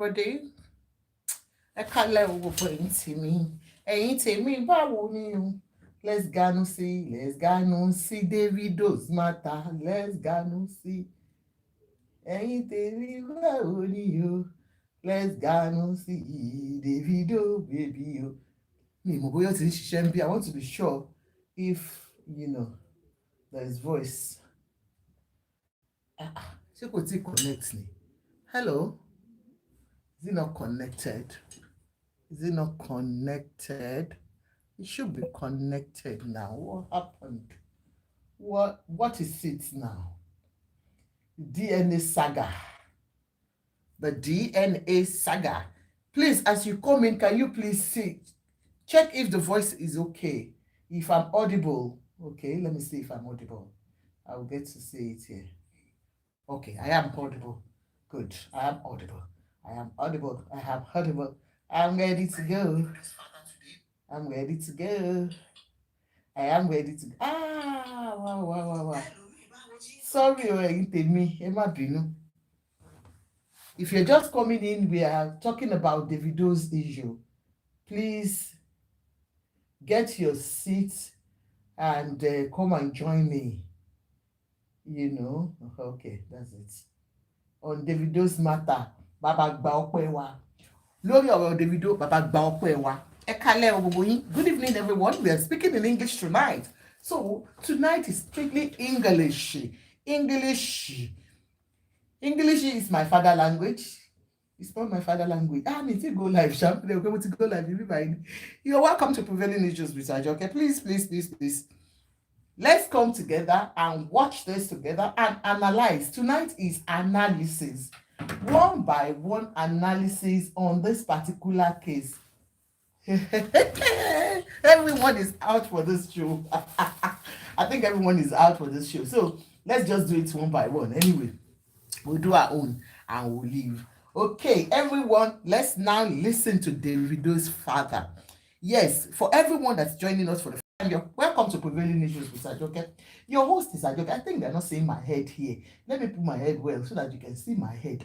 everybody. Ẹ kálẹ́ o gbogbo ẹ̀yin tèmi báwo ni o. Let's ganu sí Davido's matter. Let's ganu sí ẹ̀yin tèmi báwo ni o. Let's ganu sí Davido baby o. Mi mọ̀ bóyá ti ń ṣiṣẹ́ ń bí. I want to be sure if there is voice. Ṣé kò tí connect ni? Hello? Is it not connected? Is it not connected? It should be connected now. What happened? What is it now? DNA saga. The DNA saga. Please, as you come in, can you please check if the voice is okay? If I'm audible. Okay, let me see if I'm audible. I will get to see it here. Okay, I am audible. Good, I am audible. I am audible. I am audible. I'm ready to go. I'm ready to go. I am ready to go. Wow. Sorry, Emma Binu. If you're just coming in, we are talking about Davido's issue. Please get your seat and come and join me. Okay, that's it. On Davido's matter. Baba gba ọpẹ́ wa. Lórí ọ̀rọ̀ Davido, Baba gba ọpẹ́ wa. Ẹ kálẹ́ o gbogbo yín. Good evening, everyone. We are speaking in English tonight. So tonight is strictly English. English is my father language. It's not my father language. Me to go live, Sham. They're going to go live. You're welcome to Prevailing Issues with Okay, please. Let's come together and watch this together and analyze. Tonight is analysis. One by one analysis on this particular case. Everyone is out for this show. I think everyone is out for this show. So let's just do it one by one. Anyway, we'll do our own and we'll leave. Okay, everyone, let's now listen to Davido's father. Yes, for everyone that's joining us for the first time, you're welcome to Prevailing Issues with Ajoke. Your host is Ajoke. I think they're not seeing my head here. Let me put my head well so that you can see my head.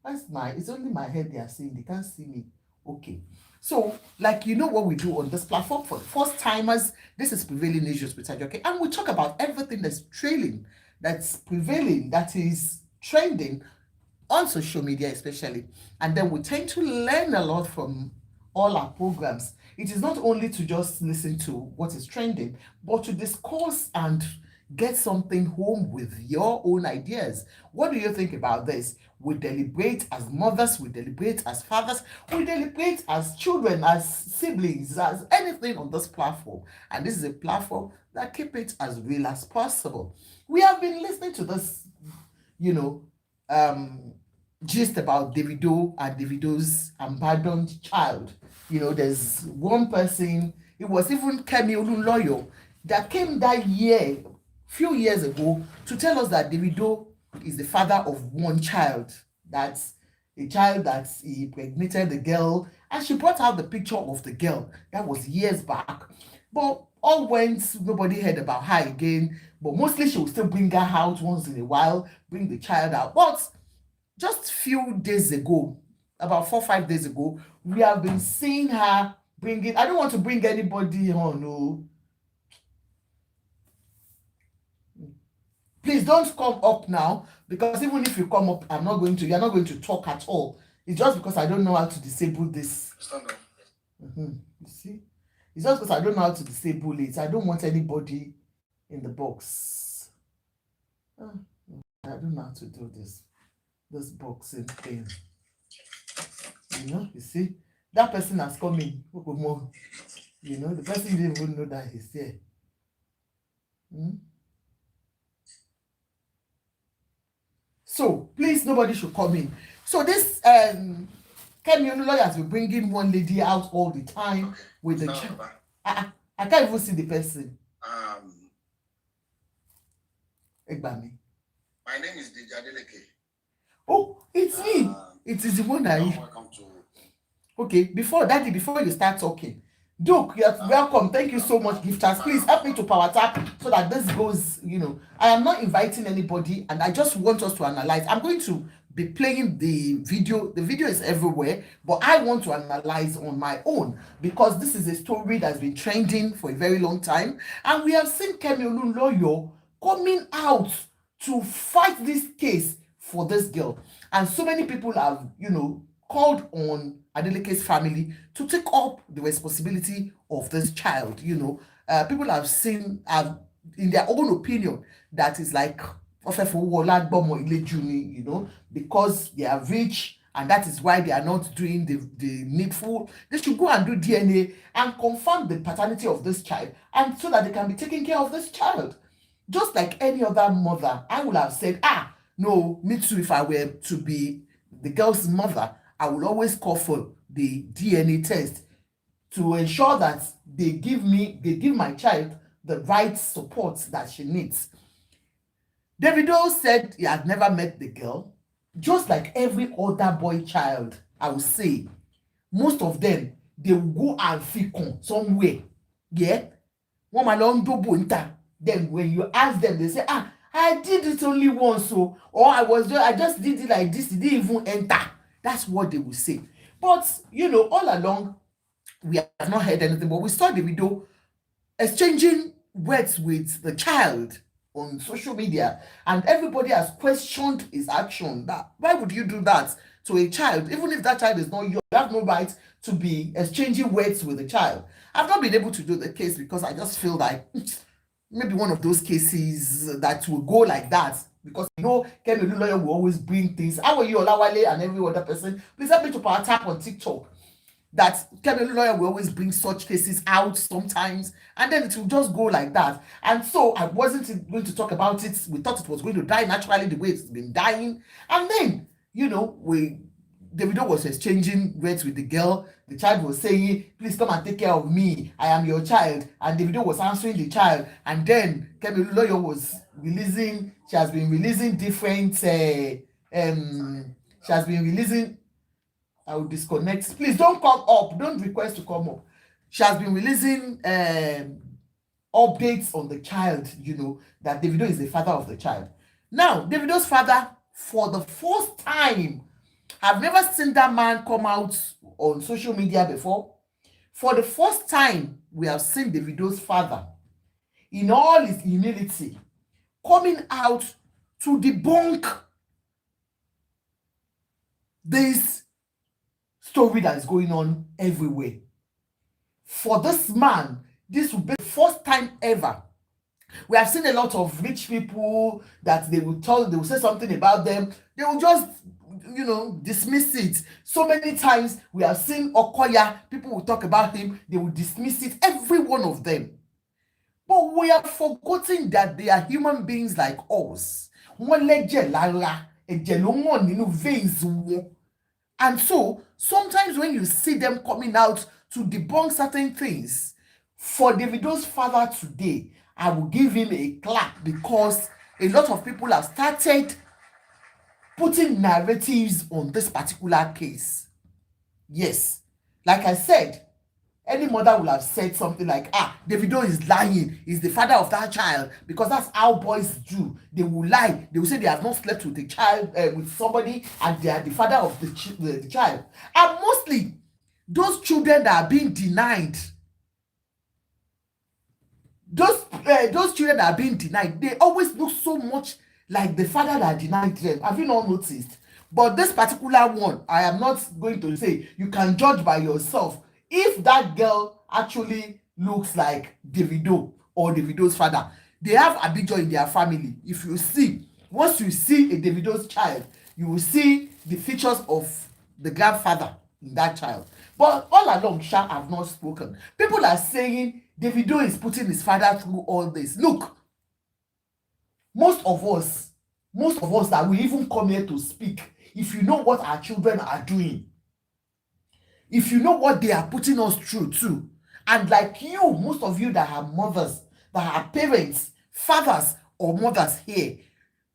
It's only my head they are seeing. They can't see me. Okay. So, what we do on this platform for first timers, this is Prevailing Issues with Ajoke. And we talk about everything that's trailing, that's prevailing, that is trending on social media especially. And then we tend to learn a lot from all our programs. It is not only to just listen to what is trending, but to discuss and get something home with your own ideas. What do you think about this? We deliberate as mothers, we deliberate as fathers, we deliberate as children, as siblings, as anything on this platform. And this is a platform that keeps it as real as possible. We have been listening to this, gist about Davido and Davido's abandoned child. There's one person, it was even Kemi Olunloyo, that came that few years ago, to tell us that Davido is the father of one child. That's a child that he impregnated the girl, and she brought out the picture of the girl. That was years back. But all went, nobody heard about her again. But mostly she would still bring her out once in a while, bring the child out. But just few days ago, about 4 or 5 days ago, we have been seeing her bringing. I don't want to bring anybody on, no. Please don't come up now, because even if you come up, you're not going to talk at all. It's just because I don't know how to disable this. You see? It's just because I don't know how to disable it. I don't want anybody in the box. I don't know how to do this boxing thing. You see? That person has come in. The person didn't even know that he's there. So please, nobody should come in. So this Kemi Olunloyo has been bringing one lady out all the time with the child. I can't even see the person. Egbami. My name is Adeleke. Oh, it's me. It is the one that welcome to. Okay, before you start talking, Duke, you're welcome. Thank you so much, gifters. Please help me to power tap so that this goes, I am not inviting anybody, and I just want us to analyze. I'm going to be playing the video. The video is everywhere, but I want to analyze on my own because this is a story that's been trending for a very long time, and we have seen Kemi Olunloyo coming out to fight this case for this girl, and so many people have, called on Adeleke's family to take up the responsibility of this child. People have seen, in their own opinion, that is like because they are rich and that is why they are not doing the needful. They should go and do DNA and confirm the paternity of this child, and so that they can be taking care of this child. Just like any other mother, I would have said, no, me too, if I were to be the girl's mother, I will always call for the DNA test to ensure that they give my child the right support that she needs. Davido said he had never met the girl. Just like every other boy child, I would say, most of them, they will go and fikun somewhere. Yeah? Then when you ask them, they say, I did it only once, or I just did it like this, it didn't even enter. That's what they will say. But, all along, we have not heard anything, but we saw the video exchanging words with the child on social media, and everybody has questioned his action. That why would you do that to a child? Even if that child is not yours, you have no right to be exchanging words with a child. I've not been able to do the case because I just feel like maybe one of those cases that will go like that, because Kemi Olunloyo will always bring things. How are you, Olawale, and every other person? Please help me to power tap on TikTok. That Kemi Olunloyo will always bring such cases out sometimes, and then it will just go like that. And so I wasn't going to talk about it. We thought it was going to die naturally the way it's been dying. And then, Davido was exchanging words with the girl. The child was saying, please come and take care of me. I am your child. And Davido was answering the child. And then Kemi Olunloyo was she has been releasing different, I will disconnect. Please don't come up. Don't request to come up. She has been releasing updates on the child, that Davido is the father of the child. Now, Davido's father, for the first time, I've never seen that man come out on social media before. For the first time, we have seen Davido's father, in all his humility, coming out to debunk this story that is going on everywhere. For this man, this will be the first time ever. We have seen a lot of rich people that they will say something about them, they will just dismiss it. So many times we have seen Okoya, people will talk about him, they will dismiss it, every one of them. But we have forgotten that they are human beings like us. And so, sometimes when you see them coming out to debunk certain things, for Davido's father today, I will give him a clap, because a lot of people have started putting narratives on this particular case. Yes, like I said, any mother will have said something like, Davido is lying, he's the father of that child, because that's how boys do. They will lie, they will say they have not slept with the child, with somebody, and they are the father of the child. And mostly, those children that are being denied, those children that are being denied, they always look so much like the father that denied them. Have you not noticed? But this particular one, I am not going to say, you can judge by yourself if that girl actually looks like Davido or Davido's father. They have Abijo in their family. If you see, once you see a Davido's child, you will see the features of the grandfather in that child. But all along, Sha have not spoken. People are saying Davido is putting his father through all this. Look, most of us that we even come here to speak, if you know what our children are doing, if you know what they are putting us through too, and like you, most of you that are mothers, that are parents, fathers or mothers here,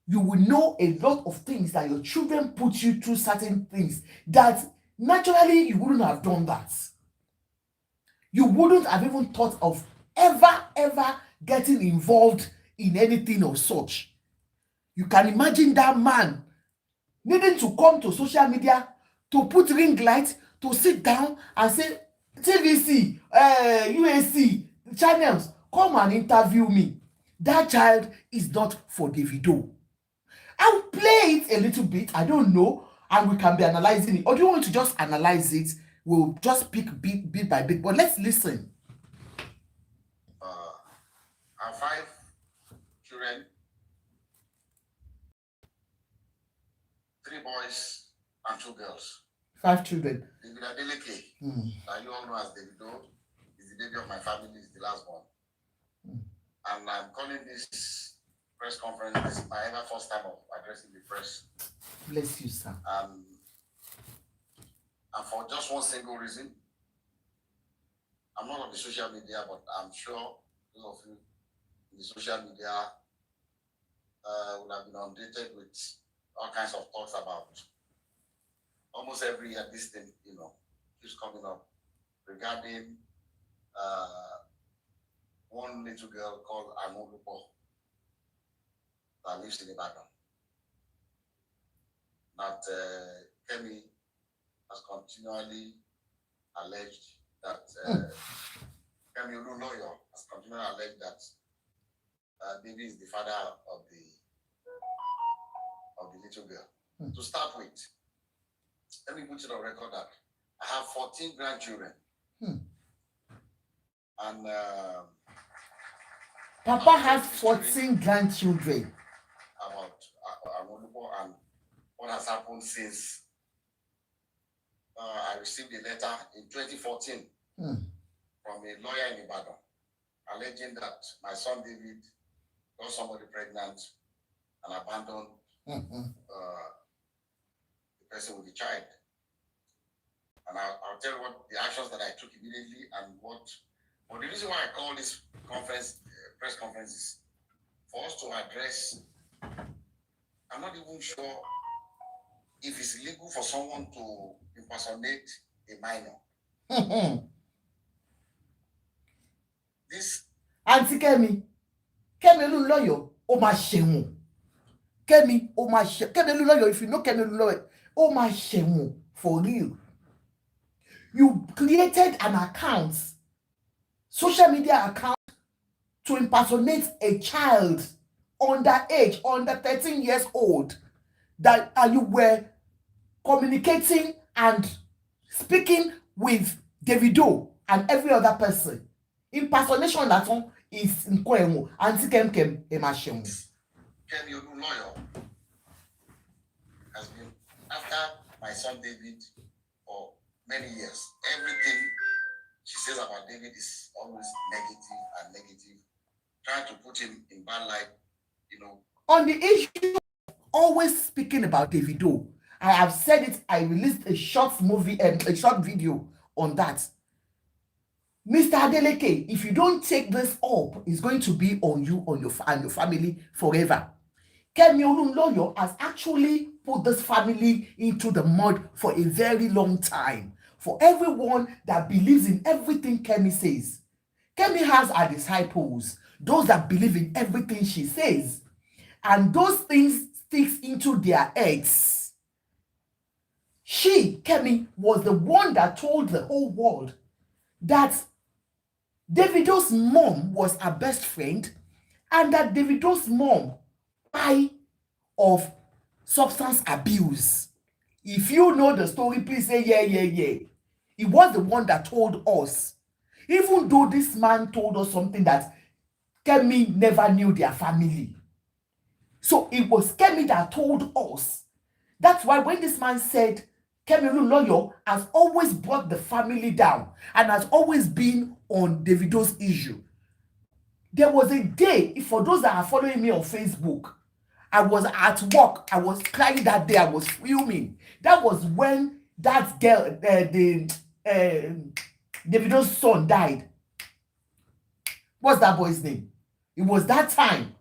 you will know a lot of things that your children put you through, certain things that naturally you wouldn't have done that. You wouldn't have even thought of ever getting involved in anything of such. You can imagine that man needing to come to social media to put ring light, to sit down and say, TVC, UAC, channels, come and interview me. That child is not for Davido. I'll play it a little bit, I don't know, and we can be analyzing it. Or do you want to just analyze it? We'll just pick bit by bit, but let's listen. I have 5 children, 3 boys and 2 girls. 5 children. Davido, that you all know as Davido, is the baby of my family, is the last born. And I'm calling this press conference, this is my ever first time of addressing the press. Bless you, sir. And for just one single reason. I'm not on the social media, but I'm sure those of you in the social media would have been inundated with all kinds of thoughts about almost every year this thing, keeps coming up regarding one little girl called Olunloyo that lives in Ibadan. That Kemi has continually alleged that Kemi Olunloyo has continually alleged that David is the father of the little girl. To start with, let me put it on record that I have 14 grandchildren. And Papa has 14 grandchildren. About Olunloyo and what has happened since I received a letter in 2014 from a lawyer in Ibadan alleging that my son David got somebody pregnant and abandoned the person with the child. And I'll tell you what the actions that I took immediately and what. But the reason why I call this press conference is for us to address. I'm not even sure if it's illegal for someone to impersonate a minor. This Auntie Kemi Olunloyo, ó máa ṣẹ̀wọ̀n. Kemi Olunloyo, if you know Kemi Olunloyo, ó máa ṣẹ̀wọ̀n for real. You created an account, social media account, to impersonate a child underage, under 13 years old, that you were communicating and speaking with Davido and every other person. Impersonation that one is nko Auntie Kemi Emasheun. Kemi Olunloyo has been after my son David for many years. Everything she says about David is always negative, trying to put him in bad light, On the issue of always speaking about Davido, I have said it, I released a short video on that. Mr. Adeleke, if you don't take this up, it's going to be on you and your family forever. Kemi Olunloyo has actually put this family into the mud for a very long time. For everyone that believes in everything Kemi says. Kemi has her disciples, those that believe in everything she says. And those things sticks into their heads. Kemi, was the one that told the whole world that Davido's mom was her best friend and that Davido's mom died of substance abuse. If you know the story, please say yeah. He was the one that told us. Even though this man told us something that Kemi never knew their family. So it was Kemi that told us. That's why when this man said Kemi Olunloyo has always brought the family down and has always been on Davido's issue. There was a day, for those that are following me on Facebook, I was at work. I was crying that day. I was filming. That was when that girl, Davido's son died. What's that boy's name? It was that time.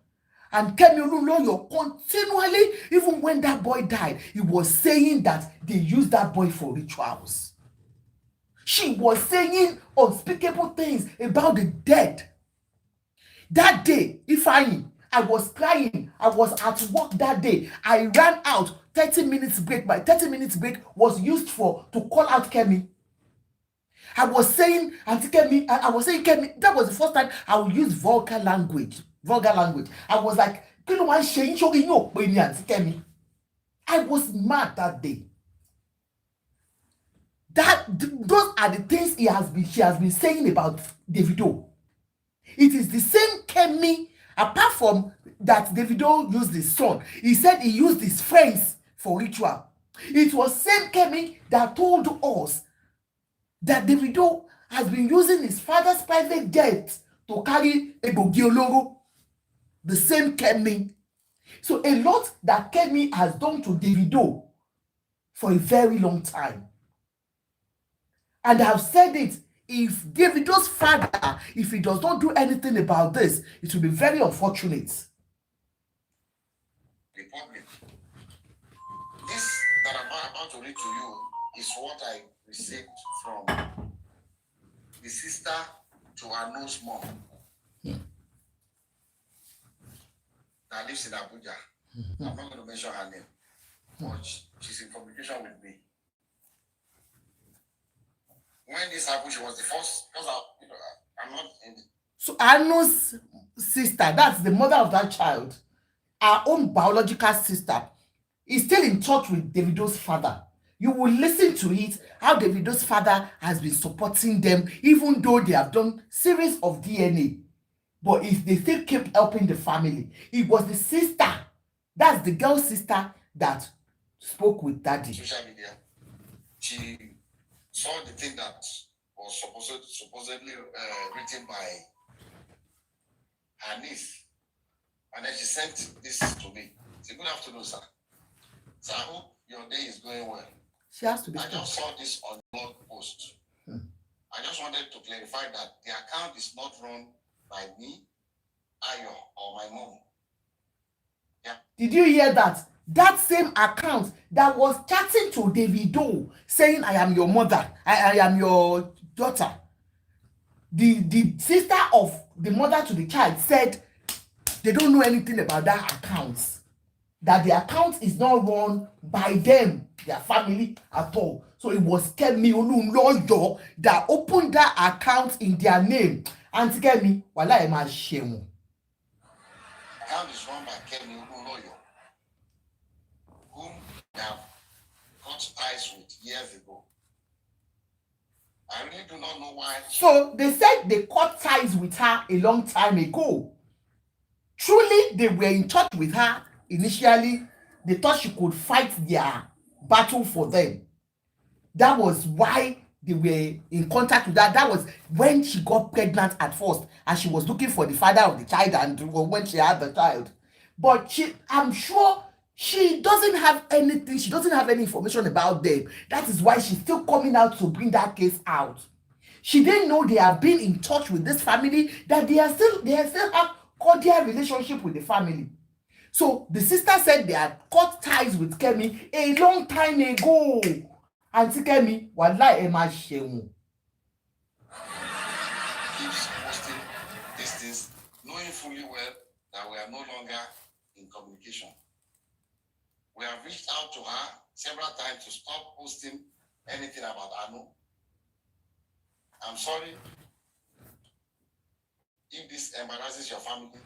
And Kemi Olunloyo continually, even when that boy died, he was saying that they used that boy for rituals. She was saying unspeakable things about the dead. That day, I was crying. I was at work that day. I ran out 30 minutes break, my 30 minutes break was used to call out Kemi. I was saying, Auntie Kemi, I was saying Kemi, that was the first time I would use vulgar language. I was like, Auntie Kemi. I was mad that day. Those are the things she has been saying about Davido. It is the same Kemi, apart from that Davido used his son. He said he used his friends for ritual. It was same Kemi that told us that Davido has been using his father's private jet to carry egbògi olóró. The same Kemi. So a lot that Kemi has done to Davido for a very long time. And I've said it, if Davido's father, if he does not do anything about this, it will be very unfortunate. Republic. This that I'm about to read to you is what I received from the sister to Anu's mom that lives in Abuja. I'm not going to mention her name, but she's in communication with me. When this happened, she was the first, because I'm not in. So Anu's sister, that's the mother of that child, our own biological sister, is still in touch with Davido's father. You will listen to it, how Davido's father has been supporting them, even though they have done series of DNA. But if they still keep helping the family. It was the sister, that's the girl's sister, that spoke with daddy. Social media. She saw the thing that was supposedly written by her niece, and then she sent this to me. She said, "Good afternoon, sir. So I hope your day is going well. She has to be. I just saw this on blog post. I just wanted to clarify that the account is not run by me, Ayo, or my mom." Yeah. Did you hear that? That same account that was chatting to Davido, saying, "I am your mother, I am your daughter." The sister of the mother to the child said they don't know anything about that account. That the account is not run by them, their family at all. So it was Kemi Olunloyo that opened that account in their name. Auntie Kemi, wala e ma ṣeun. Account is run by Kemi Olunloyo, whom they have cut ties with years ago. I really do not know why. So they said they cut ties with her a long time ago. Truly, they were in touch with her initially. They thought she could fight their battle for them. That was why they were in contact with her. That was when she got pregnant at first, and she was looking for the father of the child, and when she had the child. But I'm sure she doesn't have anything, she doesn't have any information about them. That is why she's still coming out to bring that case out. She didn't know they have been in touch with this family, that they still have cordial relationship with the family. So the sister said they had cut ties with Kemi a long time ago. Auntie Kemi, wallahi e ma ṣeun. Keeps posting these things, knowing fully well that we are no longer in communication. We have reached out to her several times to stop posting anything about Anu. I'm sorry if this embarrasses your family.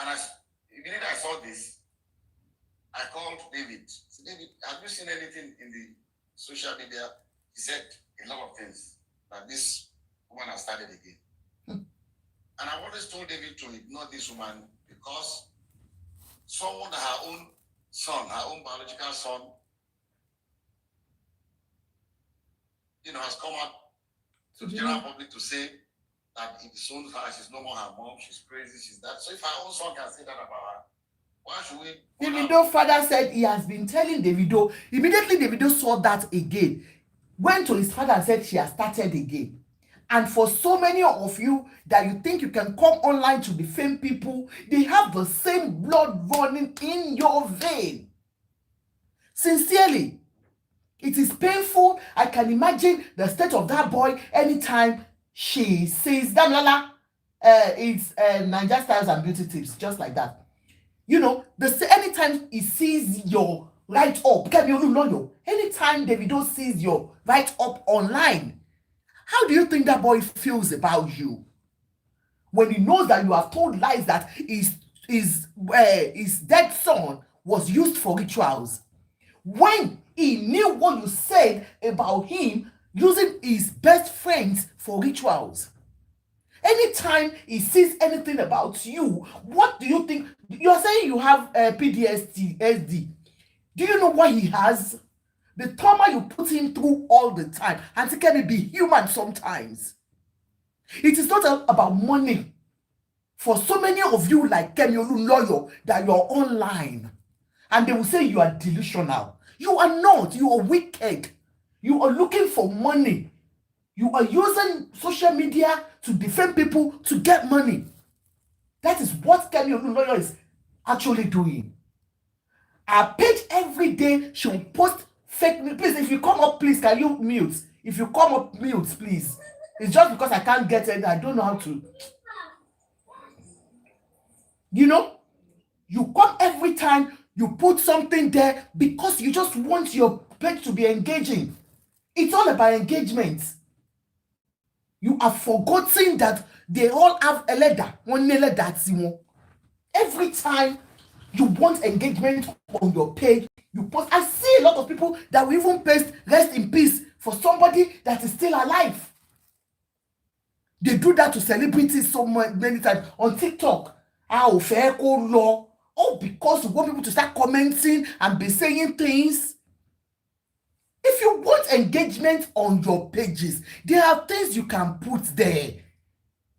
And immediately I saw this, I called David. I said, "David, have you seen anything in the social media?" He said a lot of things, that this woman has started again. And I always told David to ignore this woman, because someone that her own son, her own biological son, has come out to the general public to say that it is own her, she's no more her mom, she's crazy, she's that. So if her own son can say that about her, why should we? Davido's father said he has been telling Davido. Immediately Davido saw that again, went to his father and said she has started again. And for so many of you that you think you can come online to defame people, they have the same blood running in your vein. Sincerely, it is painful. I can imagine the state of that boy anytime she sees Damilala it's Niger Styles and Beauty Tips, just like that. You know, anytime he sees your write up, Kemi Olunloyo, anytime Davido sees your write up online, how do you think that boy feels about you? When he knows that you have told lies that his dead son was used for rituals. When he knew what you said about him using his best friends for rituals. Anytime he sees anything about you, what do you think? You are saying you have PTSD. Do you know what he has? The trauma you put him through all the time. And it can be human sometimes. It is not about money. For so many of you like Kemi Olunloyo that you're online and they will say you are delusional. You are not. You are wicked. You are looking for money. You are using social media to defame people to get money. That is what Kemi Olunloyo is actually doing. Our page every day she'll post fake news. Please, if you come up, please, can you mute? If you come up, mute, please. It's just because I can't get it. I don't know how to. You know, you come every time, you put something there because you just want your page to be engaging. It's all about engagement. You have forgotten that they all have a letter, one letter. Every time you want engagement on your page, you post. I see a lot of people that will even post rest in peace for somebody that is still alive. They do that to celebrities so many times on TikTok. Oh, because you want people to start commenting and be saying things. If you want engagement on your pages, there are things you can put there.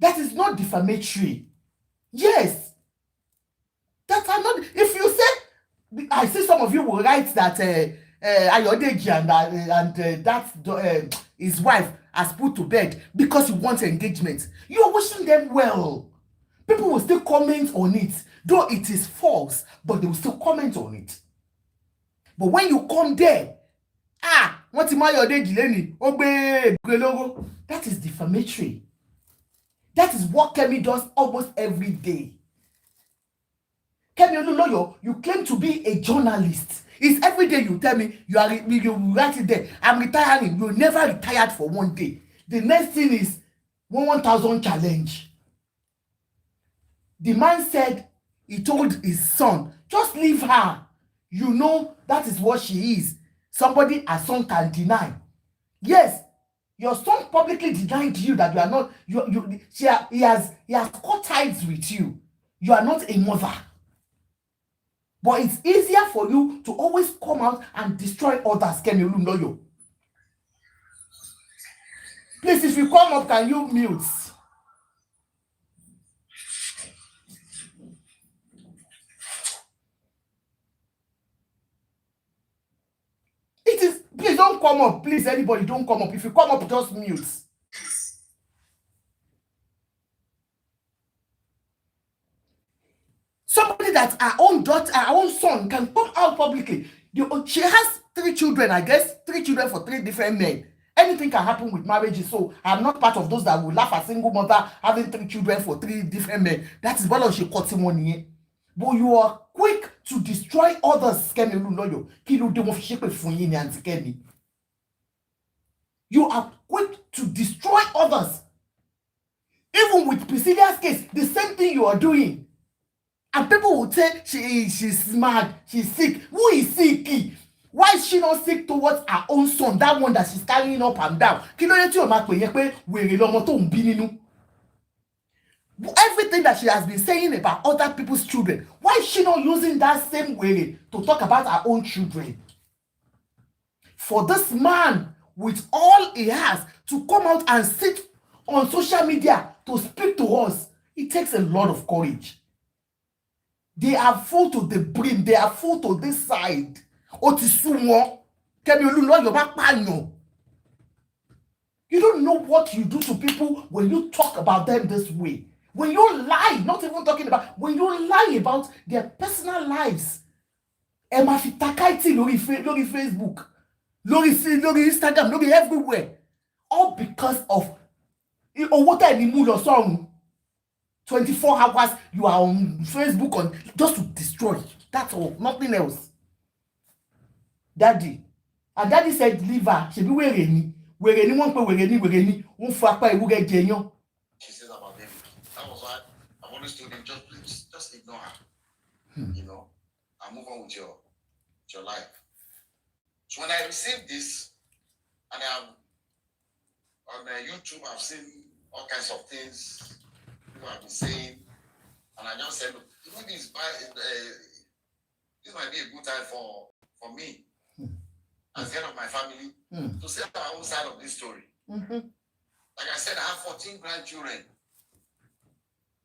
That is not defamatory. Yes. That are not. If you say, I see some of you will write that Ayodeji and that his wife has put to bed because you want engagement. You are wishing them well. People will still comment on it, though it is false, but they will still comment on it. But when you come there, that is defamatory. That is what Kemi does almost every day. Kemi Olunloyo, you claim to be a journalist. It's every day you tell me you write it there. I'm retiring. You never retired for one day. The next thing is 1,000 challenge. The man said he told his son, just leave her. You know that is what she is. Somebody a son can deny. Yes, your son publicly denied you that you are not. He has cut ties with you. You are not a mother. But it's easier for you to always come out and destroy others, Kemi Olunloyo. Please, if you come up, can you mute? It is, please don't come up. Please, anybody, don't come up. If you come up, just mute. Somebody that our own daughter, our own son can come out publicly. She has 3 children, I guess, 3 children for 3 different men. Anything can happen with marriages, so I'm not part of those that will laugh at single mother having 3 children for 3 different men. That is one of she cut money. But you are quick to destroy others, Kemi Olunloyo. You are quick to destroy others. Even with Priscilla's case, the same thing you are doing. And people will say she's mad, she's sick. Who is sick? Why is she not sick towards her own son, that one that she's carrying up and down? Everything that she has been saying about other people's children, why is she not using that same way to talk about her own children? For this man, with all he has, to come out and sit on social media to speak to us, it takes a lot of courage. They are full to the brim. They are full to this side. You don't know what you do to people when you talk about them this way. When you lie, not even talking about, when you lie about their personal lives. Lórí Facebook, lórí Instagram, lórí everywhere. All because of owó tẹ̀ ní mú lọ sọ́run. 24 hours you are on Facebook on just to destroy. That's all, nothing else. Daddy, and daddy said leave her. Shebi wèrè ni wọ́n pè wèrè ni wọ́n fún apá ìwúrẹ́ jẹyàn. She says about David. That was why I've always told him, just ignore her. You know, and move on with your life. So when I received this, and on YouTube, I've seen all kinds of things people have been saying, and I just said, look, even this might be a good time for me, as the head of my family, to say our own side of this story. Like I said, I have 14 grandchildren.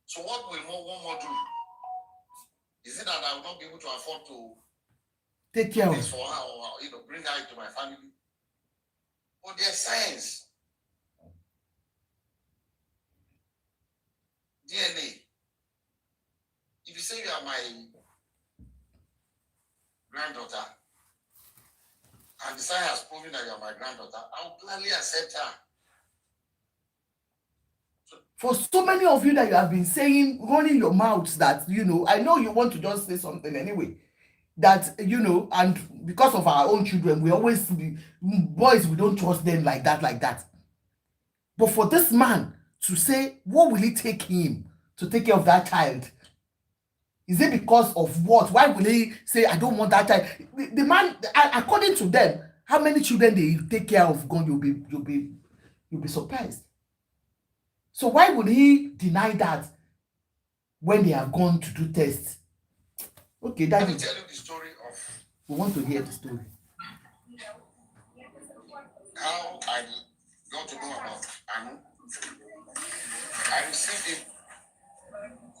So what will one more do? Is it that I will not be able to afford to take care of this for her, or bring her into my family? But there's science, DNA. If you say you are my granddaughter, and the science has proven that you are my granddaughter, I will gladly accept her. For so many of you that you have been saying, running your mouths, that I know you want to just say something anyway, that and because of our own children, we always be boys, we don't trust them like that. But for this man to say, what will it take him to take care of that child? Is it because of what? Why will he say, I don't want that child? The man, according to them, how many children they take care of, God, you'll be surprised. So why would he deny that when they have gone to do tests? Okay, Let me tell you the story of. We want to hear the story. How I got to know about Anu. I received it.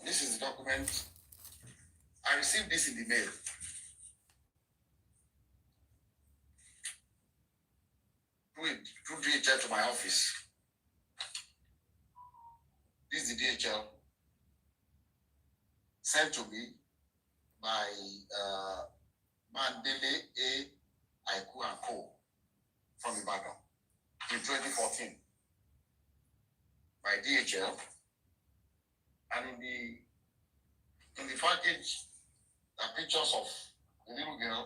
This is the document. I received this in the mail. Through DHL to my office. This is the DHL sent to me by Mandele A. Aiku and Co. from Ibadan in 2014 by DHL, and in the package are pictures of the little girl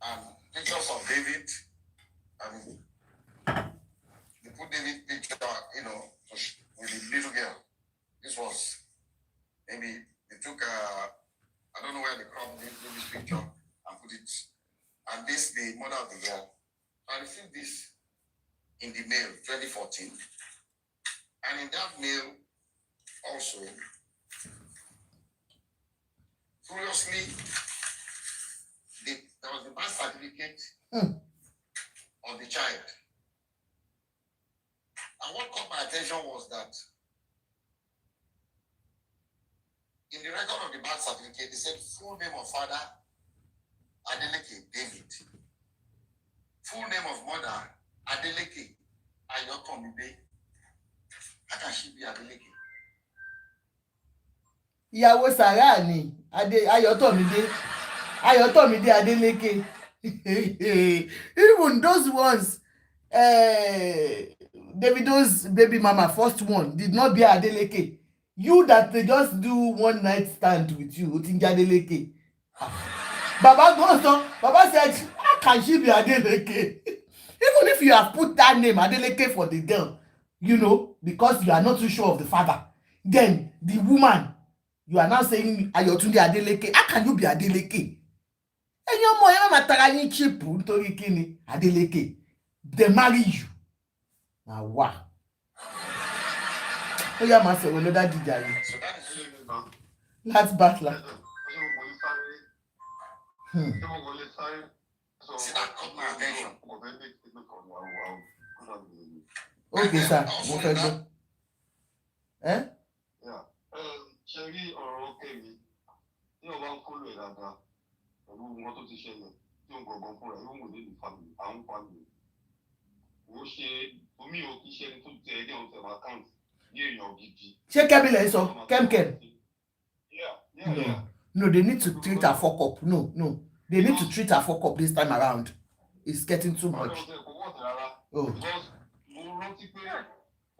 and pictures of David, and they put David picture, with the little girl. This was maybe they took I don't know where they cropped this picture and put it, and this the mother of the girl. I received this in the mail 2014, and in that mail also, curiously, there was the birth certificate of the child. And what caught my attention was that in the record of the birth certificate, they said full name of father, Adeleke David. Full name of mother, Adeleke Ayotomide. How can she be Adeleke? Ìyàwó Sàrà ni Ayotomide Adeleke. Even those ones, Davido's baby mama, first one, did not bear Adeleke. You that they just do one night stand with you, Otinja Adeleke. Baba said, how can she be Adeleke? Even if you have put that name Adeleke for the girl, because you are not too sure of the father, then the woman, you are now saying Ayotunde Adeleke. How can you be Adeleke? And your mother matara cheap nítorí kíni Adeleke. They marry you. Now wow. Oh yeah, my son, that DJ. Let's battle. See, that caught my attention. Okay, sir. Mo fẹ́ gbọ́. Yeah. Ṣẹ́rí ọ̀rọ̀ Kemi tí wọ́n bá ń kó lè dáadáa pẹ̀lú wọn tó ti ṣẹlẹ̀ tí wọ́n gbọ̀ngàn fúnra ẹ̀ wọ́n lè family àwọn family. Ó ṣe omi ò kí ṣe ẹni tó tẹ ẹgbẹ́ òun tẹ̀wọ̀ account ní èèyàn gidi. Ṣé Kemi lè sọ? Kem. Yeah. No, they need to treat her fuck up. No. They need to treat her fuck up this time around. It's getting too much. Oh.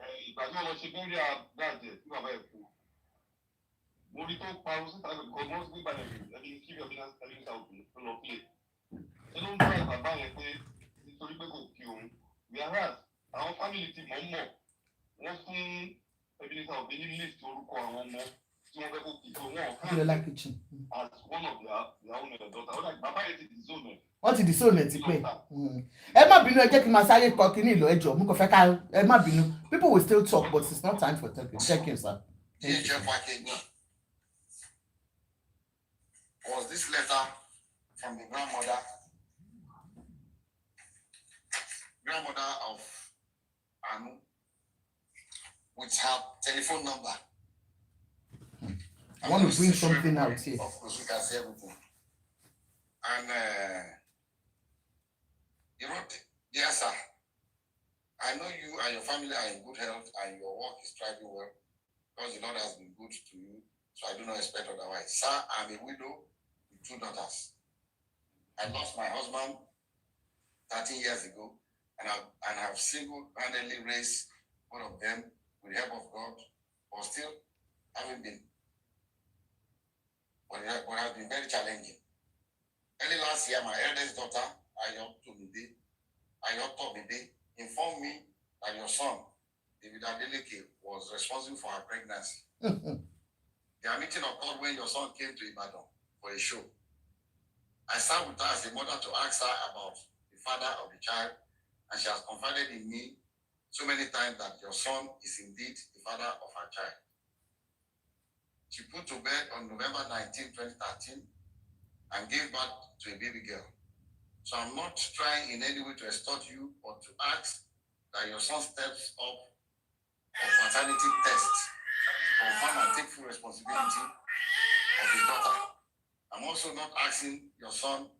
I ìgbà tí wọ́n lọ ṣe bẹ́ẹ̀rì àgbàjẹ́ tí bàbá ẹ̀ kú mo rí tó parọ́ síta because wọ́n ti gbé balẹ̀ ẹni kí bí ọ̀bí ẹni ta òbí tó lọ pílẹ̀ ṣé ló ń bá bàbá yẹn pé nítorí pé kò kí òun whereas àwọn fámìlì ti mọ̀ wọ́n fún ẹbí níta òbí ní list orúkọ àwọn ọmọ tí wọ́n fẹ́ kó kí tó wọ́n kàn as one of their own daughter ó dà bàbá yẹn ti disown ẹ̀. Wọ́n ti disown ẹ̀ ti pẹ́. Ẹ má bínú, ẹ jẹ́ kí n máa sáré kọ kíní ìlọ ẹjọ́ mo kàn fẹ́ ká ẹ má bínú, people will still talk but it's not time for talking. Thank you, sir. Was this letter from the grandmother of Anu with her telephone number? I want to bring something out here. Of course, we can see everything. And he wrote, "Dear sir, I know you and your family are in good health and your work is thriving well because the Lord has been good to you, so I do not expect otherwise. Sir, I'm a widow with 2 daughters. I lost my husband 13 years ago and have single-handedly raised one of them with the help of God, but still haven't been, but has been very challenging. Early last year, my eldest daughter, Ayo Tomide, informed me that your son, Davido, was responsible for her pregnancy. Their meeting occurred when your son came to Ibadan for a show. I sat with her as a mother to ask her about the father of the child, and she has confided in me so many times that your son is indeed the father of her child. She put to bed on November 19, 2013, and gave birth to a baby girl. So I'm not trying in any way to extort you or to ask that your son steps up for paternity test to confirm and take full responsibility of his daughter. I'm also not asking your son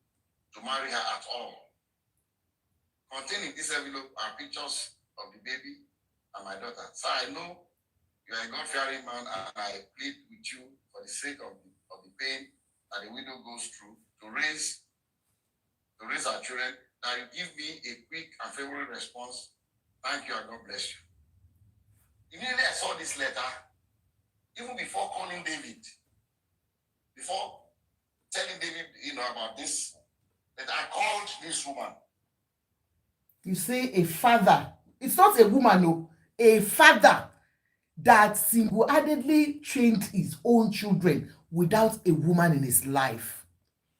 to marry her at all. Contained in this envelope are pictures of the baby and my daughter. So I know you are a God-fearing man, and I plead with you for the sake of the pain that the widow goes through to raise our children, that you give me a quick and favorable response. Thank you and God bless you. Immediately I saw this letter, even before calling David, before telling David, about this, that I called this woman. You say a father, it's not a woman, no, a father that single-handedly trained his own children without a woman in his life.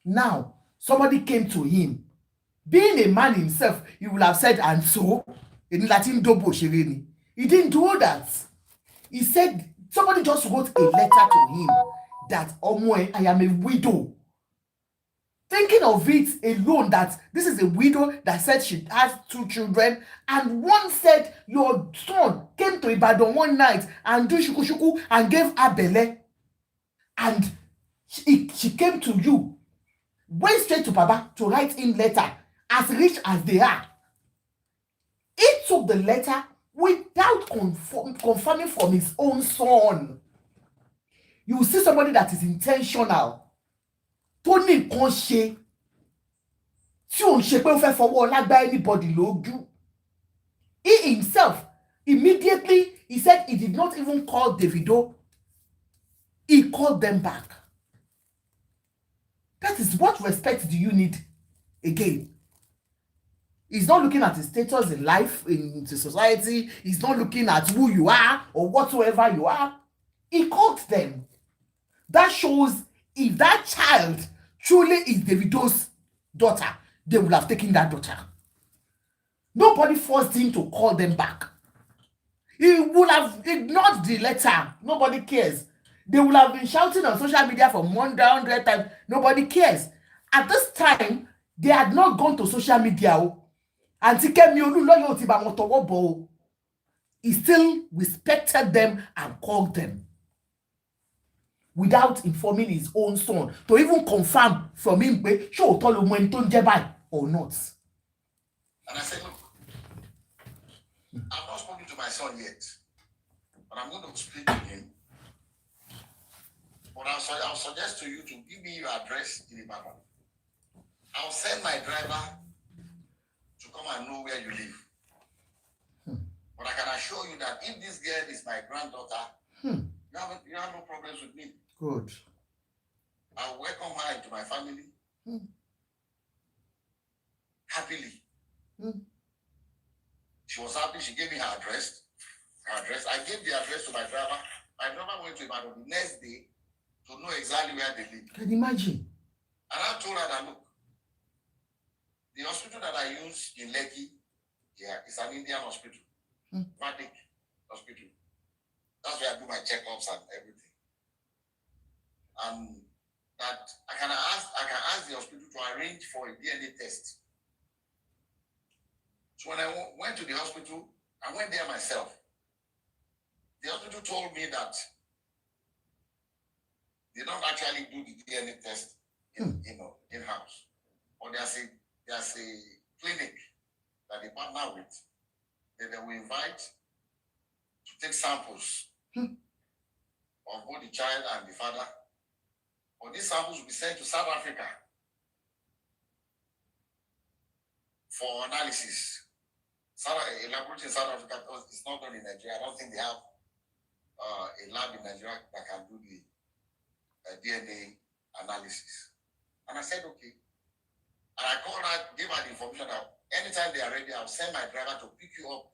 Now, somebody came to him. Being a man himself, he would have said, and so, in Latin, he didn't do that. He said, somebody just wrote a letter to him that, Omoe, I am a widow. Thinking of it alone, that this is a widow that said she has 2 children, and one said your son came to Ibadan one night and do shuku and gave her belle, and she came to you, went straight to Baba to write in letter, as rich as they are. He took the letter without confirming from his own son. You will see somebody that is intentional. Tó ní nǹkan ṣe tí ò ń ṣe pé ó fẹ́ fọwọ́ lágbá anybody lójú. He himself, immediately, he said he did not even call Davido. He called them back. That is, what respect do you need again? He's not looking at his status in life, in the society. He's not looking at who you are or whatsoever you are. He called them. That shows if that child truly is Davido's daughter, they will have taken that daughter. Nobody forced him to call them back. He would have ignored the letter. Nobody cares. They would have been shouting on social media for 100 times. Nobody cares. At this time, they had not gone to social media. Auntie Kemi Olunloyo ti ba wọn tọwọ́ bọ̀. He still respected them and called them, without informing his own son to even confirm from him pé ṣé òótọ́ ló mọ ẹni tó ń jẹ́ báyìí or not. And I said, look, I've not spoken to my son yet, but I'm going to speak to him. But I'll suggest to you to give me your address in Ibadan. I'll send my driver to come and know where you live. But I can assure you that if this girl is my granddaughter, you have no problems with me. Good. I'll welcome her into my family happily. She was happy. She gave me her address. I gave the address to my driver. My driver went to Ibadan the next day to know exactly where they live. Can you imagine? And I told her that, look, the hospital that I use in Lekki, it's an Indian hospital, Vedic hospital. That's where I do my checkups and everything. And that I can ask the hospital to arrange for a DNA test. So when I went to the hospital, I went there myself. The hospital told me that they don't actually do the DNA test in-house. But there's a clinic that they partner with that they will invite to take samples of both the child and the father. But these samples will be sent to South Africa for analysis. A laboratory in South Africa, because it's not done in Nigeria. I don't think they have a lab in Nigeria that can do the DNA analysis. And I said, okay. And I called her, gave her the information that anytime they are ready, I'll send my driver to pick you up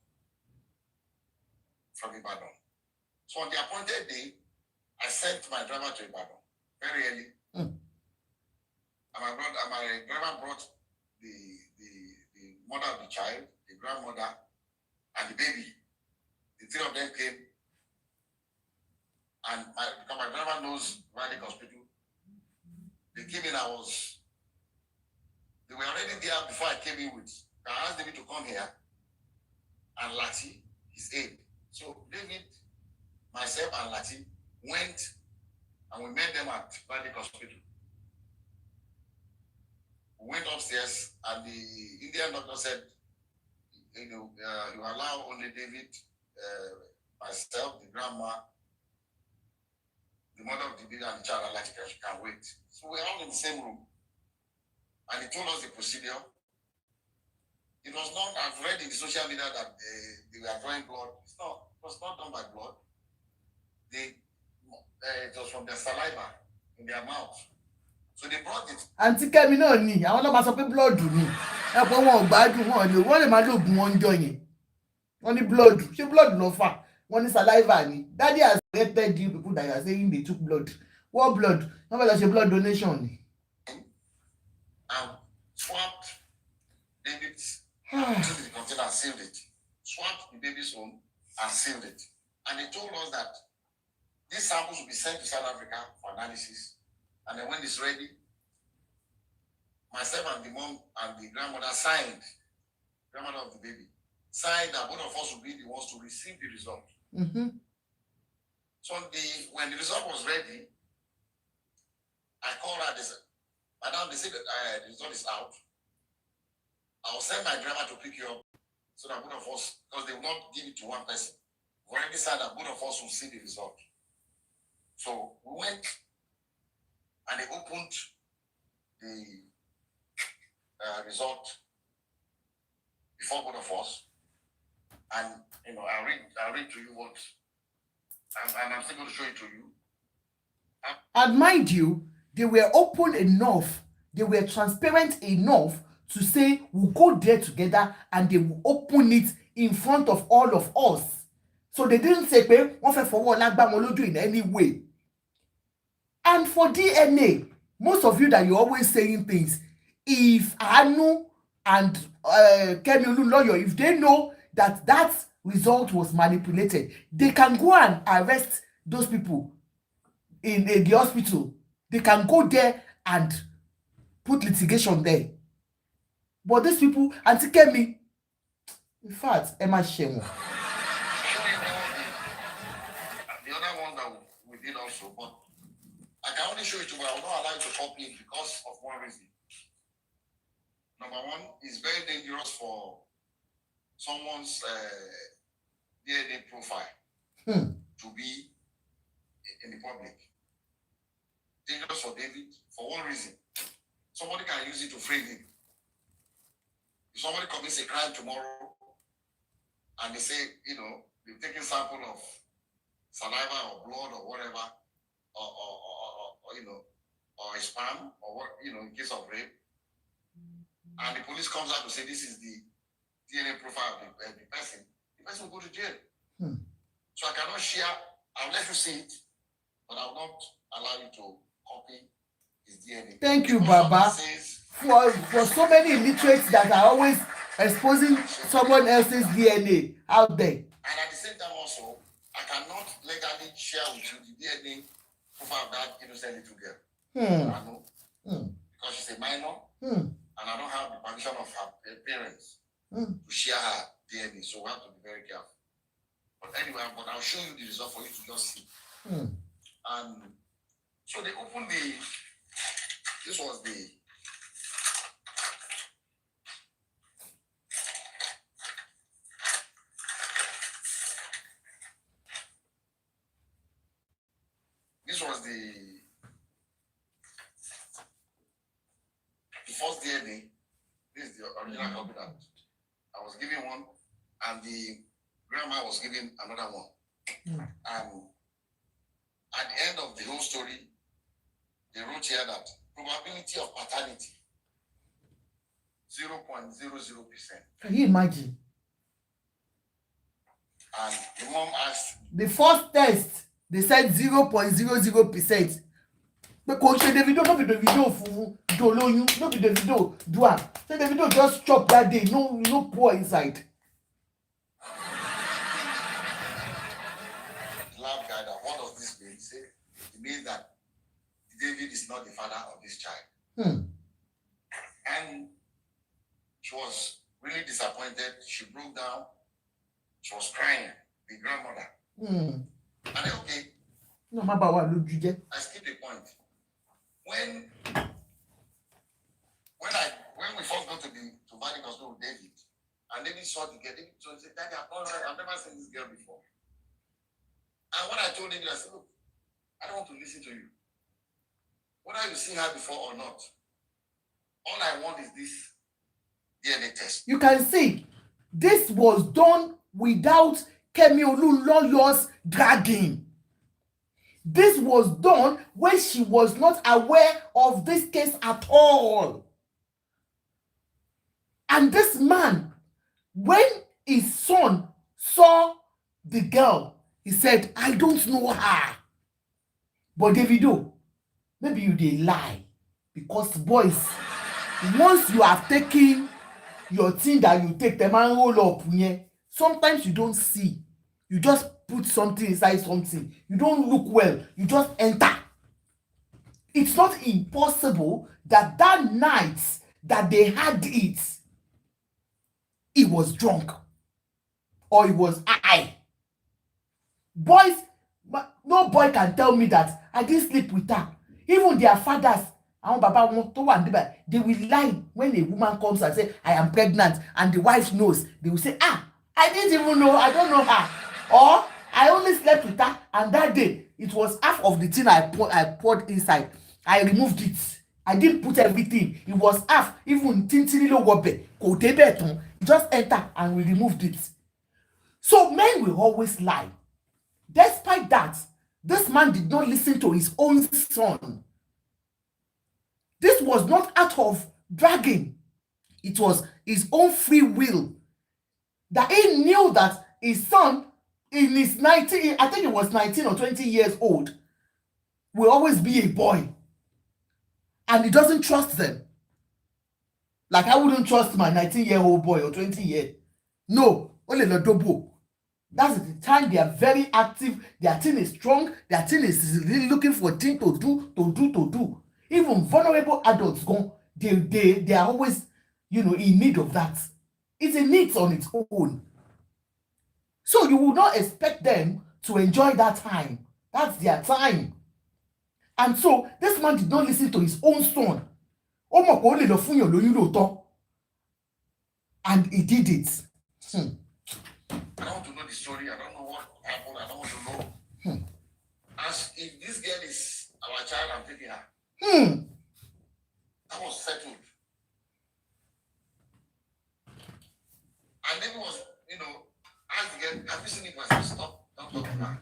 from Ibadan. So on the appointed day, I sent my driver to Ibadan very early. And my driver brought the mother of the child, the grandmother, and the baby. The three of them came. And because my driver knows Vedic Hospital, they came in. They were already there before I came in with. I asked David to come here and Lati, his aide. So David, myself, and Lati went and we met them at Vedic Hospital. We went upstairs and the Indian doctor said, you allow only David, myself, the grandma, the mother of the baby and the child, like she can wait. So we're all in the same room. And he told us the procedure. It was not, I've read in the social media that they were drawing blood. It was not done by blood. It was from their saliva in their mouth. So they brought it. Auntie Kemi náà ni àwọn náà máa sọ pé blood ni ẹ pé wọn ò gbádùn wọn lè máa lóògùn wọn ń jọ yẹn wọn ní blood ṣé blood ló fà wọn ní saliva ni. Daddy has corrected you people that you are saying they took blood. What blood? wọn fẹ́ lọ ṣe blood donation ni. And swapped David's into the container and sealed it. Swapped the baby's own and sealed it. And they told us that these samples will be sent to South Africa for analysis. And then when it's ready, myself and the mom and the grandmother grandmother of the baby, signed that both of us will be the ones to receive the result. So when the result was ready, I called her. They said, Madam, they said that the result is out. I'll send my driver to pick you up so that both of us, because they will not give it to one person. We already said that both of us will see the result. So we went and they opened the result before both of us. And I'll read to you what, and I'm still going to show it to you. And mind you, they were open enough, they were transparent enough to say we'll go there together and they will open it in front of all of us. So they didn't say pé wọ́n fẹ́ fọwọ́ lágbá wọn lójú in any way. And for DNA, most of you that you're always saying things, if Anu and Kemi Olunloyo, if they know that that result was manipulated, they can go and arrest those people in the hospital. They can go there and put litigation there. But these people, Auntie Kemi, in fact, Emma Shemo. The other one that we did also, but I can only show it to you, but I will not allow you to copy it because of one reason. Number one, it's very dangerous for someone's DNA profile to be in the public. Dangerous for David for one reason. Somebody can use it to frame him. If somebody commits a crime tomorrow and they say, they've taken sample of saliva or blood or whatever, or a sperm, or what, in case of rape, and the police comes out to say this is the DNA profile of the person will go to jail. So I cannot share. I'll let you see it, but I will not allow you to copy his DNA. Thank you, Baba. For so many illiterates that are always exposing someone else's DNA out there. And at the same time also, I cannot legally share with you the DNA profile of that innocent little girl. I know. Because she's a minor, and I don't have the permission of her parents to share her DNA, so we have to be very careful. But anyway, I'll show you the result for you to just see. And so they opened this was the first DNA. This is the original copy that I was given one, and the grandma was given another one. And at the end of the whole story, they wrote here that probability of paternity 0.00%. Can you imagine? And the mom asked, the first test, they said 0.00%. But coach Davido, no be Davido for Olunloyo, no be Davido do am. Say Davido just chop that day, no pour inside. Lab guy, that what does this mean? Say it means that David is not the father of this child. And she was really disappointed. She broke down. She was crying, the grandmother. And then, okay. No matter what look you get. I skipped a point. When we first go to Valley Hospital with David, and David saw the girl, David said, Daddy, I've never seen this girl before. And when I told David, I said, look, I don't want to listen to you. Whether you've seen her before or not, all I want is this DNA test. You can see, this was done without Kemi Olunloyo's dragging. This was done when she was not aware of this case at all. And this man, when his son saw the girl, he said, I don't know her. But Davido, maybe you dey lie. Because boys, once you have taken your thing that you take, the man roll up, sometimes you don't see. You just put something inside something. You don't look well. You just enter. It's not impossible that night that they had it, he was drunk. Or he was high. Boys, no boy can tell me that I didn't sleep with her. Even their fathers, they will lie when a woman comes and say, I am pregnant, and the wife knows. They will say, I didn't even know, I don't know her. Or I only slept with her, and that day it was half of the thing I poured inside. I removed it. I didn't put everything. It was half. Even tintinilo wobe ko debeton. Just enter and we removed it. So men will always lie. Despite that, this man did not listen to his own son. This was not out of bragging. It was his own free will. That he knew that his son, in his 19, I think it was 19 or 20 years old, will always be a boy. And he doesn't trust them. Like I wouldn't trust my 19-year-old boy or 20-year. No, only the double. That's the time they are very active. Their team is strong. Their team is really looking for a thing to do. Even vulnerable adults, they are always, in need of that. It's a need on its own. So you will not expect them to enjoy that time. That's their time. And so this man did not listen to his own son. And he did it. I don't want to know the story. I don't know what happened. I don't want to know. As if this girl is our child, I'm taking her. That was settled. And then it was, Don't talk to her.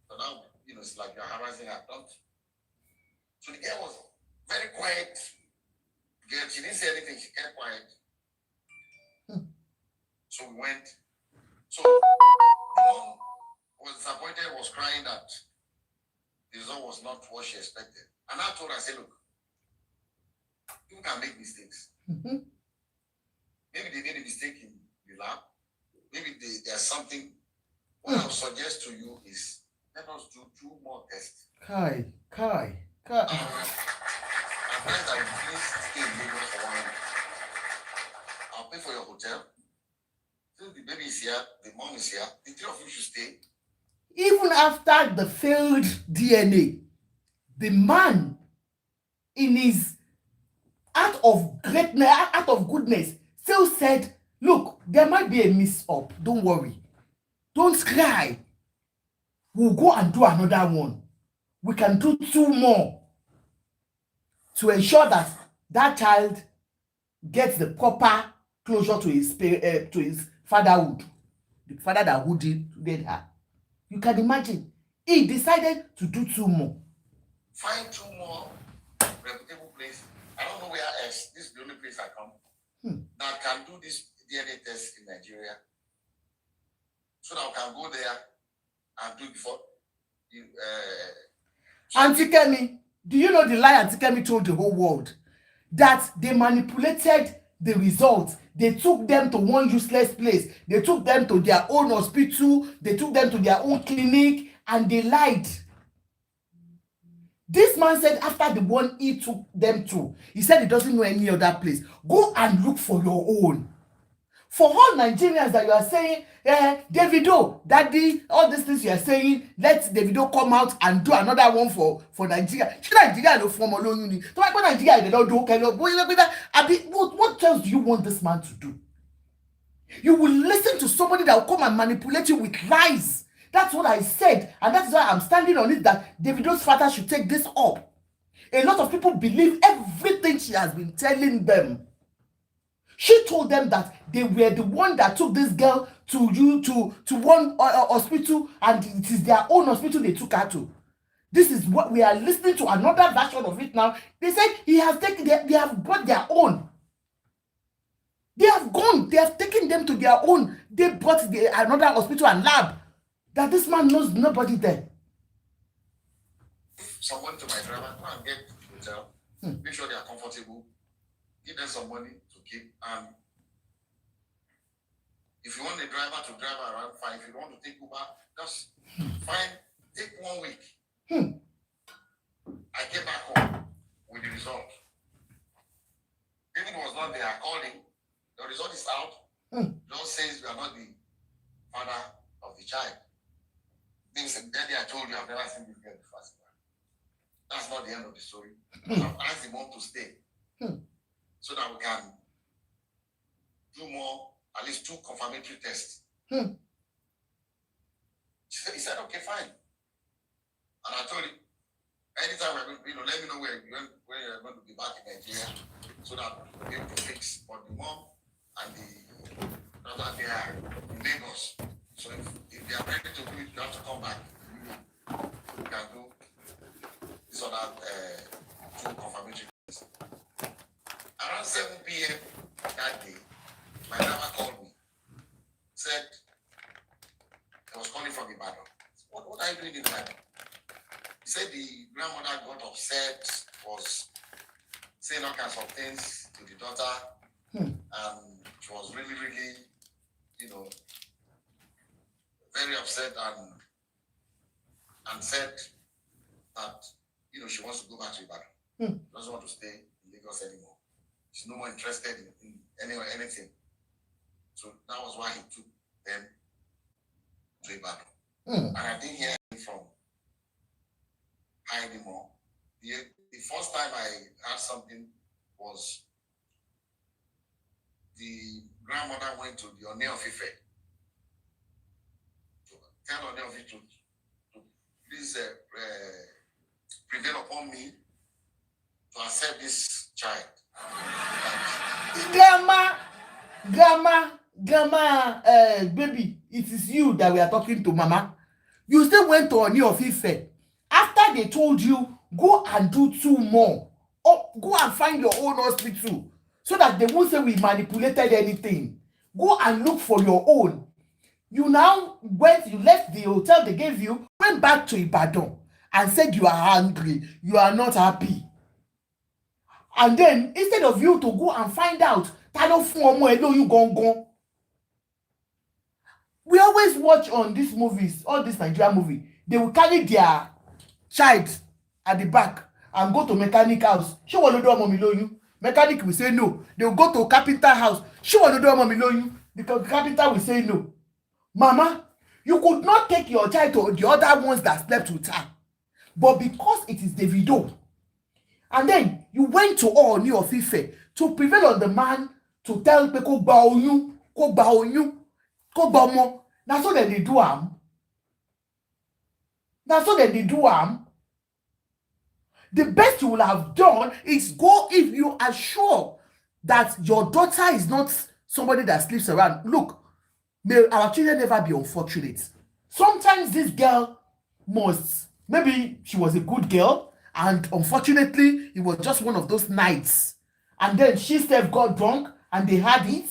So now, it's like you're harassing her. Don't. So the girl was very quiet. Girl, she didn't say anything. She kept quiet. So we went. So the mom was disappointed, was crying that the result was not what she expected. And I told her, I said, look, people can make mistakes. Maybe they made a mistake in the lab. Maybe there's something. What I would suggest to you is let us do 2 more tests. Kai. Advise that you please stay in Lagos for 1 week. I'll pay for your hotel. Since the baby is here, the mom is here, the 3 of you should stay. Even after the failed DNA, the man, in his act of greatness, act of goodness, still said, look, there might be a mix-up. Don't worry. Don't cry. We'll go and do another one. We can do 2 more to ensure that that child gets the proper closure to his fatherhood, the father that hooded her. You can imagine. He decided to do 2 more. Find 2 more reputable places. I don't know where else. This is the only place I come that can do this DNA test in Nigeria. So that we can go there and do it before. Auntie Kemi, do you know the lie Auntie Kemi told the whole world? That they manipulated the results. They took them to one useless place. They took them to their own hospital. They took them to their own clinic, and they lied. This man said after the one he took them to, he said he doesn't know any other place. Go and look for your own. For all Nigerians that you are saying, Davido, Daddy, all these things you are saying, let Davido come out and do another one for Nigeria. Should Nigeria no form Olunloyo? So like when Nigeria they don't do okay, what else do you want this man to do? You will listen to somebody that will come and manipulate you with lies. That's what I said, and that's why I'm standing on it that Davido's father should take this up. A lot of people believe everything she has been telling them. She told them that they were the one that took this girl to one hospital, and it is their own hospital they took her to. This is what we are listening to, another version of it now. They said they have brought their own. They have gone. They have taken them to their own. They brought another hospital and lab. That this man knows nobody there. Someone to my driver, go and get hotel. Make sure they are comfortable. Give them some money to keep. And if you want the driver to drive around, fine. If you want to take Uber, just fine. Take 1 week. I came back home with the result. David was not there. I called him. The result is out. Just says you are not the father of the child. David said, Daddy, I told you I've never seen this girl before. That's not the end of the story. I've asked the mom to stay so that we can do more, at least 2 confirmatory tests. He said, okay, fine. And I told him, anytime we're going, let me know where you're going to be back in Nigeria so that we'll be able to fix. But the mom and the brother, they are in Lagos. So if they are ready to do it, you have to come back. We can do this or that 2 confirmatory tests. Around 7 p.m. that day, my driver called me. Said, I was calling from Ibadan. What are you doing in Ibadan? He said the grandmother got upset, was saying all kinds of things to the daughter, and she was really, really, very upset and said that, she wants to go back to Ibadan. Doesn't want to stay in Lagos anymore. She's no more interested in anything. So that was why he took them to Ibadan. And I didn't hear from her anymore. The first time I heard something was the grandmother went to the One of Ife to tell One of Ife to please prevail upon me to accept this child. Grandma, baby, it is you that we are talking to, Mama. You still went to Oni of Ife. After they told you, go and do 2 more. Or go and find your own hospital so that they won't say we manipulated anything. Go and look for your own. You now went, you left the hotel they gave you, went back to Ibadan and said you are angry, you are not happy. And then instead of you to go and find out, we always watch on these movies, all this Nigerian movie, they will carry their child at the back and go to mechanic house. Ṣé wọ́n ló dé ọmọ mi lóyún? Mechanic will say no. They will go to carpenter house. Ṣé wọ́n ló dé ọmọ mi lóyún? The carpenter will say no. Mama, you could not take your child to the other ones that slept with her. But because it is Davido, and then you went to Ooni of Ife to prevail on the man to tell people kó gba oyún, kó gba oyún, kó gba ọmọ. Na so dem dey do am. Na so dem dey do am. The best you will have done is go if you are sure that your daughter is not somebody that sleeps around. Look, may our children never be unfortunate. Sometimes this girl must, maybe she was a good girl and unfortunately it was just one of those nights and then she self got drunk and they had it.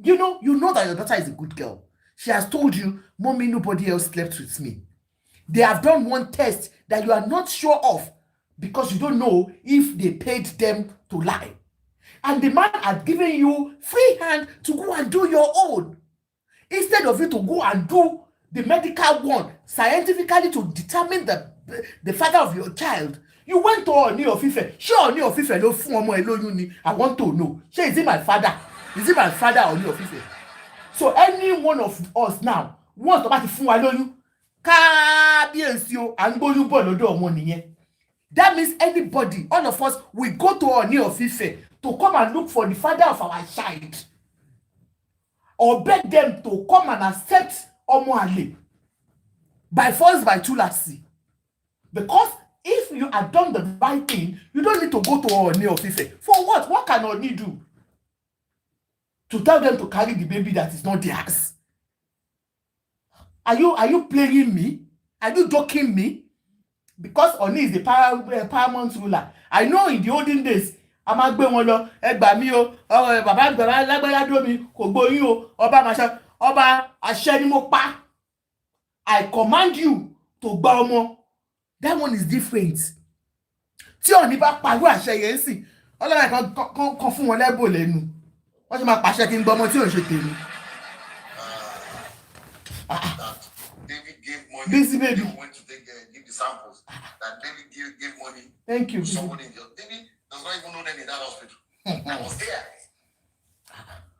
You know that your daughter is a good girl. She has told you, Mommy, nobody else slept with me. They have done one test that you are not sure of because you don't know if they paid them to lie. And the man had given you free hand to go and do your own. Instead of you to go and do the medical one scientifically to determine the father of your child, you went to Ooni of Ife. Ṣé Ooni of Ife ló fún ọmọ ẹ lóyún ni? I want to know. Ṣé is it my father? Is it my father Ooni of Ife? So any one of us now, once tó bá ti fún wa lóyún, kábíyèsí o, à ń gbóyún bọ̀ lọ́dọ̀ ọmọ nìyẹn. That means anybody, all of us, we go to Ooni of Ife to come and look for the father of our child. Or beg them to come and accept ọmọ àlè by force, by túláàsì. Because if you had done the right thing, you don't need to go to Ooni of Ife. For what? What can Ooni do? To tell them to carry the baby that is not theirs. Are you playing me? Are you joking me? Because Ooni is the paramount ruler. I know in the olden days, a máa gbé wọn lọ, ẹ gbà mí o, bàbá lágbájá dúró mi, kò gbóyún o, ọba àṣẹ ni mo pa. I command you to gba ọmọ. That one is different. Tí Ooni bá parú àṣẹ yẹn sì, ọlọ́run kan fún wọn lẹ́bò lẹ́nu. Wọ́n ṣe máa pàṣẹ kí n gbọ́ ọmọ tí ò ń ṣe tèmi. That David gave money. Busy baby. Went to give the samples. That David gave money. Thank you. To someone in your David does not even know them in that hospital. I was there.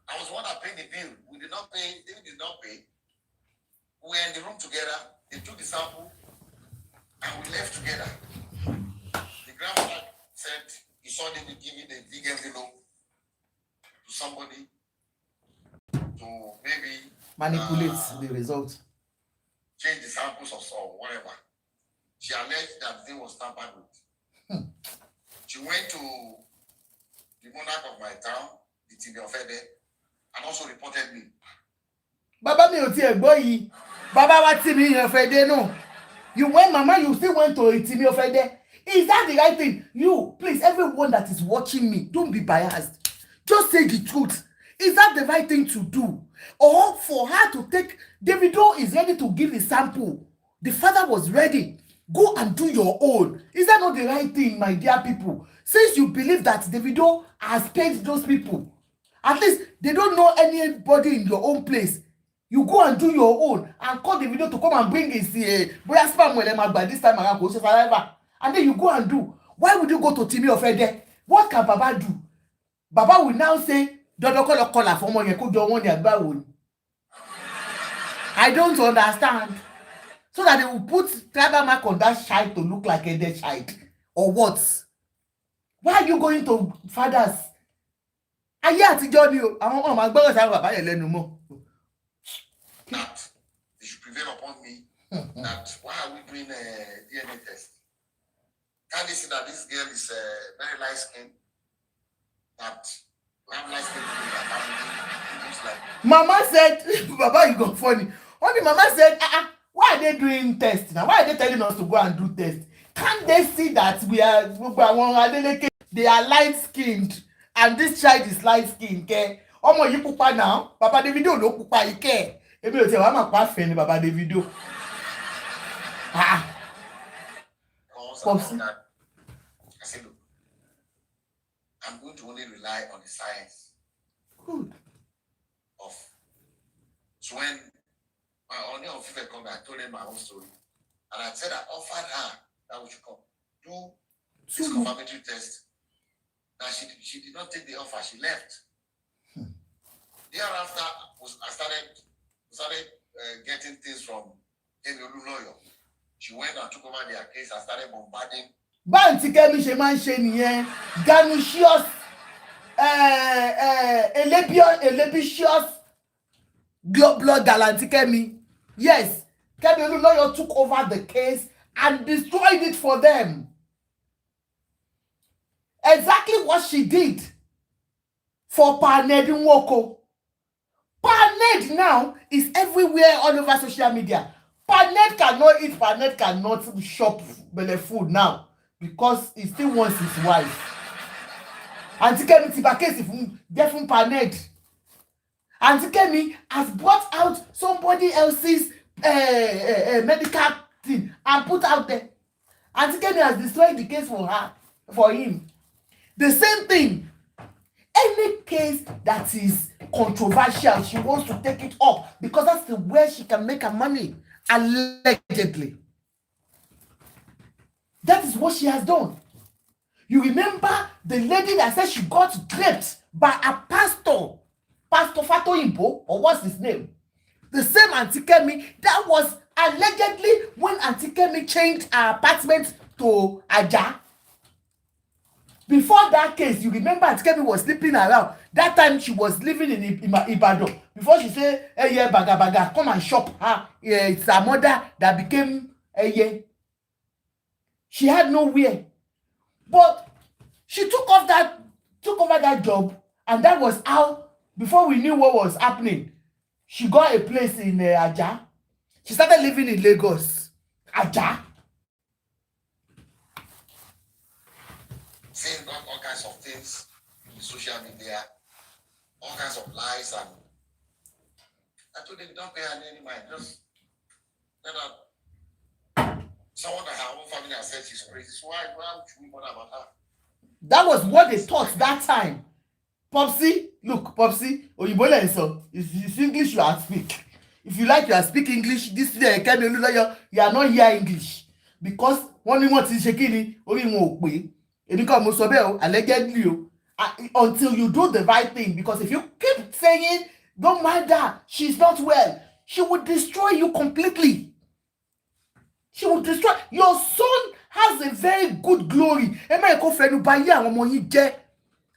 I was the one that paid the bill. We did not pay. David did not pay. We were in the room together. They took the sample, and we left together. The grandfather said he saw David giving the big envelope to somebody to maybe manipulate the result. Change the samples or whatever. She alleged that thing was tampered with. She went to the monarch of my town, the TV of Ede, and also reported me. Baba mi ò tiẹ̀ gbọ́ yìí. Baba wa TV of Ede no. You went, Mama, you still went to TV of Ede. Is that the right thing? You, please, everyone that is watching me, don't be biased. Just say the truth. Is that the right thing to do? Or for her to take, Davido is ready to give a sample. The father was ready. Go and do your own. Is that not the right thing, my dear people? Since you believe that Davido has paid those people, at least they don't know anybody in your own place. You go and do your own and call Davido to come and bring his boya spam by this time around, and then you go and do. Why would you go to Timi of Ede? What can Baba do? Baba will now say, I don't understand. So that they will put tribal mark on that child to look like a dead child. Or what? Why are you going to fathers? Ayé àtijọ́ ni o, àwọn ọmọ agbọ́rọ̀ sáwọn bàbá yẹn lẹ́nu mọ́. That they should prevail upon me. That why are we doing a DNA test? Can't they see that this girl is very light skinned? That have nice things in their family. It looks like Mama said, Baba, you got funny. Only Mama said, why are they doing tests now? Why are they telling us to go and do tests? Can't they see that they are light skinned and this child is light skinned? Okay? Ọmọ yìí pupa now. Baba Davido ló pupa yìí kẹ́. Èmi ò tiẹ̀ wá máa pa fẹ́ ni Baba Davido. because that. I said, look, I'm going to only rely on the science. Good. Of so when my only officer come back, I told him my own story, and I said I offered her that we should come do this confirmatory test. Now she did not take the offer. She left. Thereafter, I started getting things from Kemi Olunloyo. She went and took over their case and started bombarding. Báǹtí Kẹ́mi ṣe máa ń ṣe nìyẹn, Ganusius Elebisius blood galanti Kemi. Yes, Kemi Olunloyo took over the case and destroyed it for them. Exactly what she did for Paned Nwoko. Paned now is everywhere all over social media. Paned cannot eat, Paned cannot shop belle food now because he still wants his wife. Auntie Kemi ti ba case fún Paned. Auntie Kemi has brought out somebody else's medical thing and put out there. Auntie Kemi has destroyed the case for him. The same thing. Any case that is controversial, she wants to take it up because that's the way she can make her money. Allegedly. That is what she has done. You remember the lady that said she got raped by a pastor, Pastor Fatoyinbo, or what's his name? The same Auntie Kemi, that was allegedly when Auntie Kemi changed her apartment to Aja. Before that case, you remember Auntie Kemi was sleeping around. That time she was living in Ibadan. Before she said, hey, yeah, baga, come and shop her. Yeah, it's her mother that became yeah. She had nowhere. But she took over that job, and that was how, before we knew what was happening, she got a place in Aja. She started living in Lagos. Aja. Saying all kinds of things in social media, all kinds of lies, and I told them, don't pay her any mind. Just let her. Someone that her own family has said she's crazy. So why should we bother about her? That was what they thought that time. Popsy, look, Popsy, Oyinbo le sọ. If it's English, you are speak. If you like, you are speak English. This Kemi Olunloyo, you are not hear English because one thing what is shaking, orí wọn ò pé. Èmi kọ́ mo sọ bẹ́ẹ̀ o, allegedly o. Until you do the right thing, because if you keep saying, don't mind her, she's not well, she would destroy you completely. She would destroy. Your son has a very good glory. Ẹ má kó fẹnu ba yé àwọn ọmọ yín jẹ́.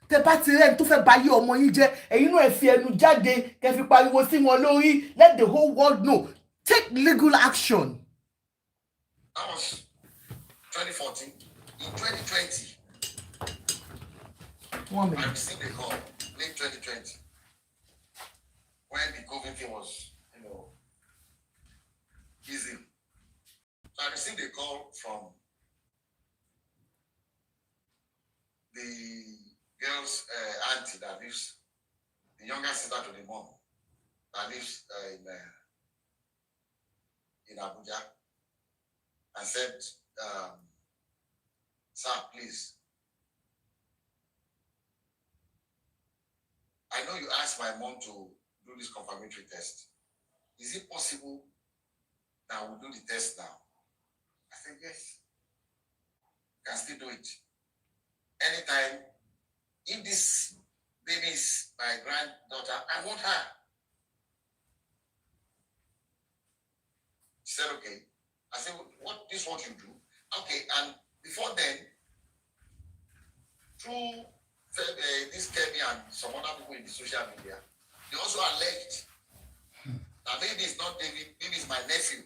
Tẹ́ bá ti rẹ́ni tó fẹ́ ba yé ọmọ yín jẹ́, ẹ̀yin náà ẹ fi ẹnu jáde, kẹ́ fi pariwo sí wọn lórí. Let the whole world know. Take legal action. That was 2014. In 2020, I received a call, late 2020, when the COVID thing was, easy. So I received a call from the girl's auntie that lives, the younger sister to the mom, that lives in Abuja, and said, sir, please, I know you asked my mom to do this confirmatory test. Is it possible that we'll do the test now? I said, yes. You can still do it. Anytime. If this baby is my granddaughter, I want her. She said, okay. I said, this is what you do? Okay, and before then, through this Kemi and some other people in the social media, they also alleged that maybe it's not David, maybe it's my nephew.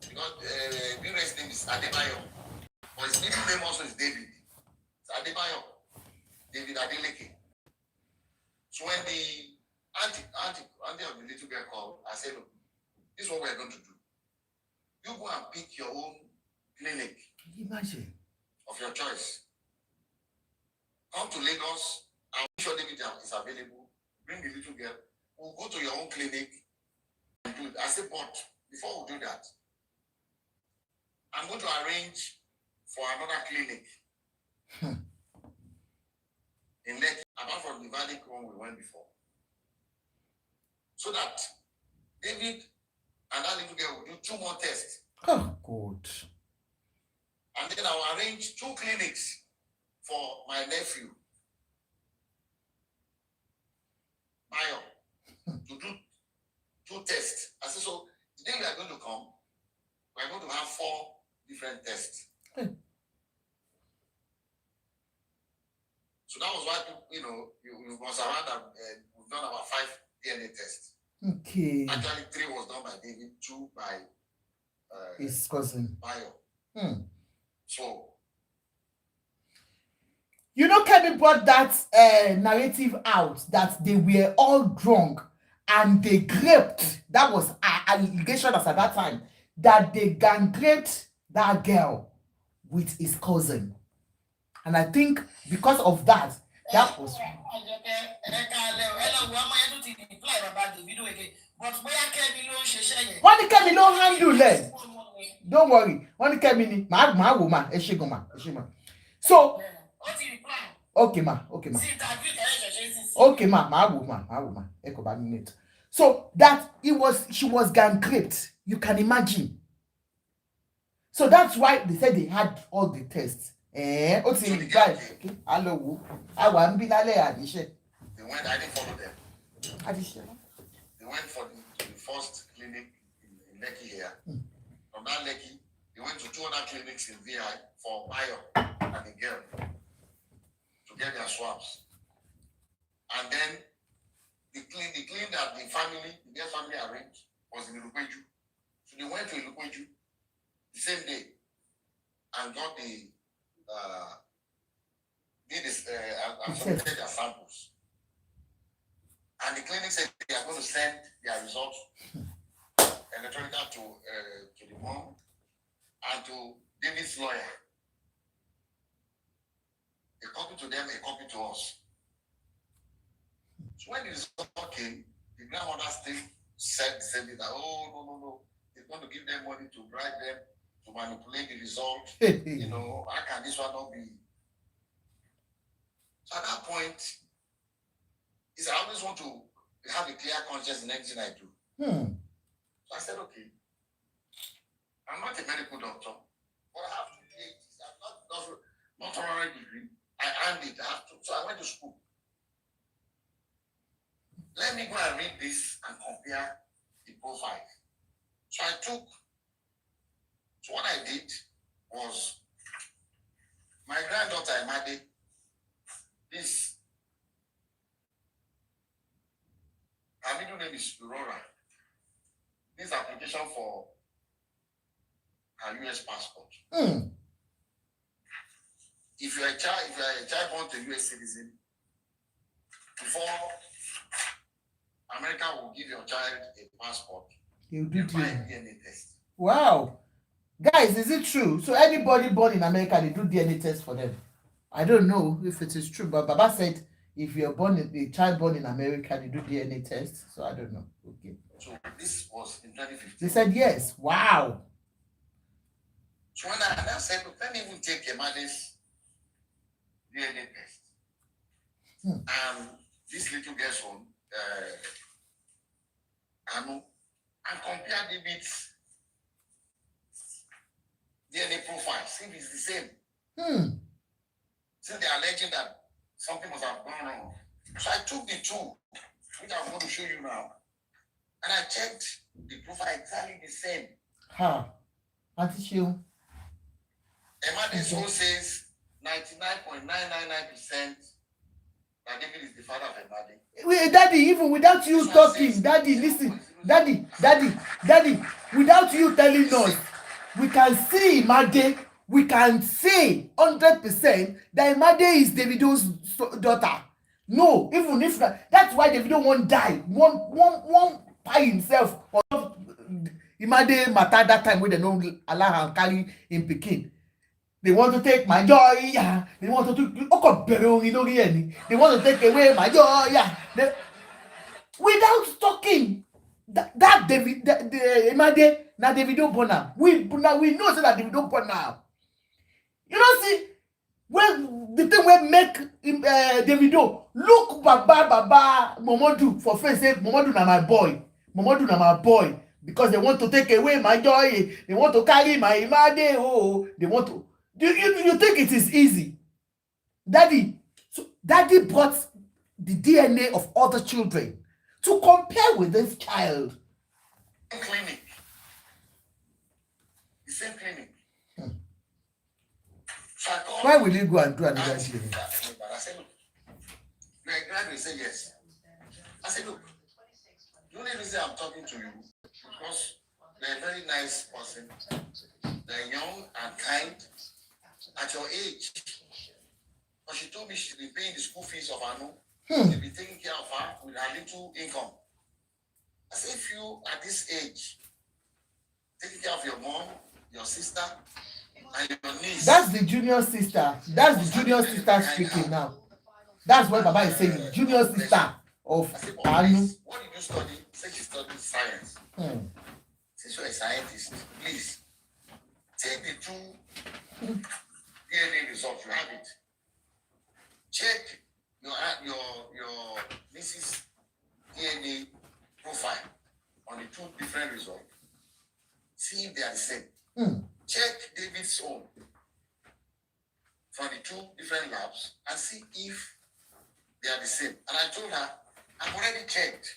Because Bira's name is Adebayo, but his middle name also is David. Adebayo, David Adeleke. So when the auntie of the little girl called, I said, look, this is what we're going to do. You go and pick your own clinic. Can you imagine? Of your choice. Come to Lagos. I'm sure David is available. Bring the little girl. We'll go to your own clinic and do it. I said, but before we do that, I'm going to arrange for another clinic in Lekki, apart from the Valley one we went before. So that David and that little girl will do 2 more tests. Oh, God. And then I'll arrange 2 clinics for my nephew, Bayo, to do 2 tests. I said, so the day we are going to come, we are going to have 4 different tests. So that was why, you must have had that we've done about 5 DNA tests. Okay. Actually, 3 was done by David, 2 by his cousin. Bayo. So, you know, Kemi brought that narrative out that they were all drunk and they raped. That was an allegation at that time that they gang raped that girl with his cousin. And I think because of that, that was. Wọ́n ní Kemi ló handle ẹ̀. Don't worry. Wọ́n ní Kemi ni màá wò ma ẹ ṣe gan ma ẹ ṣe ma. So okay ma. Okay ma màá wò ma ẹ kò bá mi net. So that she was gang raped. You can imagine. So that's why they said they had all the tests. Ó ti rí báyìí. A lọ wò. A wà ń bí lálẹ́ àdìṣe. They went, I didn't follow them. Àdìṣe. They went for the first clinic in Lekki here. From that Lekki, they went to 2 other clinics in VI for Bayo and the girl to get their swabs. And then the clinic that the girl family arranged was in Ilukweju. So they went to Ilukweju the same day and got submitted their samples. And the clinic said they are going to send their results electronically to the mom and to David's lawyer. A copy to them, a copy to us. So when the result came, the grandmother still said the same thing that, oh, no. It's going to give them money to bribe them to manipulate the result. How can this one not be? So at that point, I always want to have a clear conscience in everything I do. So I said, okay, I'm not a medical doctor, but I have to take this. I'm not honorary degree. I earned it. I have to. So I went to school. Let me go and read this and compare the profile. So what I did was, my granddaughter, Amade, her middle name is Aurora. This application for her US passport. If you're a child born to a US citizen, before America will give your child a passport, you do DNA test. Wow. Guys, is it true? So anybody born in America, they do DNA test for them. I don't know if it is true, but Baba said if you're a child born in America, they do DNA test. So I don't know. Okay. So this was in 2015. They said yes. Wow. So when I said, let me even take Emade's DNA test. And this little girl's own, Anu, and compare David's DNA profile, see if it's the same. Since they are alleging that something must have gone wrong. So I took the 2, which I'm going to show you now, and I checked the profile exactly the same. Auntie Shiu. Emade's own says 99.999% that David is the father of Emade. Wait, Daddy, even without you talking, Daddy, listen. Daddy, without you telling us, we can see Emade we can say 100% that Imade is Davido's daughter. No, even if that's why Davido won't die, won't by himself or Imade matter that time when they don't allow am carry him pikin. They want to take my joy, yeah. They want to they want to take away my joy, yeah. Without talking, that David, the Imade, na Davido born am. We know say that Davido born am. You know, see, when the thing wey make Davido look baba Momodu for face, say Momodu na my boy, Momodu na my boy, because they want to take away my joy, they want to carry my Imade, oh, they want to. You think it is easy? Daddy brought the DNA of other children to compare with this child. Clinic. The same clinic. So I called. Why will you go and do another clinic? I said, look, you're a graduate. Say yes. I said, look, the only reason I'm talking to you because they're a very nice person. They're young and kind at your age. But she told me she's been paying the school fees of Anu. She's been taking care of her with her little income. I said, if you at this age taking care of your mom, your sister, and your niece. That's the junior sister. That's the junior sister speaking now. That's what Baba is saying. Junior sister of Anu. What did you study? Say she studied science. Since you're a scientist, please take the two DNA results. You have it. Check your niece's DNA profile on the two different results. See if they are the same. Check David's own from the two different labs and see if they are the same. And I told her, I've already checked.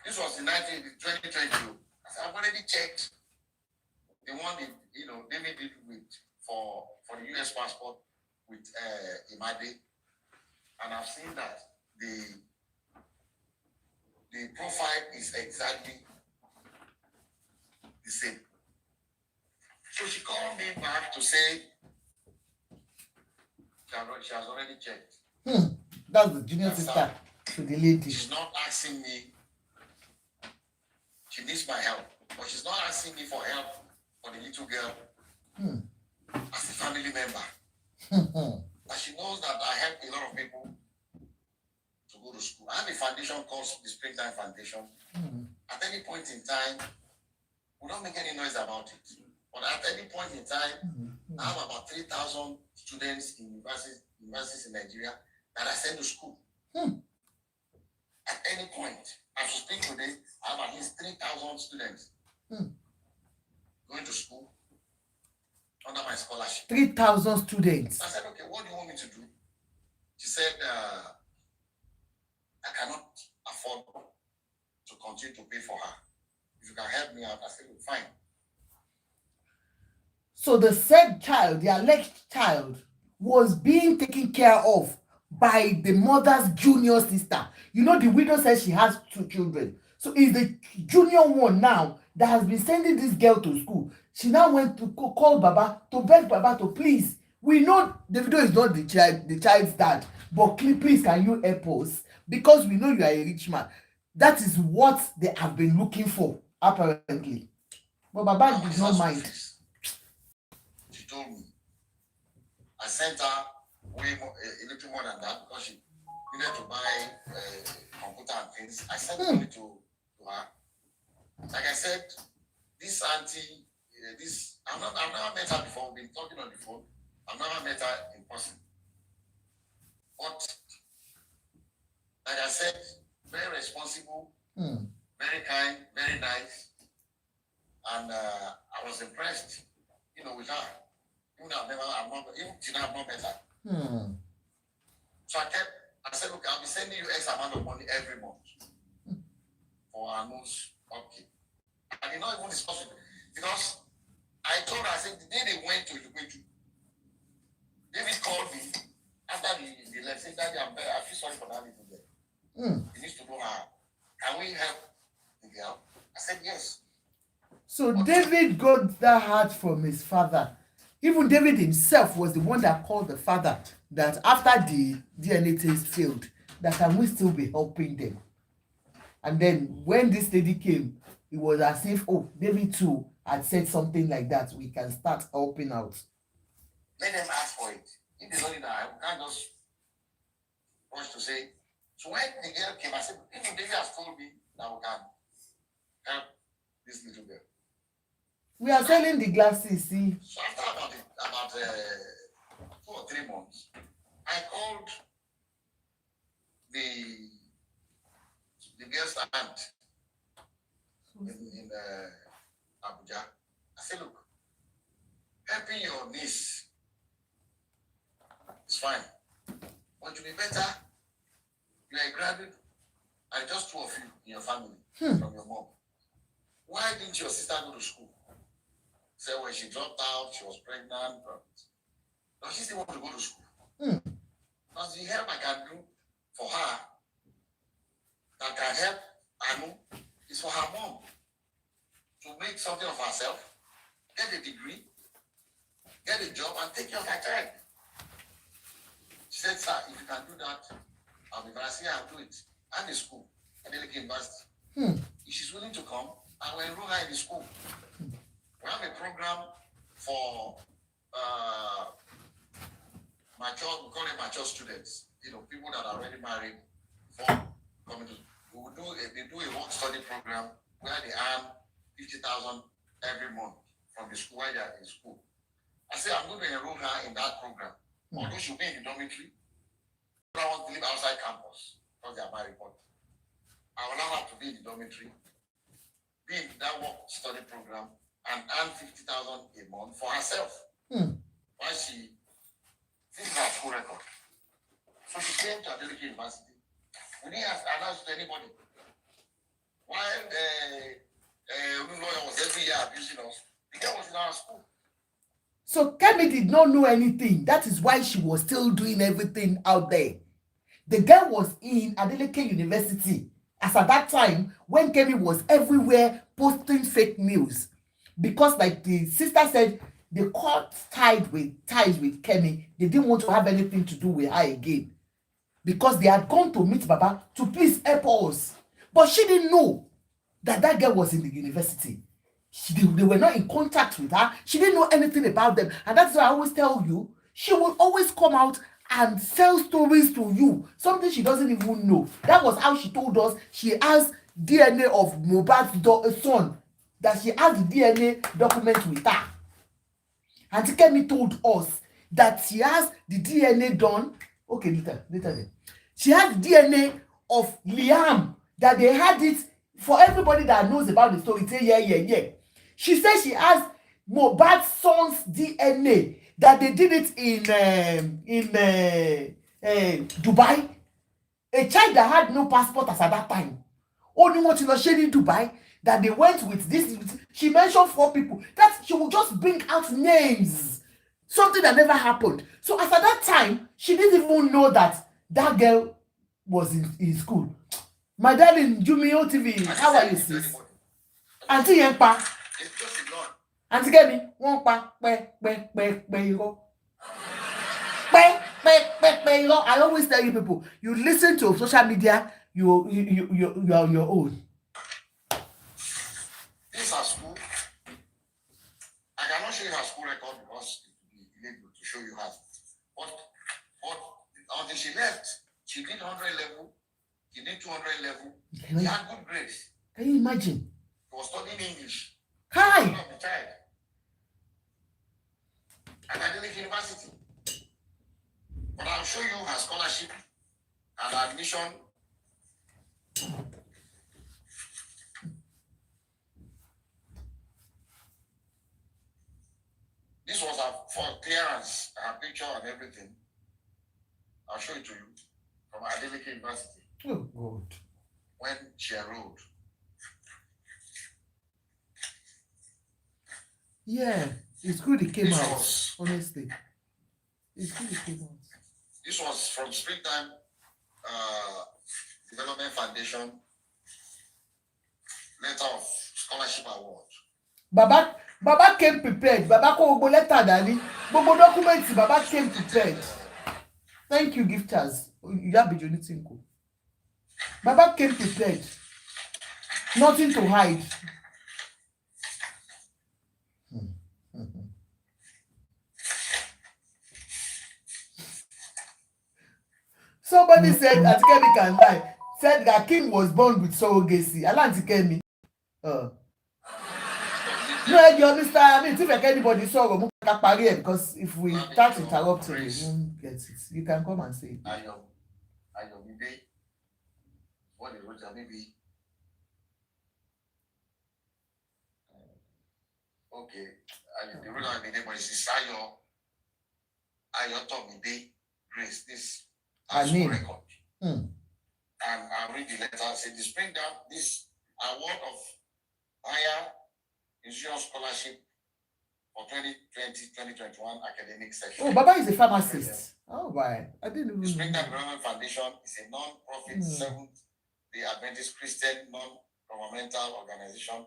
This was in 2020. I said, I've already checked the one that, David did with for the US passport with Imade. And I've seen that the profile is exactly the same. So she called me back to say she has already checked. That's the junior sister to the lady. She's not asking me. She needs my help, but she's not asking me for help for the little girl as a family member. But she knows that I help a lot of people to go to school. I have a foundation called the Springtime Foundation. At any point in time, we don't make any noise about it. But at any point in time, I have about 3,000 students in universities in Nigeria that I send to school. At any point, as we speak today, I have at least 3,000 students going to school under my scholarship. 3,000 students. I said, okay, what do you want me to do? She said, I cannot afford to continue to pay for her. If you can help me out, I said, fine. So the said child, the alleged child, was being taken care of by the mother's junior sister. You know, the widow says she has 2 children. So it's the junior one now that has been sending this girl to school. She now went to call Baba to beg Baba to please. We know Davido is not the child's dad, but please can you help us? Because we know you are a rich man. That is what they have been looking for, apparently. But Baba did not mind. She told me. I sent her way more, a little more than that because she needed to buy computer and things. I sent money to her. Like I said, this auntie, I've never met her before. We've been talking on the phone. I've never met her in person. But like I said, very responsible, very kind, very nice, and I was impressed, with her. Even till now I've not met her. So I said, look, I'll be sending you X amount of money every month for our most upkeep. I did not even discuss it because I told her, I said, the day they went to Olunloyo, David called me after they left, said, Daddy, I feel sorry for that little girl. He needs to know her. Can we help the girl? I said, yes. So So David got that heart from his father. Even David himself was the one that called the father that after the DNA test failed, that can we still be helping them? And then when this lady came, it was as if, oh, David too had said something like that. We can start helping out. Let them ask for it. If they don't need that, I can't just rush to say. So when the girl came, I said, even David has told me that we can help this little girl. We are selling the glasses, see. So after about 2 or 3 months, I called the girl's aunt in Abuja. I said, look, helping your niece is fine, but you be better. You are a graduate, and just 2 of you in your family from your mom. Why didn't your sister go to school? Say when she dropped out, she was pregnant. Does she still want to go to school? Because the help I can do for her that can help Anu is for her mom to make something of herself, get a degree, get a job, and take care of her child. She said, sir, if you can do that, I'll be glad. I say I'll do it. I'm in school at Deleke University. If she's willing to come, I will enroll her in the school. We have a program for mature, we call it mature students. You know, people that are already married for coming to. They do a work study program where they earn 50,000 every month from the school while they are in school. I say I'm going to enroll her in that program. Although she'll be in the dormitory, I want to live outside campus because they are married. But I will allow her to be in the dormitory, be in that work study program, and earn 50,000 a month for herself while she finishes her school record. So she came to Deleke University. We didn't announce to anybody. While Olunloyo was every year abusing us, the girl was in our school. So Kemi did not know anything. That is why she was still doing everything out there. The girl was in Adeleke University as at that time when Kemi was everywhere posting fake news. Because like the sister said, they cut ties with Kemi. They didn't want to have anything to do with her again. Because they had gone to meet Baba to please help us. But she didn't know that that girl was in the university. They were not in contact with her. She didn't know anything about them. And that's why I always tell you, she will always come out and sell stories to you. Something she doesn't even know. That was how she told us she has DNA of Mohbad's son. That she has the DNA document with her. Auntie Kemi told us that she has the DNA done. Okay, later then. She has DNA of Liam. That they had it for everybody that knows about the story. Say yeah. She says she has Mohbad's son's DNA. That they did it in Dubai. A child that had no passport as at that time. Only one in Dubai. That they went with this. She mentioned 4 people. That she will just bring out names. Something that never happened. So as at that time, she didn't even know that that girl was in school. My darling, Jumio TV, how are you, sis? Auntie Yempa. Auntie Kemi, wọ́n pa pẹ́ irọ́. Pẹ́ irọ́. I always tell you people, you listen to social media, you are on your own. This is her school. I cannot show you her school record because it will be illegal to show you her. But until she left, she did 100 level, she did 200 level. She had good grades. Can you imagine? She was studying English. Hi. Of the child. And I did university. But I'll show you her scholarship and admission. This was for clearance, her picture and everything. I'll show it to you from Adeleke University. Oh, God. When she enrolled. Yeah, it's good it came out, honestly. It's good it came out. This was from Springtime Development Foundation letter of scholarship award. Baba came prepared. Baba kó gbogbo letter dání. Gbogbo documents Baba came prepared. Thank you, gifters. Iyabejo Nitinko. Baba came prepared. Nothing to hide. Somebody said Auntie Kemi can lie. Said that King was born with surrogacy. Auntie Kemi. No, you understand? I mean, if anybody saw because if we start interrupting, we won't get it. You can come and say it. What is Roger maybe? Okay, the reason I did it, but it's Ayo Tomide Grace. This record. And I read the letter. Say this bring down this award of higher insurance scholarship for 2020-2021 academic session. Oh, Baba is a pharmacist. Oh, why? I didn't even know. The Springtime Development Foundation is a non-profit Seventh-day Adventist Christian non-governmental organization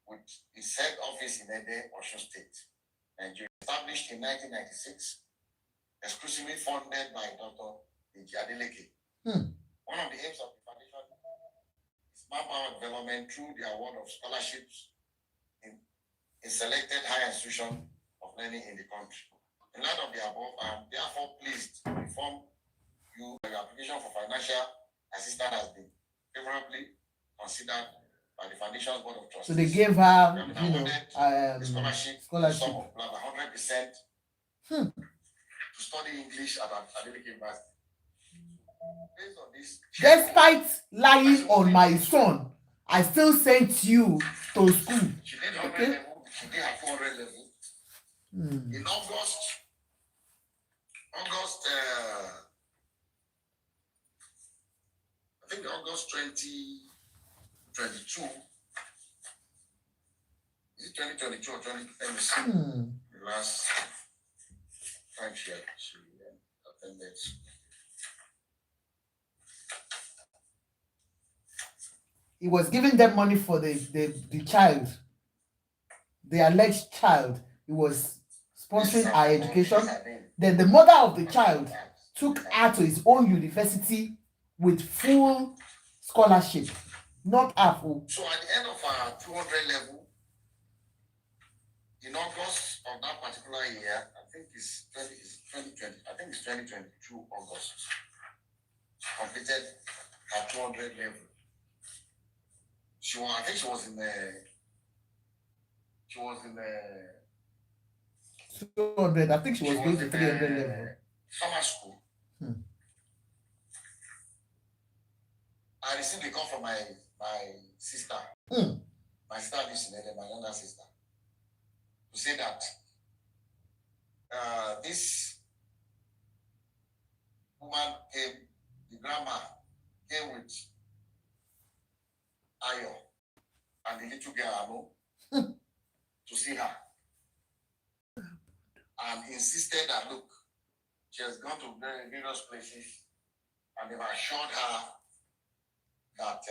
with its head office in Ede, Osun State, Nigeria. Established in 1996, exclusively funded by Dr. Adeleke. One of the aims of the foundation is manpower development through the award of scholarships in selected higher institutions of learning in the country. In light of the above, I am therefore pleased to inform you that your application for financial assistance has been favorably considered by the Foundation's Board of Trustees. So they gave her, scholarship. scholarship. Sum of 100% to study English at Adeleke University. Based on this, despite lying on my son, I still sent you to school. She did 100 level. She did her 400 level. In August, I think August 2022. Is it 2022 or 2020? The last time she attended. He was giving them money for the child, the alleged child. He was sponsoring her education. Then the mother of the child took her to his own university with full scholarship, not half. So at the end of our 200 level, in August of that particular year, I think it's 2020. I think it's 2022 August. She completed her 200 level. I think she was in the 200. I think she was going to 300 level. Summer school. I received a call from my sister. My sister lives in LA, my younger sister, to say that this woman came, the grandma came with Ayo and the little girl to see her, and insisted that look, she has gone to various places and they've assured her that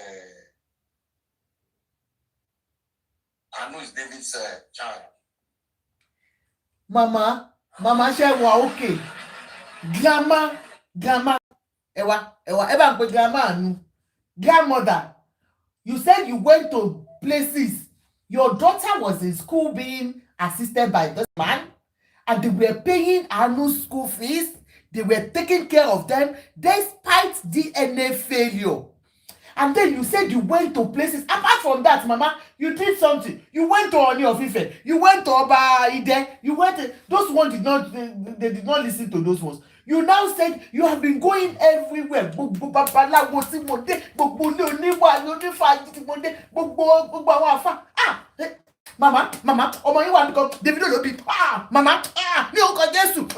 Anu is David's child. Mama said, "Wow, okay." Grandma, Ewa, grandma Anu, grandmother. You said you went to places. Your daughter was in school being assisted by this man, and they were paying Anu's school fees. They were taking care of them despite DNA failure. And then you said you went to places. Apart from that, Mama, you did something. You went to Oni of Ife. You went to Oba Ide. You went to, those ones did not, they did not listen to those ones. You now said you have been going everywhere. Mama, ọmọ yín wà níkan Davido ló bí. Mama, ní orúkọ Jésù,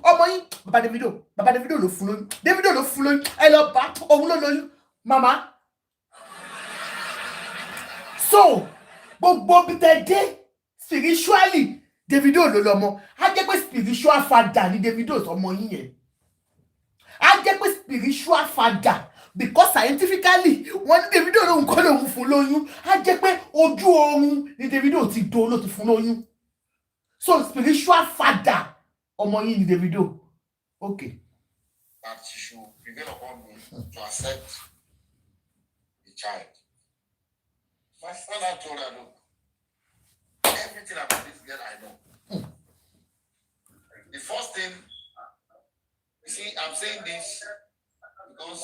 ọmọ yín. Baba Davido ló fún lóyún. Davido ló fún lóyún. Ẹ lọ bá òun ló lóyún. Mama. So, gbogbo bí tẹ́ dé spiritually Davido ló lọ́mọ. Á jẹ́ pé spiritual father ni Davido ọmọ yín yẹn. Á jẹ́ pé spiritual father because scientifically wọ́n ní Davido lòun kọ́ lòun fún lóyún á jẹ́ pé ojú oorun ni Davido ti do ló ti fún lóyún. So spiritual father ọmọ yín ni Davido. Okay. That she should prevail upon me to accept the child. My father told her, look, everything about this girl I know. The first thing, you see, I'm saying this because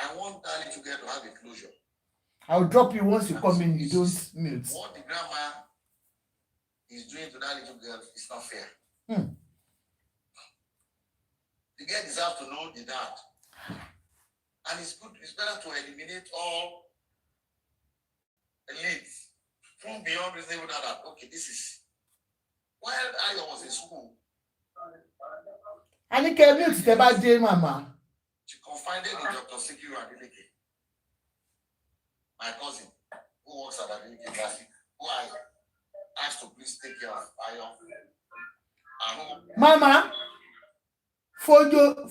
I want that little girl to have a closure. I'll drop you once you come in, you don't mute. What the grandma is doing to that little girl is not fair. The girl deserves to know the dad. And it's better to eliminate all leads. Prove beyond reasonable doubt that, okay, this is. While I was in school, I need Kemi to tell about Jay Mama. she confided in Dr. Sikiru Adeleke, my cousin, who works at Adeleke University, who I asked to please take care of Ayo. Mama, Fojo,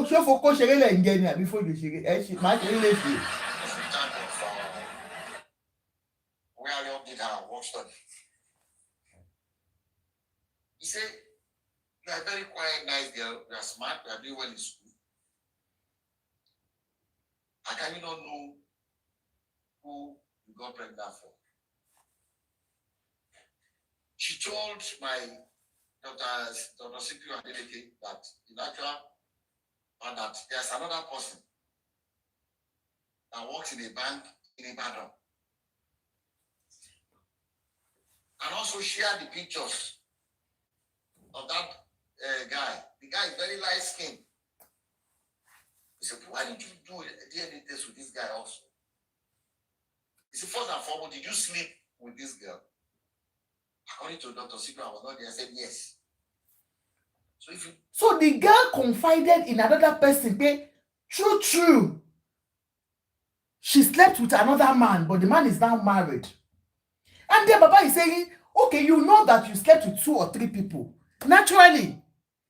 ṣé foko ṣeré lẹ̀ ń jẹ ni àbí Fojo ṣeré? Ẹ ṣe máa ṣeré lè ṣe. Where I did her work study. He said, you are a very quiet, nice girl, you are smart, you are doing well in school. How can you not know who you got pregnant for? She told my Dr. Sikiru Adeleke that in actual and that there's another person that works in a bank in Ibadan. And also share the pictures of that guy. The guy is very light skinned. He said, why did you do a DNA test with this guy also? He said, first and foremost, did you sleep with this girl? According to Dr. Sikiru, I was not there. I said, yes. So the girl confided in another person. True. She slept with another man, but the man is now married. And then Baba is saying, okay, you know that you slept with 2 or 3 people. Naturally.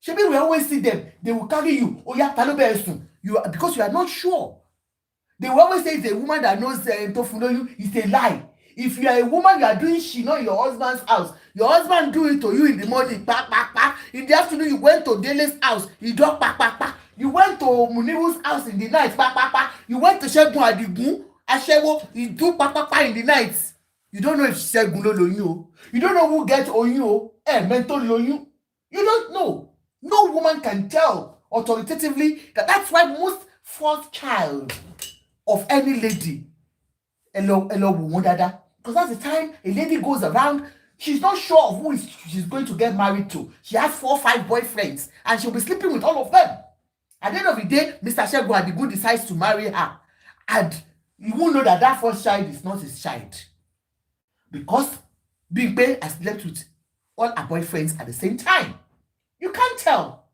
Shebi, we always see them. They will carry you. Oh yeah, because you are not sure. They will always say it's a woman that knows Tofunoyu. It's a lie. If you are a woman, you are doing shino in your husband's house. Your husband do it to you in the morning. In the afternoon, you went to Dele's house. He do You went to Muniru's house in the night. You went to Shegun Adigun. Ashewo. He do in the night. You don't know if Shegun lo loyun. You don't know who gets oyun. Mental loyun. You don't know. No woman can tell authoritatively that that's why most fourth child of any lady, because that's the time a lady goes around, she's not sure of who she's going to get married to. She has 4 or 5 boyfriends and she'll be sleeping with all of them. At the end of the day, Mr. Shegun Adigun decides to marry her, and you won't know that that first child is not his child, because Big Ben has slept with all her boyfriends at the same time. You can't tell.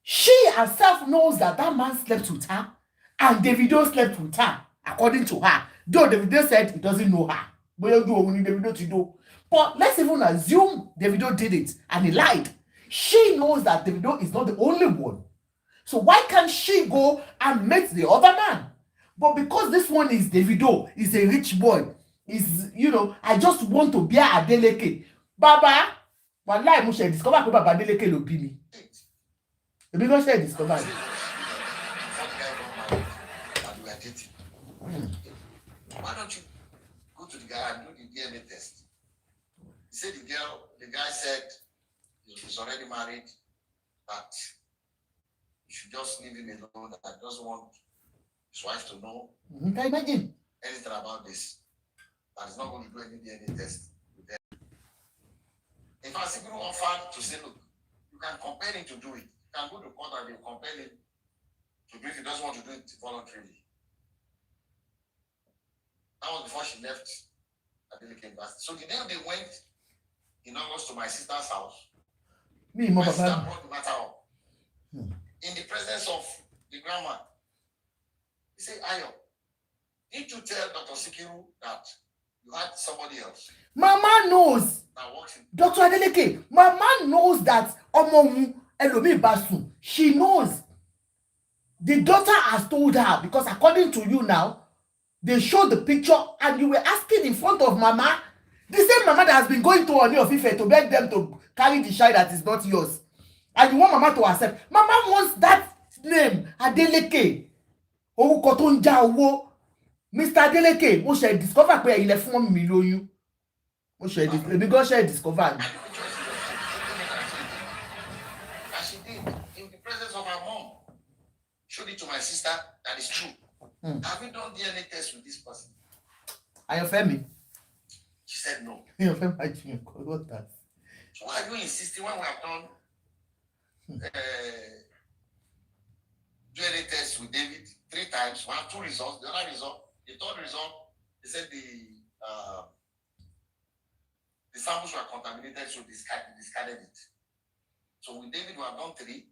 She herself knows that that man slept with her and Davido slept with her, according to her. Though Davido said he doesn't know her. But let's even assume Davido did it and he lied. She knows that Davido is not the only one. So why can't she go and meet the other man? But because this one is Davido, is a rich boy, is, I just want to be a Adeleke. Baba, wallahi mo ṣe discover pé Baba Adeleke ló bí mi. Èmi gan ṣe discover. Why don't you go to the guy and do the DNA test? He said the guy said he's already married, that you should just leave him alone, that doesn't want his wife to know Can you imagine? anything about this. That is not going to do any DNA test with them. In fact, Sikiru offered to say, look, you can compel him to do it. You can go to court and they compel him to do it. He doesn't want to do it voluntarily. That was before she left Adeleke University. So the day they went in August to my sister's house, my sister brought the matter up. In the presence of the grandma, he said, Ayo, did you tell Dr. Sikiru that you had somebody else? Mama knows. That works in Dr. Adeleke, Mama knows that Omomu Elomi Basu. She knows. The daughter has told her, because according to you now, they showed the picture and you were asking in front of Mama, the same Mama that has been going to Oni of Ife to beg them to carry the child that is not yours. And you want Mama to accept. Mama wants that name, Adeleke. Orúkọ tó ń já owó. Mr. Adeleke, mo ṣe discover pé ẹ̀yin lẹ fún mi lóyún. Mo ṣe èmi gan ṣe discover. As she did, in the presence of her mom, showed it to my sister that is true. Have you done DNA test with this person? Ayọ̀fẹ́mi. She said no. Ayọ̀fẹ́mi Ajimi, what that? So why are you insisting when we have done DNA test with David 3 times? We have 2 results. The other result, the third result, they said the samples were contaminated, so discarded it. So with David, we have done 3.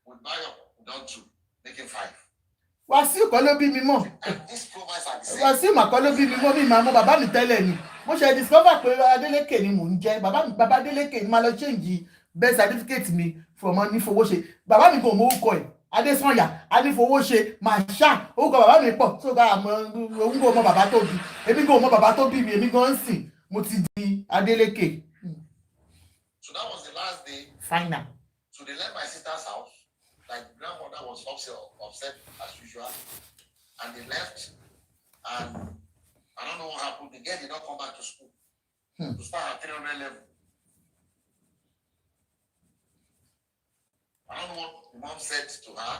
With Bayo, we done 2, making 5. Wàsíù kọ́ ló bí mi mọ̀. And these profiles are the same. Wàsíù mà kọ́ ló bí mi mọ̀, mi máa mọ̀ bàbá mi tẹ́lẹ̀ ni. Mo ṣe discover pé Adeleke ni mò ń jẹ́. Bàbá Adeleke ni máa lọ change birth certificate mi from Anífowóṣe. Bàbá mi kò mọ orúkọ ẹ̀. Adésànyà, Anífowóṣe, Màṣá. Orúkọ bàbá mi pọ̀. So ká àmọ́ òun kò mọ bàbá tó bí. Èmi kò mọ bàbá tó bí mi. Èmi gan ń sìn. Mo ti di Adeleke. So that was the last day. Final. So they left my sister's house. Like grandmother was upset as usual, and they left. And I don't know what happened. The girl did not come back to school to start at 300 level. I don't know what the mom said to her,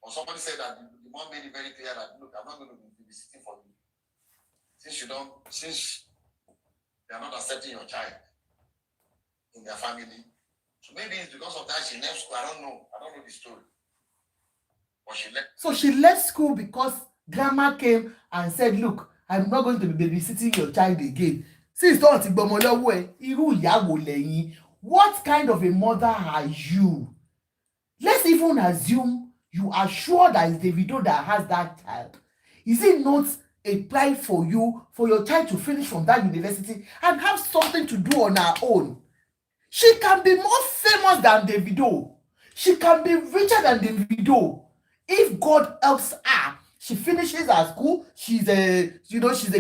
or somebody said that the mom made it very clear that look, I'm not going to be sitting for you since they are not accepting your child in their family. So maybe it's because of that she left school. I don't know the story. But she left. So she left school because grandma came and said, look, I'm not going to be babysitting your child again. Since don't gbọmọ lọ́wọ́ ẹ, irú ìyá wo lẹ́yìn? What kind of a mother are you? Let's even assume you are sure that it's Davido that has that child. Is it not a pride for you, for your child to finish from that university and have something to do on her own? She can be more famous than Davido. She can be richer than Davido. If God helps her, she finishes her school. She's a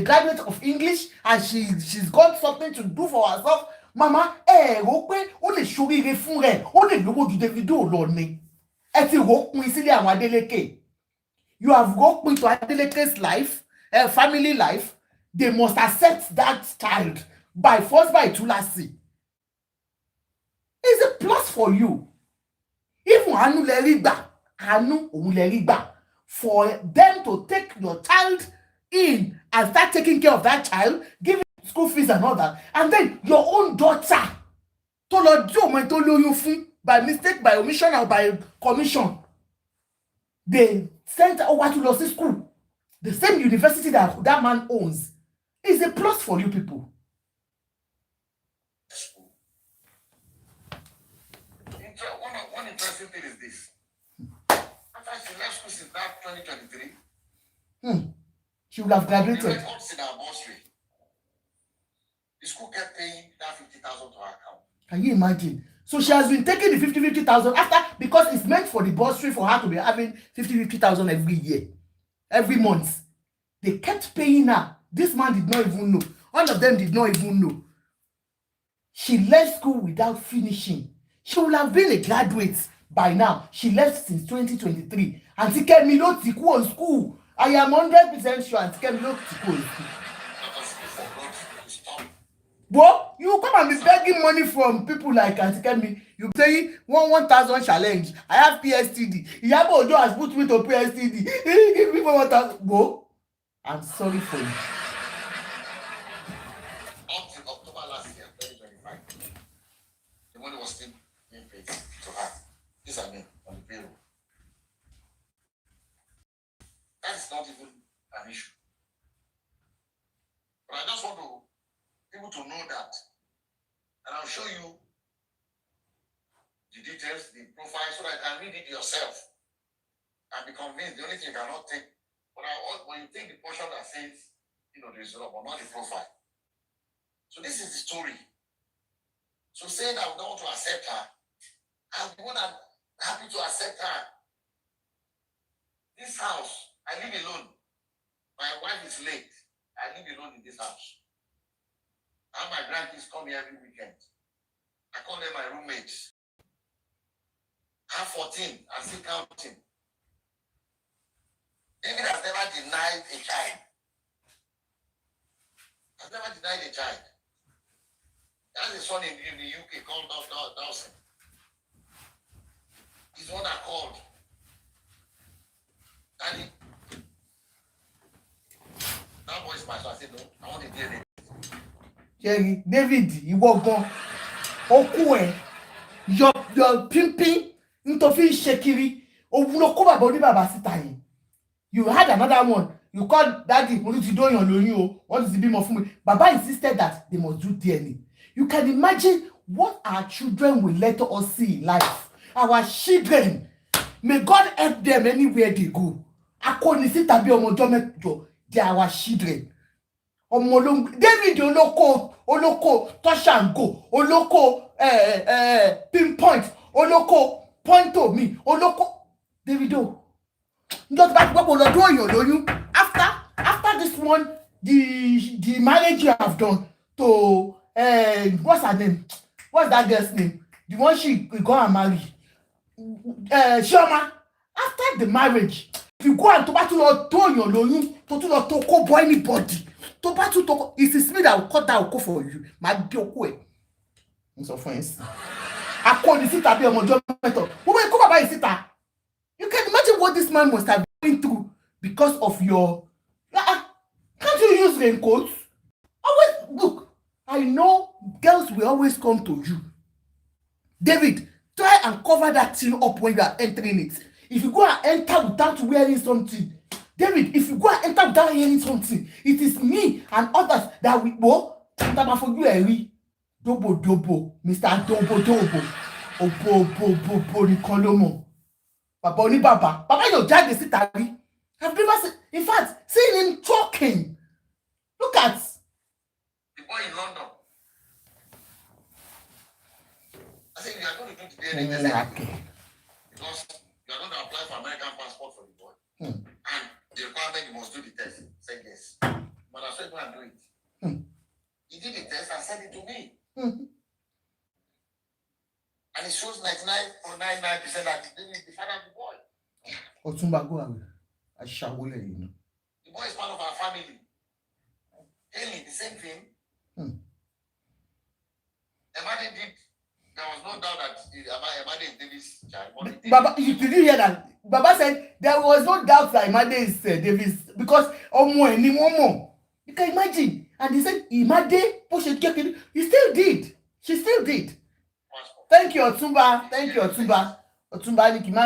graduate of English, and she's got something to do for herself. Mama, rò pé ó lè ṣoríire fún rẹ̀, ó lè lówó ju Davido lọ ni. Ẹ ti rò pin sílé àwọn Adeleke. You have rò pin to Adeleke's life, family life. They must accept that child by force, by túláàsì. It's a plus for you. Even àánú lẹ rí gbà, àánú òun lẹ rí gbà, for them to take your child in and start taking care of that child, giving school fees and all that, and then your own daughter tó lọ dí ọmọ tó lóyún fún by mistake, by omission, or by commission, they sent her over to law school, the same university that man owns. It's a plus for you people. One interesting thing is this. After she left school since that 2023, she would have graduated. The records in her bursary. The school kept paying that 50,000 to her account. Can you imagine? So she has been taking the 50,000 after, because it's meant for the bursary for her to be having 50,000 every year, every month. They kept paying her. This man did not even know. All of them did not even know. She left school without finishing. She would have been a graduate by now. She left since 2023. Auntie Kemi ló ti kúrò on school. I am 100% sure Auntie Kemi ló ti kúrò on school. But you come and be begging money from people like Auntie Kemi. You say 1,000 challenge. I have PSTD. Iyabo Ojo has put me to PSTD. Give me 1,000. Go. I'm sorry for you. Up to October last year, 2025, the money was still being paid to her. These are me on the payroll. That's not even an issue. But I just want people to know that, and I'll show you the details, the profile, so that you can read it yourself and be convinced. The only thing you cannot take, when you take the portion that says, the result, but not the profile. So this is the story. So saying that we don't want to accept her, I'm the one that happy to accept her. This house, I live alone. My wife is late. I live alone in this house. And my grandkids come here every weekend. I call them my roommates. I have 14 and still counting. David has never denied a child. Has never denied a child. He has a son in the UK called Dawson. He's the one that called. Daddy, that boy is my son. I said, no, I want to deal with it. Jerry, David, ìwọ gan, okú ẹ̀, your pimping, nítorí ṣe kiri, òun ló kó bàbá oníbàbá síta yìí. You had another one. You called daddy, mo ti do yan lóyún o, what is the bímọ fún mi? Baba insisted that they must do DNA. You can imagine what our children will let us see in life. Our children, may God help them anywhere they go. Akọni síta bí ọmọ ọjọ́ mẹ́jọ, they are our children. David olóko touch and go, olóko pinpoint, olóko point to me, olóko Davido. Just back what will do your lóyún. After this one, the marriage you have done to what's her name? What's that girl's name? The one she go and marry. Chioma. After the marriage, if you go and to battle or do your lóyún, to call boy anybody. To battle to it is me that will cut that will go for you. My bioko. So friends. I call the sister be ọmọ ọjọ́ mẹ́ta. Who will come about sister? You can imagine what this man must have been through because of your. Can't you use raincoats? Always look. I know girls will always come to you. David, try and cover that thing up when you are entering it. If you go and enter without wearing something, David, if you go and enter without wearing something, it is me and others that we go. For you, Dobo, Mr. Dobo, Obo, Nicolomo. Baba oni baba your dad is sitari. I've never seen, in fact, seen him talking. Look at the boy in London. I said, you are going to do today because you are going to apply for American passport for the boy. And the requirement you must do the test. Say yes. But I said, go and do it. He did the test and sent it to me. And it shows 99.99% that the father of the boy. Otumba go away. I shall will you know. The boy is part of our family. Haley, the same thing. Emade did. There was no doubt that Emade is David's child. Baba, did you hear that? Baba said there was no doubt that Emade is David's because more. You can imagine. And he said Emade push it. He still did. She still did. Thank you, Otumba. Thank you, Otumba. Otumba, and in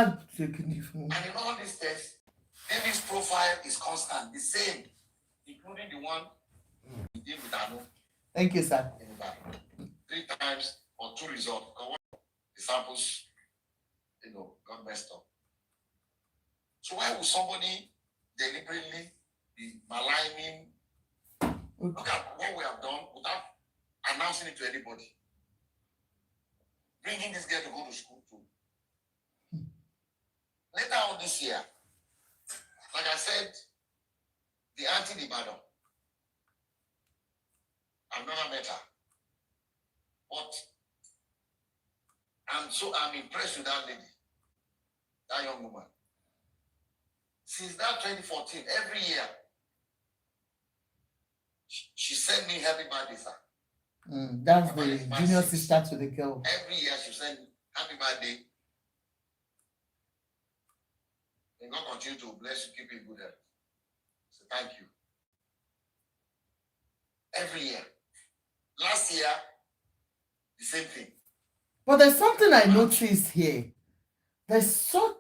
all these tests, David's profile is constant, the same, including the one he did with Anu. Thank you, sir. 3 times or 2 results. The samples, got messed up. So why would somebody deliberately be maligning? Look at what we have done without announcing it to anybody. Bringing this girl to go to school too. Later on this year, like I said, the auntie in Ibadan, I've never met her. But I'm impressed with that lady, that young woman. Since that 2014, every year, she sent me happy birthday, sir. That's the junior sister to the girl. Every year she send me happy birthday. May God continue to bless you, keep you in good health. So thank you. Every year. Last year, the same thing. But there's something I noticed here. There's some.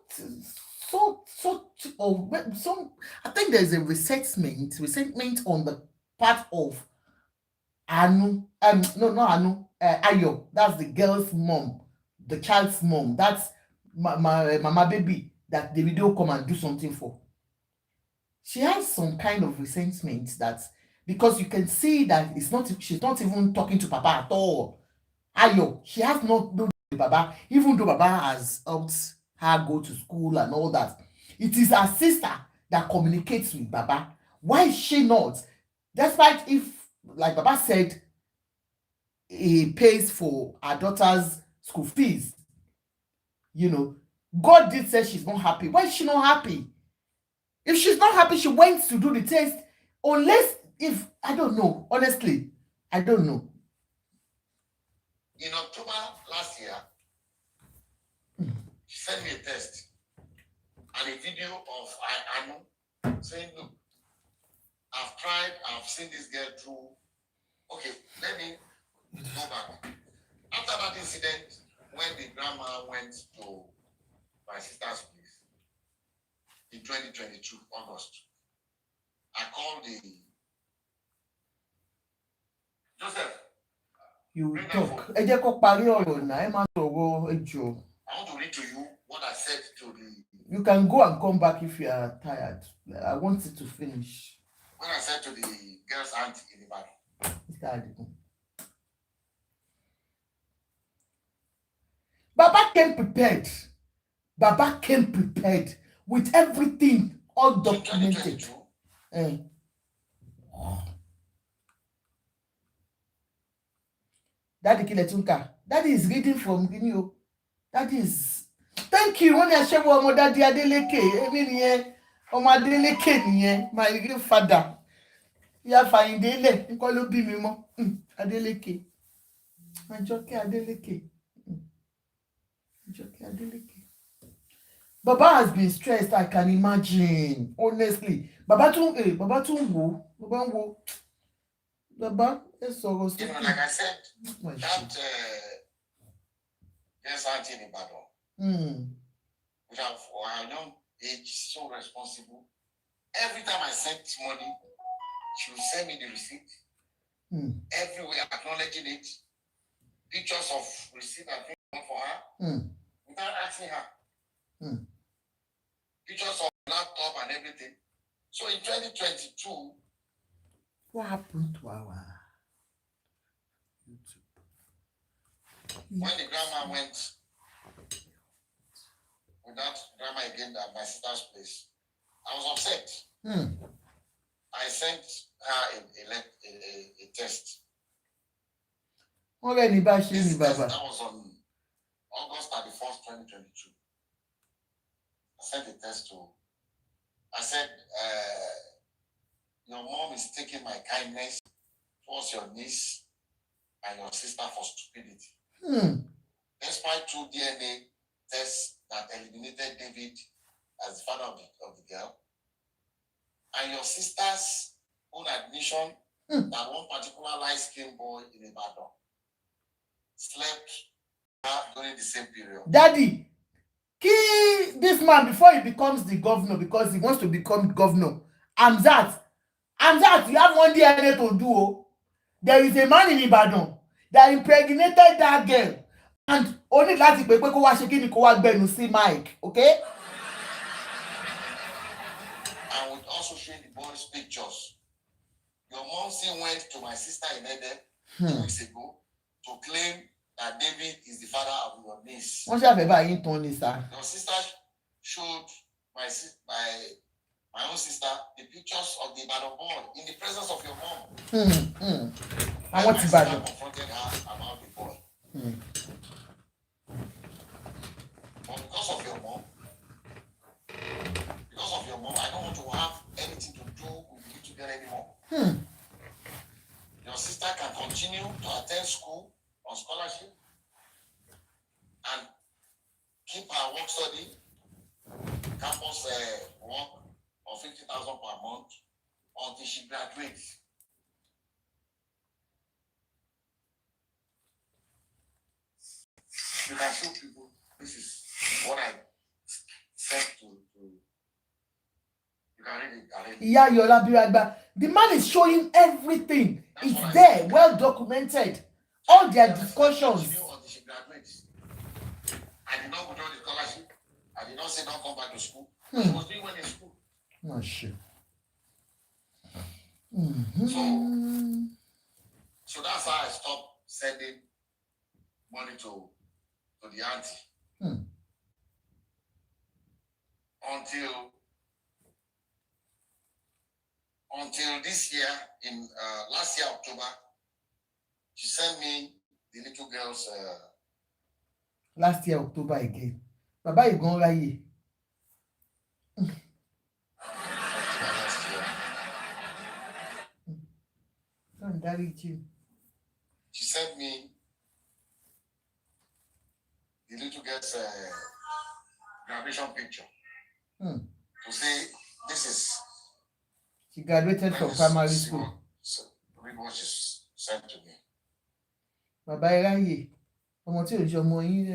I think there's a resentment on the part of Anu. No, not Anu. Ayo. That's the girl's mom, the child's mom. That's my mama baby that Davido come and do something for. She has some kind of resentment that because you can see that she's not even talking to Papa at all. Ayo, she has not known Baba, even though Baba has helped her go to school and all that. It is her sister that communicates with Baba. Why is she not? Despite if, like Baba said, he pays for her daughter's school fees, you know, God did say she's not happy. Why is she not happy? If she's not happy, she went to do the test. Unless, if, I don't know, honestly, I don't know. In October last year, she sent me a test and a video of Anu saying, look, I've tried, I've seen this girl through. Okay, let me go back. After that incident, when the grandma went to my sister's place in 2022, August, I called the Joseph. You talk. Ẹ jẹ́ kó parí ọ̀rọ̀ náà, ẹ má sọ̀rọ̀ ẹjọ́. I want to read to you what I said to the. You can go and come back if you are tired. I want it to finish. When I said to the girl's aunt in the back. Baba came prepared. Baba came prepared with everything all documented. Daddy Kiletunka. Daddy is reading from Guinea. Daddy is. Thank you. When I share what Daddy Adeleke, ọmọ Adeleke nìyẹn, my real father. Ya Fàyìndélé, nǹkan ló bí mi mọ́. Adeleke. Àjọkẹ́ Adeleke. Àjọkẹ́ Adeleke. Baba has been stressed, I can imagine. Honestly. Baba tún wò. Baba, sọ̀rọ̀ sókè. Like I said, that yes, auntie in Ibadan. Which our young age, so responsible. Every time I sent money, she will send me the receipt. Everywhere acknowledging it. Pictures of receipt and things for her. Without asking her. Pictures of laptop and everything. So in 2022, what happened to our YouTube? When the grandma went with that grandma again at my sister's place, I was upset. I sent her a test. That was on August 31st, 2022. I sent a test to. I said, your mom is taking my kindness towards your niece and your sister for stupidity. Despite 2 DNA tests that eliminated David as the father of the girl, and your sister's own admission that one particular light-skinned boy in Ibadan slept during the same period. Daddy, this man before he becomes the governor, because he wants to become governor, Hamzat, you have one DNA to do. There is a man in Ibadan that impregnated that girl, and only láti pé kó wá ṣe kíni kó wá gbẹnu sí Mike, okay? I would also show the boys pictures. Your mom still went to my sister in Ede 2 weeks ago to claim that David is the father of your niece. Wọ́n ṣàfẹ́ báyìí tán ni sá. Your sister showed my own sister the pictures of the Ibadan boy in the presence of your mom. I want to buy them. Confronted her about the boy. But because of your mom, I don't want to have anything to do with you together anymore. Your sister can continue to attend school on scholarship and keep her work study, campus work of 50,000 per month until she graduates. You can show people this is what I said to you can read it. Yeah, Yola Biragba. The man is showing everything. It's there, well documented. All their discussions. I did not withdraw the scholarship. I did not say don't come back to school. He was doing well in school. Oh shit. So that's how I stopped sending money to the auntie. until this year, in last year, October, she sent me the little girl's. Last year, October again. Baba, you gone right. She sent me the little girl's graduation picture to say this is. She graduated from primary school. Read what she sent to me. Baba Eraye, ọmọ tí ò jọ ọmọ yín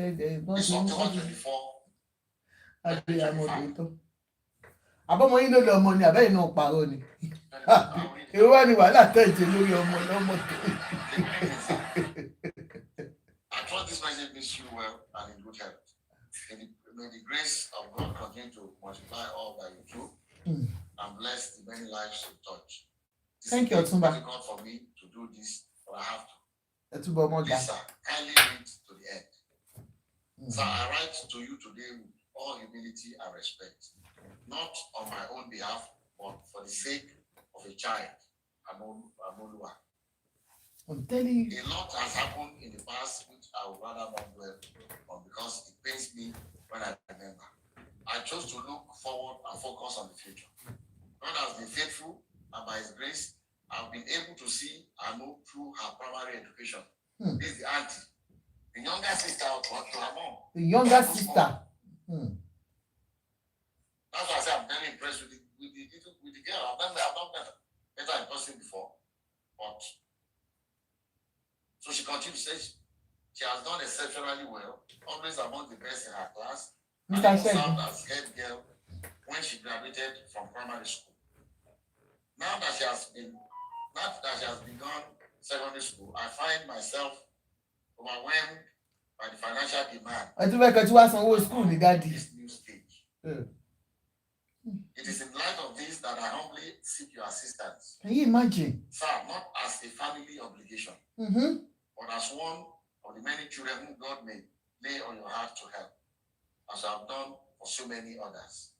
This October 24. Adé amọ̀dòtọ́. Àbọ̀mọ yín ló lọ ọmọ ni àbẹ́yìn náà parọ́ ni. Èwo wá ní wàhálà tẹ̀jẹ̀ lórí ọmọ lọ́mọ tó. I trust this message makes you well and in good health. May the grace of God continue to multiply all that you do and bless the many lives you touch. Thank you, Otumba. It's difficult for me to do this, but I have to. Please, sir, kindly read to the end. So I write to you today with all humility and respect, not on my own behalf, but for the sake of a child, Amolua. I'm telling you. A lot has happened in the past which I would rather not dwell on because it pains me when I remember. I chose to look forward and focus on the future. God has been faithful, and by His grace, I've been able to see Anu through her primary education. This is the auntie, the younger sister of her mom. The younger sister. That's why I say I'm very impressed with the girl. I've done better in person before, but so she continues to say she has done exceptionally well, always among the best in her class. And served as head girl when she graduated from primary school. Now that she has begun secondary school, I find myself overwhelmed by the financial demand. This new stage. It is in light of this that I humbly seek your assistance. Can you imagine? Sir, not as a family obligation, but as one of the many children whom God may lay on your heart to help, as I have done for so many others.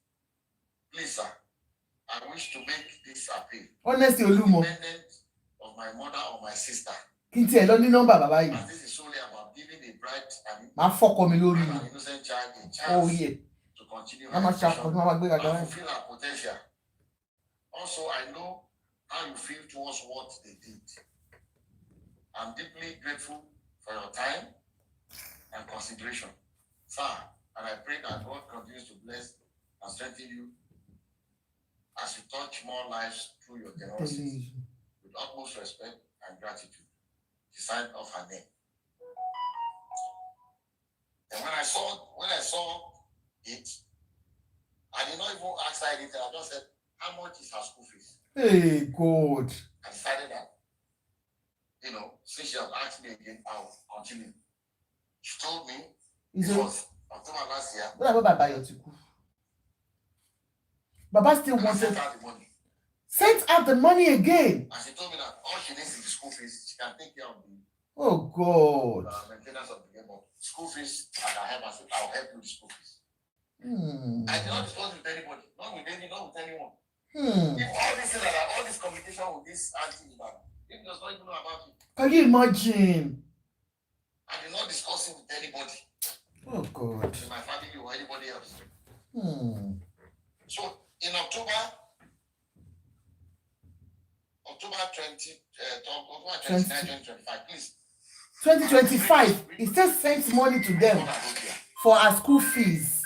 Please, sir, I wish to make this appeal. Honestly, Olumo. Independent of my mother or my sister. As this is solely about giving a bright and innocent child a chance to continue her education and fulfill her potential. Also, I know how you feel towards what they did. I'm deeply grateful for your time and consideration, sir, and I pray that God continues to bless and strengthen you as you touch more lives through your generosity. With utmost respect and gratitude. She signed off her name. And when I saw it, I did not even ask her anything. I just said, how much is her school fees? Hey, God. I decided that, since she has asked me again, I'll continue. She told me it was October last year. What about Baba still wanted. Sent out the money. Sent out the money again. And she told me that all she needs is the school fees. She can take care of the maintenance of the game. But school fees, I can help. I said, I'll help you with school fees. I did not discuss with anybody, not with anyone. If all this communication with this auntie that he does not even know about it. Can you imagine? I did not discuss it with anybody. Oh God. With my family or anybody else. So in October 29, 2025, please. 2025, he still sends money to them for our school fees.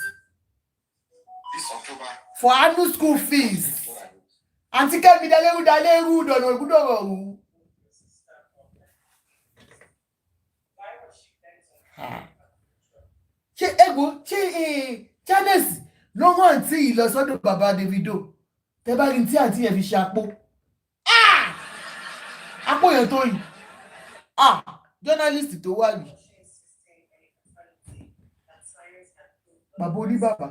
This October. For annual school fees. Auntie Kemi daleru dono igudoro. Charles ló mọ̀ àǹtí yìí lọ sọ́dọ̀ bàbá Davido. Tẹ́ bá rí tí àǹtí yẹn fi ṣe àpò. Àpò yẹn tó yìí. Journalist tó wà yìí. Bàbá oní bàbá.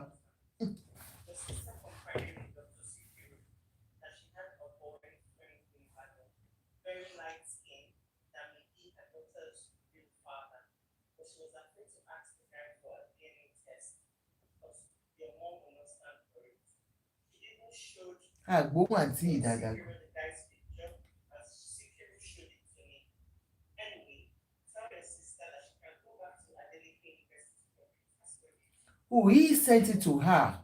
àgbóhùn àǹtí ìdàdàgbà. Oh, he sent it to her.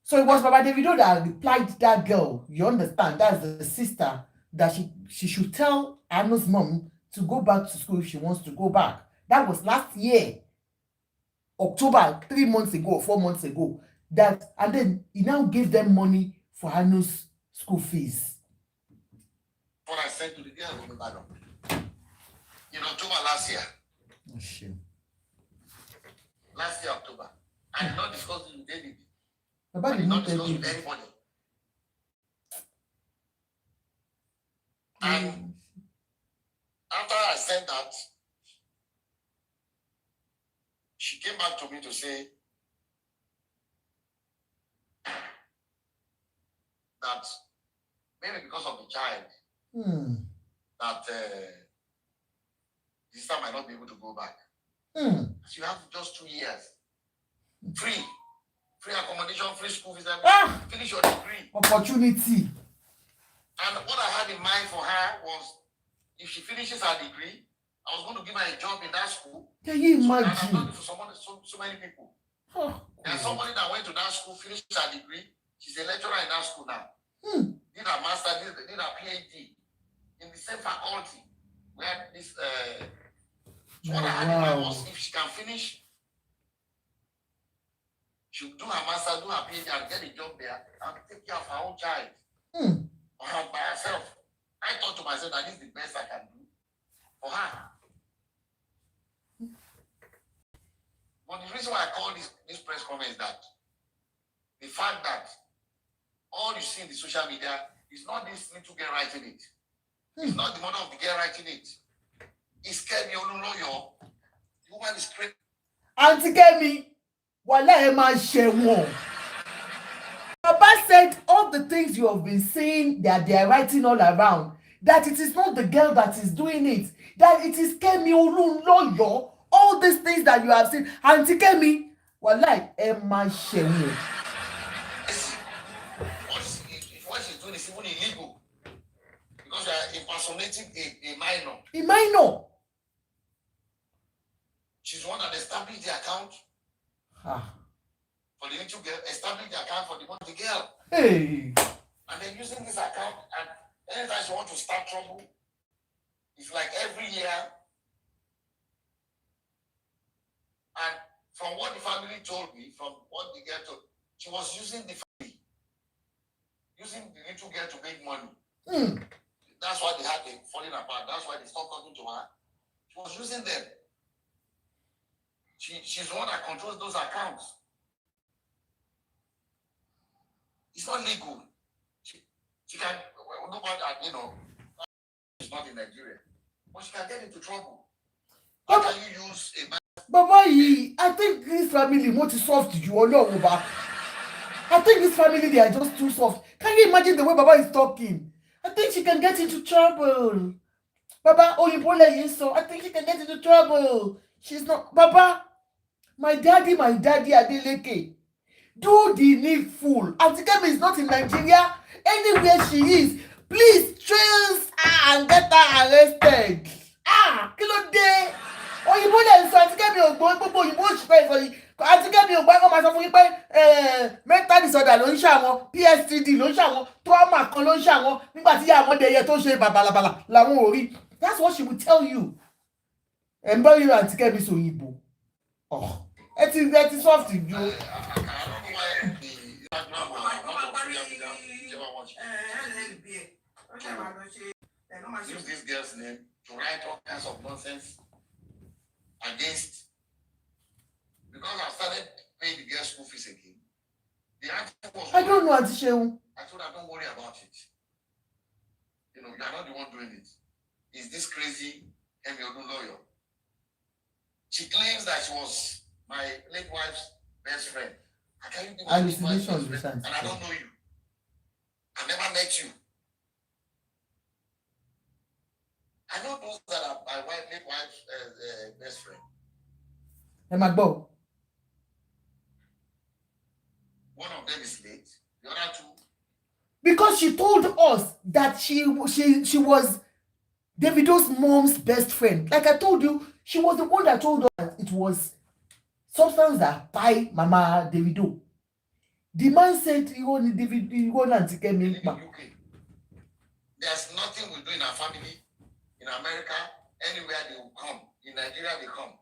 So it was Baba Davido that replied to that girl. You understand? That's the sister that she should tell Anna's mom to go back to school if she wants to go back. That was last year, October, 3 months ago or 4 months ago. That, and then he now gave them money for Anna's school fees. What I said to the girl in Ibadan in October last year. Oh, shit. Last year, October. I did not discuss it with David. Baba I did did not not tell discuss with David. anybody. And after I said that, she came back to me to say that maybe because of the child, that this time might not be able to go back. So you have just 2 years. Free accommodation, free school fees, finish your degree. Opportunity. And what I had in mind for her was, if she finishes her degree, I was going to give her a job in that school. Can you So, and I've imagine? done it for so many people. There's somebody that went to that school, finished her degree. She's a lecturer in that school now. Did her master, did her PhD in the same faculty where this. So what I had in mind was, if she can finish, she'll do her master, do her PhD, and get a job there, and take care of her own child. Or her by herself. I thought to myself that this is the best I can do for her. But the reason why I call this press conference is that the fact that all you see in the social media is not this little girl writing it. It's not the mother of the girl writing it. It's Kemi Olunloyo. The woman is crazy. Auntie Kemi, wale ema shewo. Baba said all the things you have been saying that they are writing all around, that it is not the girl that is doing it, that it is Kemi Olunloyo. All these things that you have seen, Auntie Kemi, wale ema shewo. What she's doing is even illegal, because you are impersonating a minor. A minor. She's the one that established the account for the little girl, established the account for the girl. Hey. And then using this account, and anytime she wants to start trouble, it's like every year. And from what the family told me, from what the girl told, she was using the family, using the little girl to make money. That's why they had them falling apart. That's why they stopped talking to her. She was using them. She's the one that controls those accounts. It's not legal. She can, nobody, she's not in Nigeria, but she can get into trouble. How can you use a man? Baba, I think this family want to soft you all over. I think this family, they are just too soft. Can you imagine the way Baba is talking? I think she can get into trouble. Baba, I think she can get into trouble. She's not. Baba, my daddy, Adeleke, do the needful. Auntie Kemi is not in Nigeria. Anywhere she is, please trace her and get her arrested. Kí ló dé? Òyìnbó lè sọ Auntie Kemi ògbó gbogbo òyìnbó òṣìṣẹ́ ìsọyìn. Auntie Kemi ògbó ẹ̀kọ́ máa sọ fún yín pé mental disorder ló ń ṣàwọn, PSTD ló ń ṣàwọn, trauma kan ló ń ṣàwọn nígbà tí àwọn dẹyẹ tó ṣe bàbàlàbàlà làwọn ò rí. That's what she will tell you. Ẹ̀ ń bọ́ yín Auntie Kemi sọ òyìnbó. Ẹ ti soft ju. I don't know why use this girl's name to write all kinds of nonsense against, because I started paying the girl's school fees again. The answer was, I don't know, Auntie Shehu. I told her, don't worry about it. You're not the one doing it. It's this crazy Kemi Olunloyo. She claims that she was my late wife's best friend. How can you be my late wife's best friend? And I don't know you. I never met you. I I know those that are my late wife's best friend. Emagbo. One of them is late. The other two. Because she told us that she was Davido's mom's best friend. Like I told you, she was the one that told us that it was substance that buy Mama Davido. The man said he wanted David, he wanted to get me back. There's nothing we do in our family. In America, anywhere they will come. In Nigeria, they come.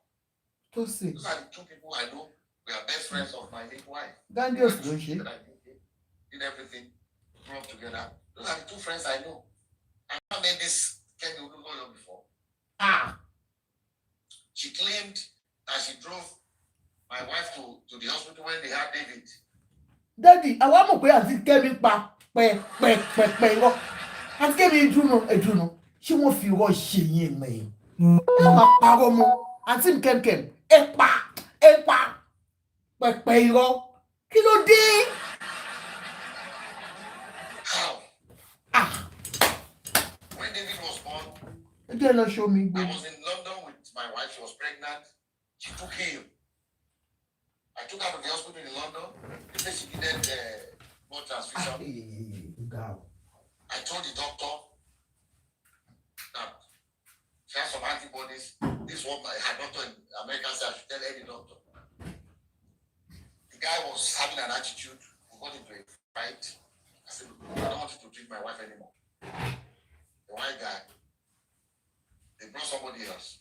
Those are the two people I know. We are best friends of my late wife. Dangerous, don't she? Did everything. Grew up together. Those are the two friends I know. I never met this Kemi Olunloyo before. She claimed that she drove my wife to the hospital when they had David. Daddy, I want to àti Kemi pa pẹ irọ́. Àti Kemi ẹdùnú. Ṣé wọ́n fi irọ́ ṣe yín mẹ́? Ẹ máa parọ́ mọ́. Àti Kemi ẹ pa pẹpẹ irọ́. Kí ló dé? How? When David was born, Ẹ jẹ́ lọ show me. I was in London with my wife. She was pregnant. She took him. I took her to the hospital in London. They said she needed blood transfusion. I told the doctor that she has some antibodies. This is what her doctor in America said I should tell any doctor. The guy was having an attitude. We got into a fight. I said, I don't want you to treat my wife anymore. The white guy. They brought somebody else.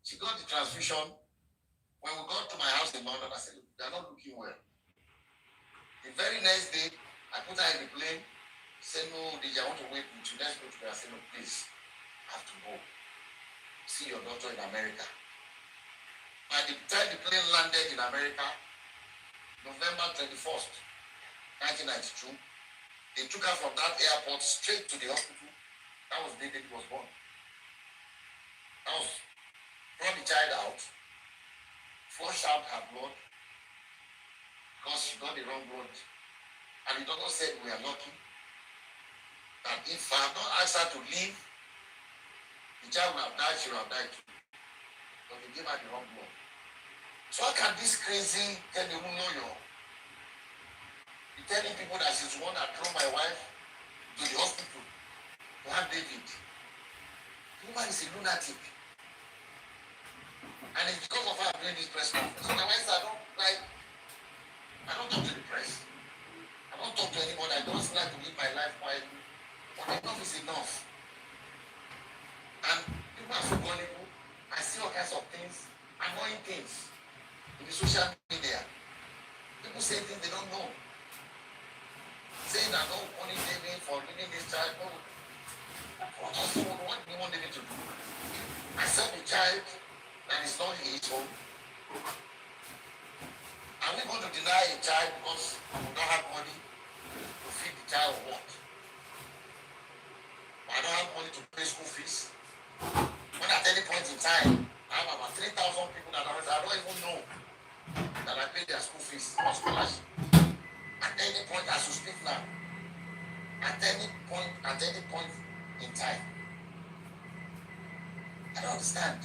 She got the transfusion. When we got to my house in London, I said, they're not looking well. The very next day, I put her in the plane. She said, no, DJ, I want to wait with you. Let's go to her. I said, no, please, I have to go. See your daughter in America. By the time the plane landed in America, November 21st, 1992, they took her from that airport straight to the hospital. That was the day David was born. That was, brought the child out, flushed out her blood because she got the wrong blood. And the doctor said we are lucky that if I had not asked her to leave, the child would have died, she would have died too. But they gave her the wrong blood. So how can this crazy Kemi Olunloyo be telling people that she's the one that drove my wife to the hospital to have David? The woman is a lunatic. And it's because of her doing this press conference. Otherwise, I don't talk to the press. I don't talk to anybody. I don't like to live my life quietly. But enough is enough. And people are so gullible. I see all kinds of things, annoying things in the social media. People say things they don't know. Saying that no money David for leaving this child. No. What do you want David to do? I said the child that is not his own. Are we going to deny a child because we don't have money to feed the child or what? I don't have money to pay school fees. When at any point in time, I have about 3,000 people that I don't even know that I pay their school fees or scholarship. At any point, as you speak now, at any point in time, I don't understand.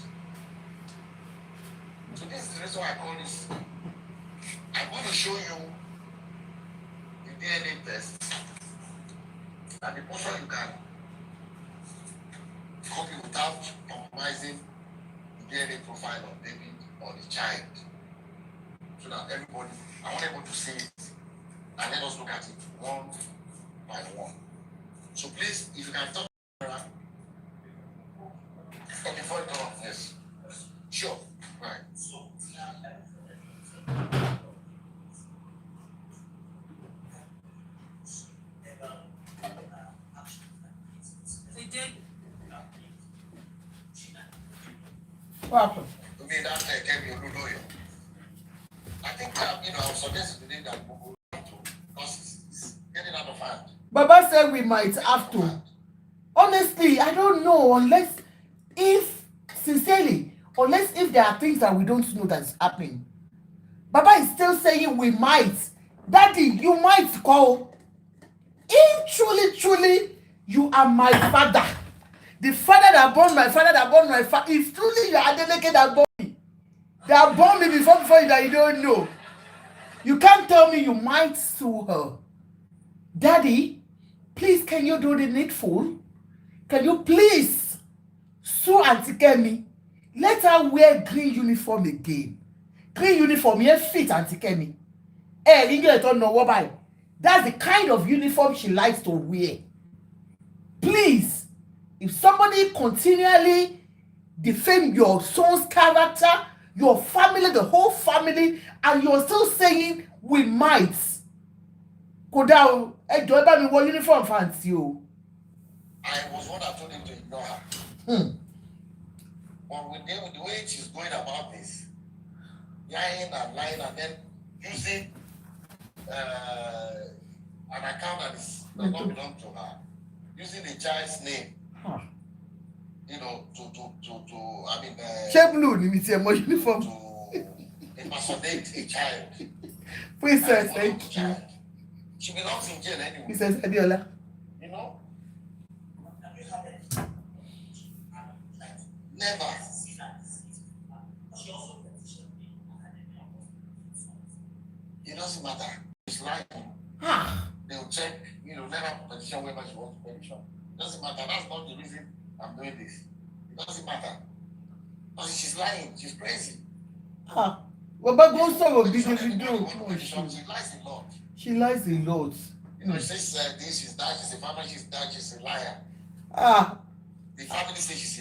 So this is the reason why I call this. I'm going to show you the DNA test and the portion you can copy without compromising the DNA profile of David or the child. So that everybody, I want everyone to see it and let us look at it one by one. So please, if you can talk before you come, yes. Sure. Right. They did. What happened? To me, that Kemi Olunloyo. I think I was suggesting today that we will have to, because it's getting out of hand. Baba said we might have to. Honestly, I don't know unless if there are things that we don't know that's happening. Baba is still saying we might. Daddy, you might call. If truly, you are my father, The father that born my father that born my father, if truly you are Adeleke that born me, that born me before you that you don't know, you can't tell me you might sue her. Daddy, please, can you do the needful? Can you please sue Auntie Kemi? Let her wear green uniform again. Green uniform, here fit Auntie Kemi. English don't know what by. That's the kind of uniform she likes to wear. Please, if somebody continually defame your son's character, your family, the whole family, and you're still saying we might, go down. Ẹjọ́ ẹ bá mi wọ uniform fancy o. I was one that told him to ignore her. But with the way she's going about this, lying and then using an account that does not belong to her, using the child's name, you know, I mean, Ṣé blue ni mi ti ẹ̀ mọ uniform? to impersonate a child. Princess, And thank you. child. She belongs in jail anyway. Princess Adiola. You know? Never. It doesn't matter. It's lying. They'll check, you know, never petition whether she wants to petition. It doesn't matter. That's not the reason I'm doing this. It doesn't matter. Because she's lying. She's crazy. Baba go sọ̀rọ̀ bí Davido. She lies a lot. She lies a lot. You know, she says this, she's that, she's a family, she's that, she's a liar. The family says she's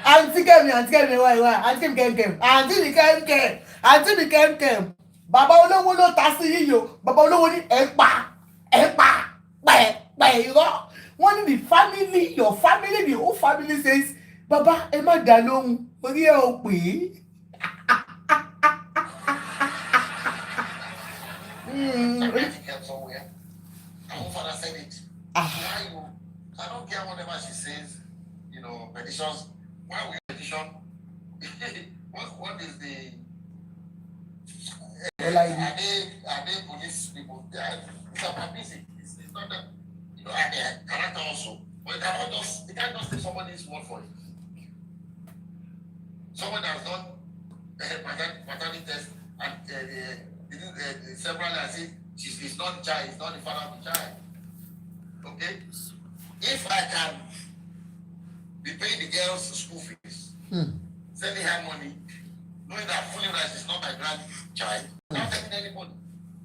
Auntie Kemi, why? Auntie mi Kemi. Bàbá olówó ló ta sí yíyọ. Bàbá olówó ní ẹ̀pà, pẹ̀ irọ́. Wọ́n ní the family, your family, the whole family says, Bàbá ẹ má dá lóhùn, orí ẹ ò pè é. Somewhere. Her own father said it. Why you? I don't care whatever she says. You know, petitions. Why will you petition? what is the? Are they police people? It's about busy. It's not that. You know, and their character also. But you can't just take somebody's word for it. Someone has done paternity test and several has said it's not the child, it's not the father of the child. Okay? If I can be paying the girls school fees, sending her money, knowing that fully that she's not my grandchild, not taking anybody.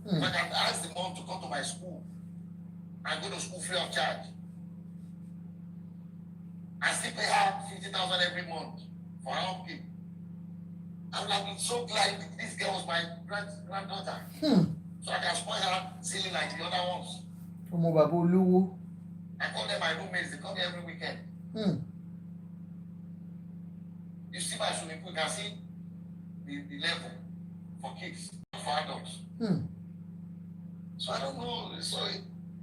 If I can ask the mom to come to my school and go to school free of charge, I still pay her 50,000 every month for her own people. I'm like, so glad this girl was my granddaughter. So I can spoil her silly like the other ones. Ọmọ bàbá olówó. I call them my roommates, they come here every weekend. You see my swimming pool, you can see the level for kids, not for adults. So I don't know. So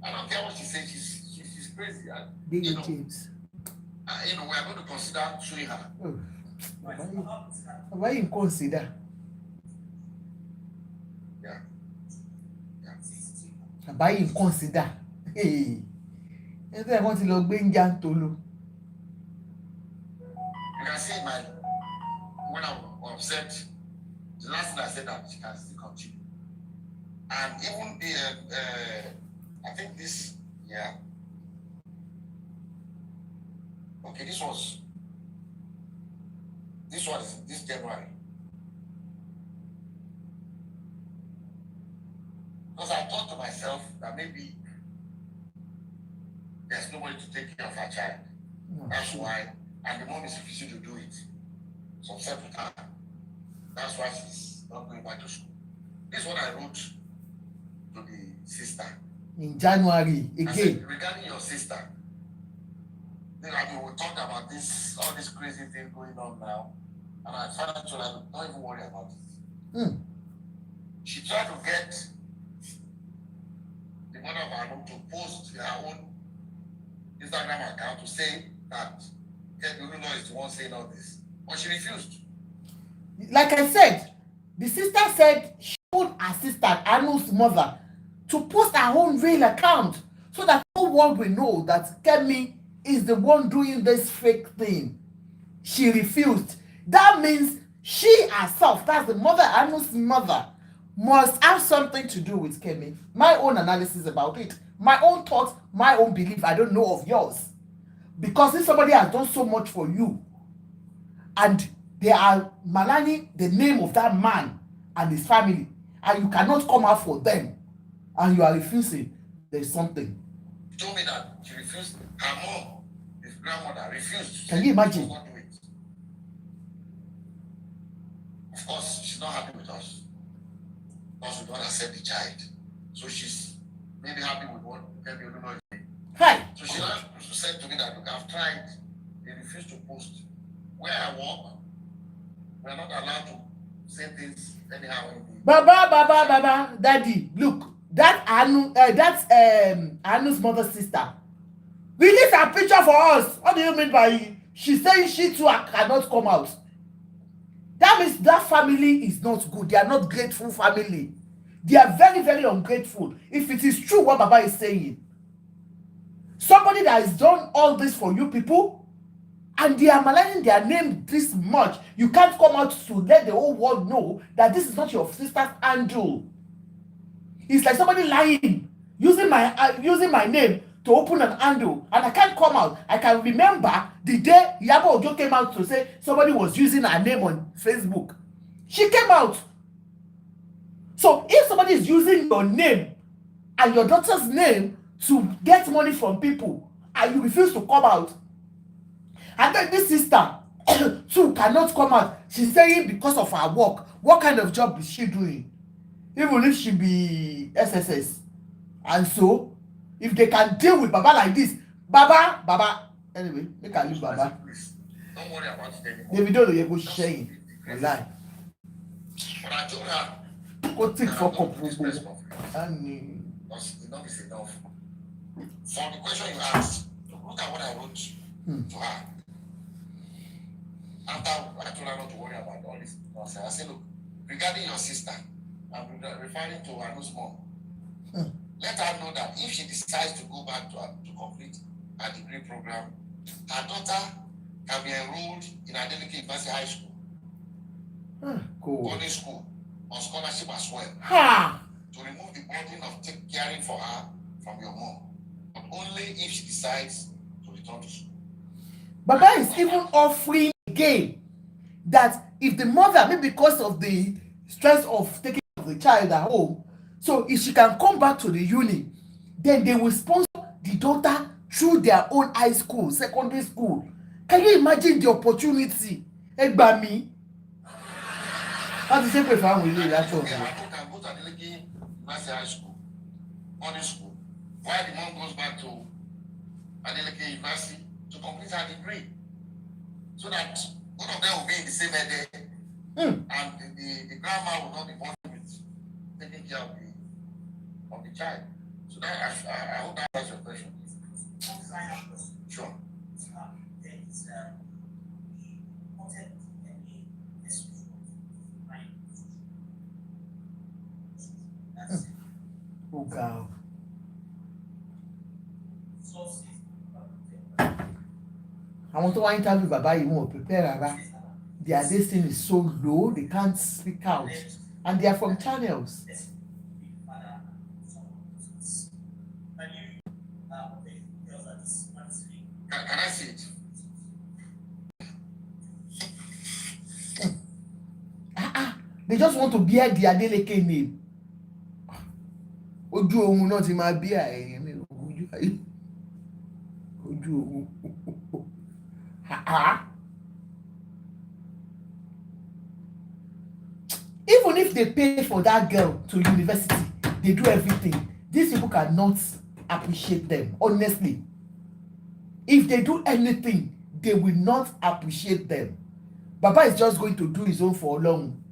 I don't care what she says, she's crazy. David James. You know, we are going to consider suing her. Bàbá yìí ń consider. Yeah. Bàbá yìí ń consider. Ẹgbẹ́ wọn ti lọ gbé ń já ń tolo. You can see when I'm upset, the last thing I said that she can still continue. And even I think this year, okay, this was this January. Because I thought to myself that maybe there's nobody to take care of her child. That's why, and the mom is refusing to do it. So I'm upset with her. That's why she's not going back to school. This is what I wrote to the sister. In January I again. said, regarding your sister, then we talked about this, all this crazy thing going on now, and I finally told her, don't even worry about it. She tried to get the mother of her home to post her own Instagram account to say that Olunloyo is the one saying all this, but she refused. Like I said, the sister said she told her sister, Anu's mother, to post her own real account so that whole world will know that Kemi is the one doing this fake thing. She refused. That means she herself, that's the mother, Anu's mother, must have something to do with Kemi. My own analysis about it, my own thoughts, my own belief. I don't know of yours. Because if somebody has done so much for you and they are maligning the name of that man and his family, and you cannot come out for them and you are refusing, there's something. She told me that she refused. Her mom, his grandmother, refused. Can you imagine? She will not do it. Of course, she's not happy with us. Because we don't accept the child. So she's maybe happy with what Kemi Olunloyo is. Hi. So she now said to me that, look, I've tried. They refuse to post. Where I work, we're not allowed to say things anyhow. Baba, daddy, look, that's Anu's mother's sister. Release her picture for us. What do you mean by she's saying she too cannot come out? That means that family is not good. They are not grateful family. They are very, very ungrateful. If it is true what Baba is saying, somebody that has done all this for you people, and they are maligning their name this much, you can't come out to let the whole world know that this is not your sister's handle. It's like somebody lying, using my name to open an handle, and I can't come out. I can remember the day Iyabo Ojo came out to say somebody was using her name on Facebook. She came out. So if somebody is using your name and your daughter's name to get money from people, and you refuse to come out, and then this sister too cannot come out, she's saying because of her work. What kind of job is she doing? Even if she be SSS. And so, if they can deal with Baba like this, Baba, anyway, make her leave Baba. Don't worry about it anymore. Davido ló yẹ kó ṣiṣẹ́ yìí. Wàláì. But I told her, Kó tí fọkàn this gbogbo. press conference, And because enough is enough. For the question you asked, look at what I wrote to her. After I told her not to worry about all this nonsense, I said, look, regarding your sister, I'm referring to Anu's mom. Let her know that if she decides to go back to complete her degree program, her daughter can be enrolled in Adeleke University High School, cool. boarding school, on scholarship as well, Ha! to remove the burden of caring for her from your mom, but only if she decides to return to school. Baba is even offering again that if the mother, maybe because of the stress of taking care of the child at home, so if she can come back to the uni, then they will sponsor the daughter through their own high school, secondary school. Can you imagine the opportunity? Egba mi. How to say pé fáwọn ilé ìlàtọ̀ Okay, ọ̀hún? I can go to Adeleke University High School, boarding school, while the mom goes back to Adeleke University to complete her degree, so that both of them will be in the same head, and the grandma will not be bothered with taking care of the child. So that I hope that answers your question. Sure. Oh God. Àwọn tó wá interview bàbá yìí wọn ò prepare rárá. Their destiny is so low they can't speak out, and they are from channels. Can I see it? They just want to bear the Adeleke name. Ojú ohun náà ti máa bí àyẹ̀yẹ̀ mi ojú ayé. Ojú ohun. Even if they pay for that girl to university, they do everything. These people cannot appreciate them, honestly. If they do anything, they will not appreciate them. Baba is just going to do his own for long.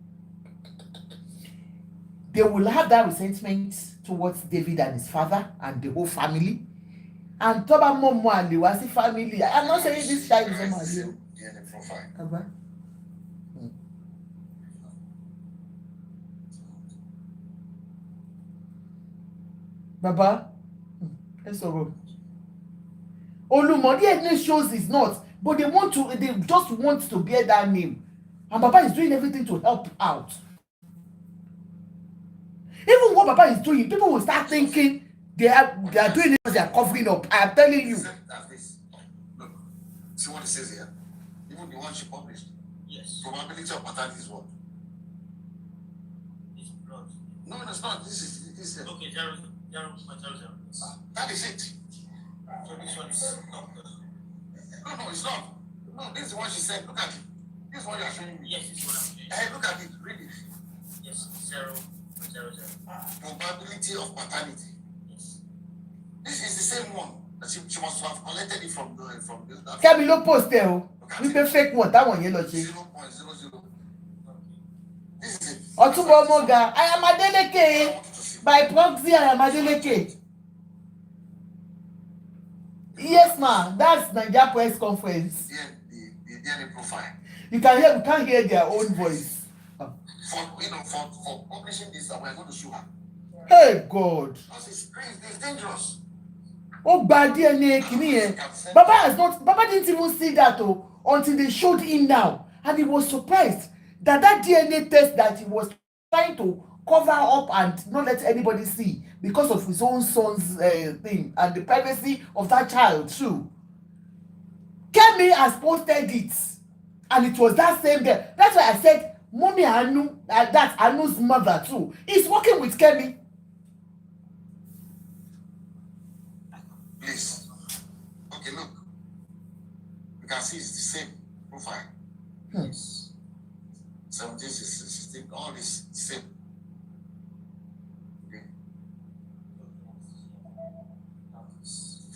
They will have that resentment towards David and his father and the whole family. And Toba Momo Aliwasi family. I'm not saying this child is Momo Aliwasi. DNA profile. Baba. Baba. Let's go. Olumo, DNA shows it's not, but they just want to bear that name. And Baba is doing everything to help out. Even what Baba is doing, people will start thinking they are doing it because they are covering up. I am telling you. Look, see what it says here. Even the one she published. Yes. Probability of paternity is what? It's blood. No, it's not. This is Okay, 0, 0, 0. that is it. So this one is not good. No, it's not. No, this is what she said. Look at it. This is what you are showing me. Yes, it's what I'm doing. Hey, look at it. Read it. Yes, 0, 0, 0. Probability of paternity. Yes. This is the same one. She must have collected it from this. Kemi ló post ẹ o. Wípé fake one táwọn yẹn lọ ṣe. 0.00. This is it. Ọ̀túnbọ̀ Ọmọga, I am Adeleke. By proxy, I am Adeleke. Yes, ma. That's Naija press conference. The DNA profile. We can't hear their own voice. For publishing this, we're going to sue her. Hey God. Because it's dangerous. Oh, bad DNA kìíní yẹn. Baba didn't even see that until they showed him now. And he was surprised that DNA test that he was trying to cover up and not let anybody see because of his own son's thing and the privacy of that child too. Kemi has posted it and it was that same day. That's why I said Mommy Anu, that's Anu's mother too, is working with Kemi. Please. Okay, look. You can see it's the same profile. Yes. 17, 16, all this same. Okay.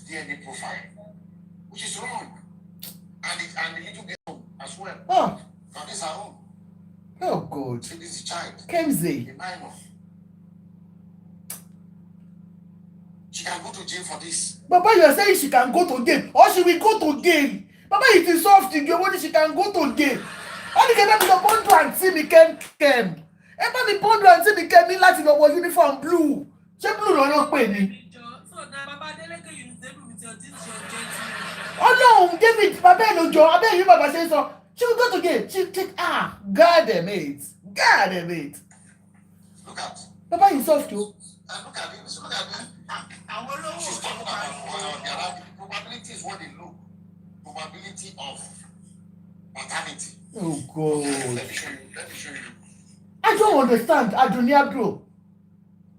DNA profile, which is wrong. And the little girl as well. Oh. Now this her own. Oh God. See, this is a child. Kemzi. The minor. She can go to jail for this. Baba, you are saying she can go to jail or she will go to jail. Baba, it is soft again when she can go to jail. Only can be the bond and see me Kem. Everybody bond and see me Kem in Latin or uniform blue. She blue or not penny. So now Baba Adeleke, you need to with your this your gentleman. Oh no, David, Baba no job. I bet you Baba say so. She will go to jail. She take God damn it. God damn it. Look at. Baba is soft too. And look at it. Look at it. She's talking I about probability is what they look. Probability of paternity. Oh God. Let me show you. I don't understand. Adunia bro.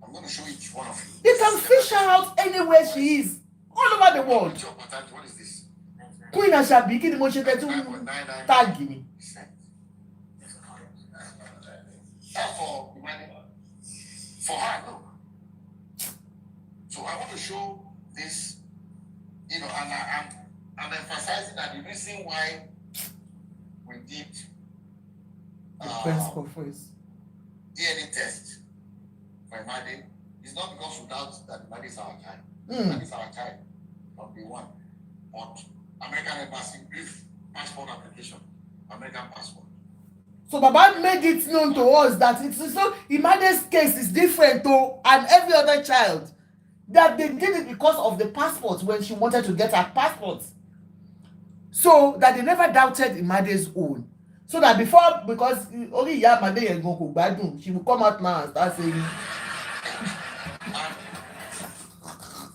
I'm going to show each one of you. You can fish her out anywhere she is. All over the world. Probability of paternity. What is this? Queen Ashabi, kí ni mo ṣe tẹ́ tún 9.99%. tag mi. That's for the money. For her, no. So I want to show this, and I'm emphasizing that the reason why we did Press conference. DNA test for Imade is not because we doubt that Imade is our child. Mm. That is our child from day one. But American Embassy brief passport application, American passport. So Baba made it known to us that it's so Imade's case is different to and every other child. That they did it because of the passport when she wanted to get her passport. So that they never doubted Imade's own. So that because only Imade yẹn gan kò gbádùn, she will come out now and start saying. And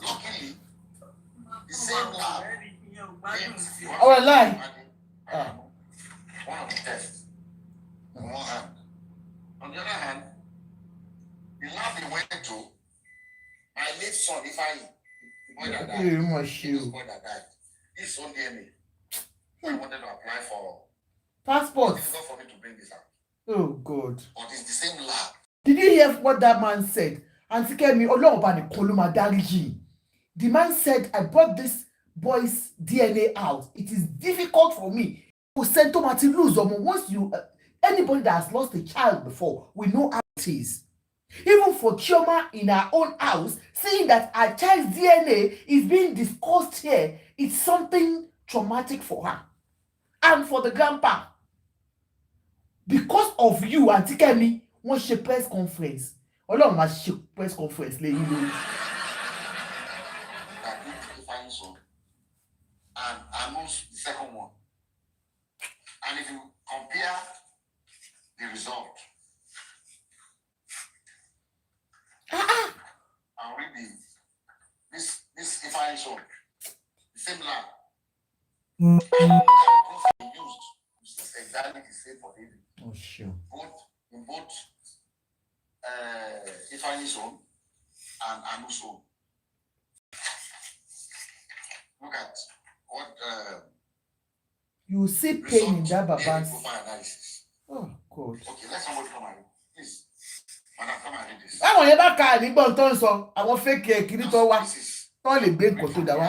luckily, the same lab came Oh, a lie. one of the tests on one hand. On the other hand, the lab they went to, my late son, if the boy that died, this boy that died, his son DNA. I wanted to apply for Passport. it's difficult for me to bring this out. Oh God. But it's the same lab. Did you hear what that man said? Auntie Kemi, Ọlọ́run bá ní kó ló máa dáríjì. The man said, I brought this boy's DNA out. It is difficult for me. Lose once you anybody that has lost a child before, we know how it is. Even for Chioma in her own house, seeing that her child's DNA is being discussed here, it's something traumatic for her and for the grandpa. Because of you, Auntie Kemi, wọ́n ṣe press conference. Ọlọ́run máa ṣe press conference lẹ́yìn lórí. knows the second one. And if you compare the result, I'll read this Ifeanyi song, the same line. The proof he used is exactly the same for David. Oh, sure. In both Ifeanyi song and Anu song. Look at what You see pain in that Baba's. analysis. Oh, God. Okay, let somebody come and read. Please. Madam, come and read this. Àwọn yẹn bá ka nígbọ̀n tó ń sọ àwọn fake kiri tó wá This is tó lè gbé nǹkan tó dá wá.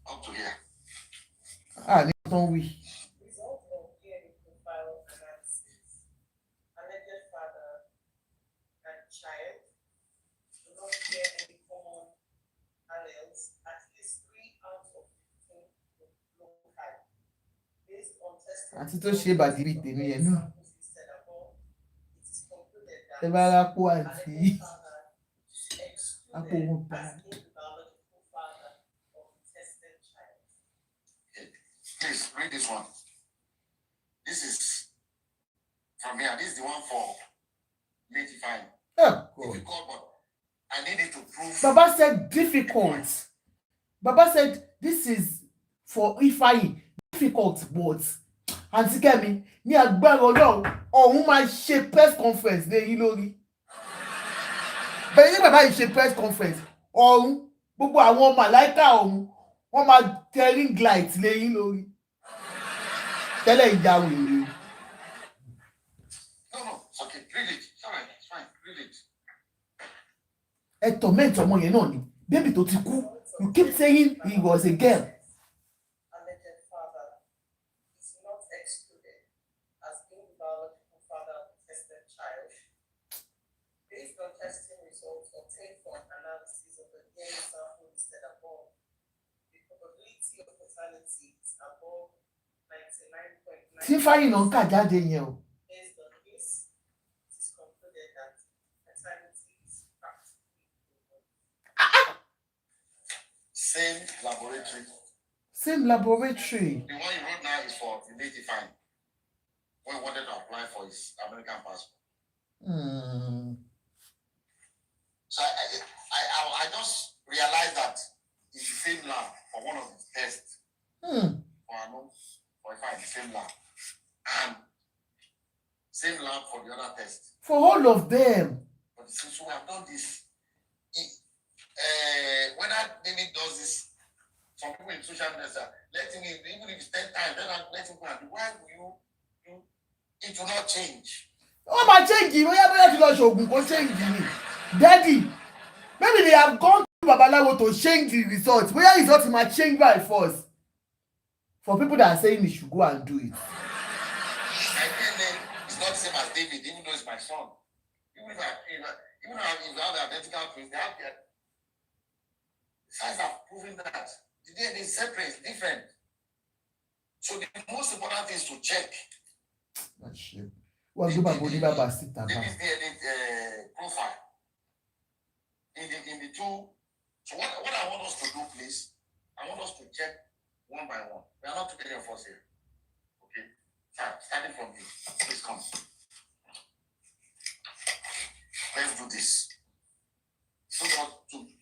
up to here. Ní tó ń wí. Result of DNA profile analysis. Alleged father and child do not share any common alleles, at least 3 out of 15 loci. Based on testing Àti tó ṣe bàdìrí tèmi yẹn náà. listed above, it is concluded Ẹ that bá rápò àti alleged father is àpò excluded wọn bá. as being the biological father of the tested child. Please read this one. This is from here. This is the one for late Ifeanyi. Oh, God. Difficult, but I need it to prove. Baba said difficult. Baba said this is for Ifeanyi difficult, but Aunty Kemi ní agbára Ọlọ́run ọ̀hún máa ṣe press conference lẹ́yìn lórí. Bẹ́ẹ̀ ni bàbá yìí ṣe press conference ọ̀hún gbogbo àwọn màláìkà ọ̀hún wọ́n máa tẹ ring light lẹ́yìn lórí. Tẹ́lẹ̀ ìjà wèrè. No, it's okay. Read it. It's all right. It's fine. Read it. Ẹ torment ọmọ yẹn náà ni. Baby tó ti kú. You keep saying he was a girl. Alleged father is not excluded as being the biological father of the tested child. Based on testing results obtained from analysis of the DNA sample listed above, the probability of paternity is above 99.9%. Tí Ifeanyi náà ń kà jáde yẹn o. Based on this, it is concluded that paternity is practically proven. Same laboratory. Same laboratory. The one you wrote now is for the late Ifeanyi. When he wanted to apply for his American passport. So I just realized that it's the same lab for one of the tests. For Anu, for Ifeanyi, the same lab. And same lab for the other test. For all of them. But since we have done this, when David does this, some people in social media say, let him in, even if it's 10 times, let him go and do. Why will you? It will not change. Oh, my change. Daddy, maybe they have gone to Babalawo to change the results. Where is not my change by force? For people that are saying they should go and do it. My DNA is not the same as David, even though it's my son. Even if I have the identical twins, they have their science have proven that the DNA is separate, it's different. So the most important thing is to check That's shit. What do David's DNA profile in the two. So what I want us to do, please, I want us to check one by one. We are not too many of us here. Okay, starting from you, please come. Let's do this. So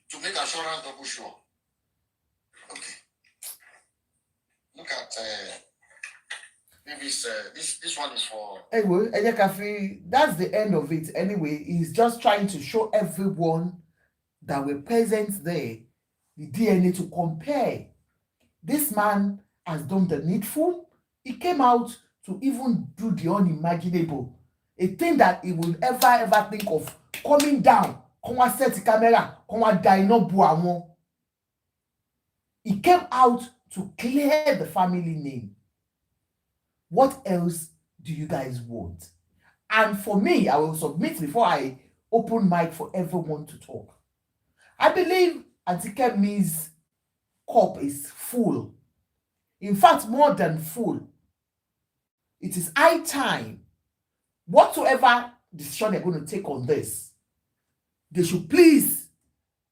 to make assurance double sure. Okay. Look at maybe this one is for. Anyway, that's the end of it. Anyway, he's just trying to show everyone that were present there the DNA to compare. This man has done the needful. He came out to even do the unimaginable. A thing that he will ever think of coming down. Set the camera. He came out to clear the family name. What else do you guys want? And for me, I will submit before I open mic for everyone to talk. I believe Aunty Kemi's cup is full. In fact, more than full. It is high time. Whatsoever decision they're going to take on this, they should please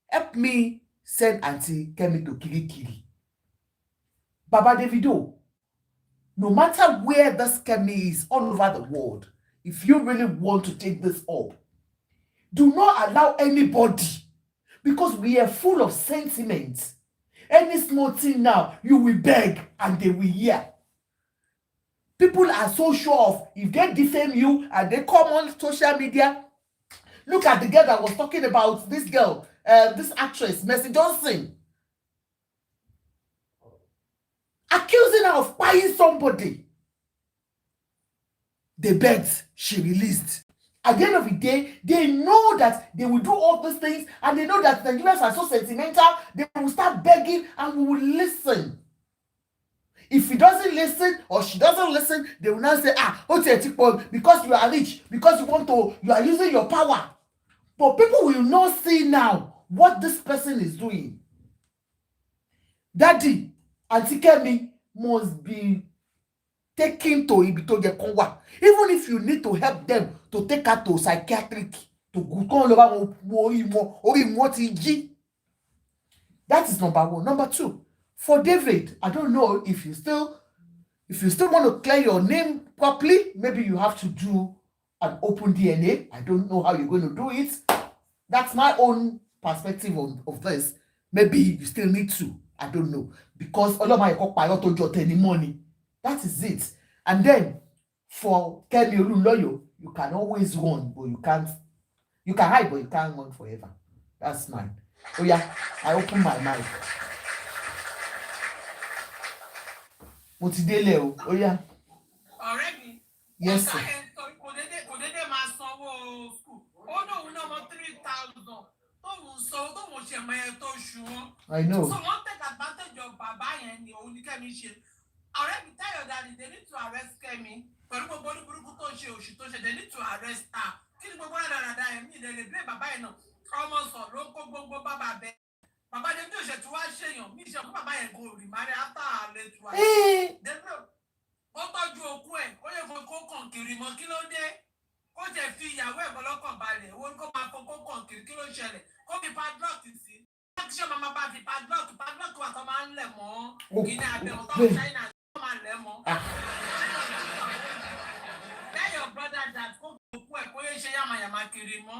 help me send Aunty Kemi to Kirikiri. Baba Davido, no matter where this Kemi is all over the world, if you really want to take this up, do not allow anybody, because we are full of sentiments. Any small thing now, you will beg and they will hear. People are so sure of, if they defame you and they come on social media. Look at the girl that was talking about this girl, this actress, Mercy Johnson, accusing her of buying somebody. They begged, she released. At the end of the day, they know that they will do all these things, and they know that Nigerians are so sentimental, they will start begging and we will listen. If he doesn't listen or she doesn't listen, they will now say, because you are rich, because you are using your power. But people will not see now what this person is doing. Daddy, Auntie Kemi must be taken to Ibitoje Konwa. Even if you need to help them to take her to psychiatric, to go that is number one. Number two, for David, I don't know if you still want to clear your name properly, maybe you have to do an open DNA. I don't know how you're going to do it. That's my own perspective of this. Maybe you still need to. I don't know. Because all of my any money. That is it. And then for Kemi Olunloyo, you can always run, but you can't. You can hide, but you can't run forever. That's mine. Oh yeah, I open my mic. Mo ti délé o. Oh yeah. Already. Yes, sir. Kò dédé máa sanwó school. Ó lóun náà mọ 3,000. Tóun ṣe mọ ẹ tó ṣù wọn. I know. So wọ́n take advantage of bàbá yẹn ni òun ní Kẹ́mi ṣe. Already tell your daddy they need to arrest Kẹ́mi. Pẹ̀lú gbogbo oníburúkú tó ṣe òṣì tó ṣe they need to arrest her. Kí ni gbogbo àdàdà yẹn mi lè blame bàbá yẹn náà? Ọmọ sọ ló ń kó gbogbo bàbá bẹ́ẹ̀. Bàbá Davido ṣe tí wá ṣèyàn mí ṣe fún bàbá yẹn go remarry after her late wife. Davido ó tọ́jú òkú ẹ̀ ó yẹ fún kó kàn kiri mọ́ kí ló dé? Ó jẹ́ fi ìyàwó ẹ̀ bọ́lọ́kàn balẹ̀ owó kó máa fọ́ kó kàn kiri kí ló ṣẹlẹ̀? Kó fi padlock sí. Láti ṣe máa bá fi padlock wà tó máa ń lẹ̀ mọ́ kíní abẹ́rún tó ń China tó máa lẹ̀ mọ́. Tell your brother that kó òkú ẹ̀ kó yẹ ṣe yàmàyàmà kiri mọ́.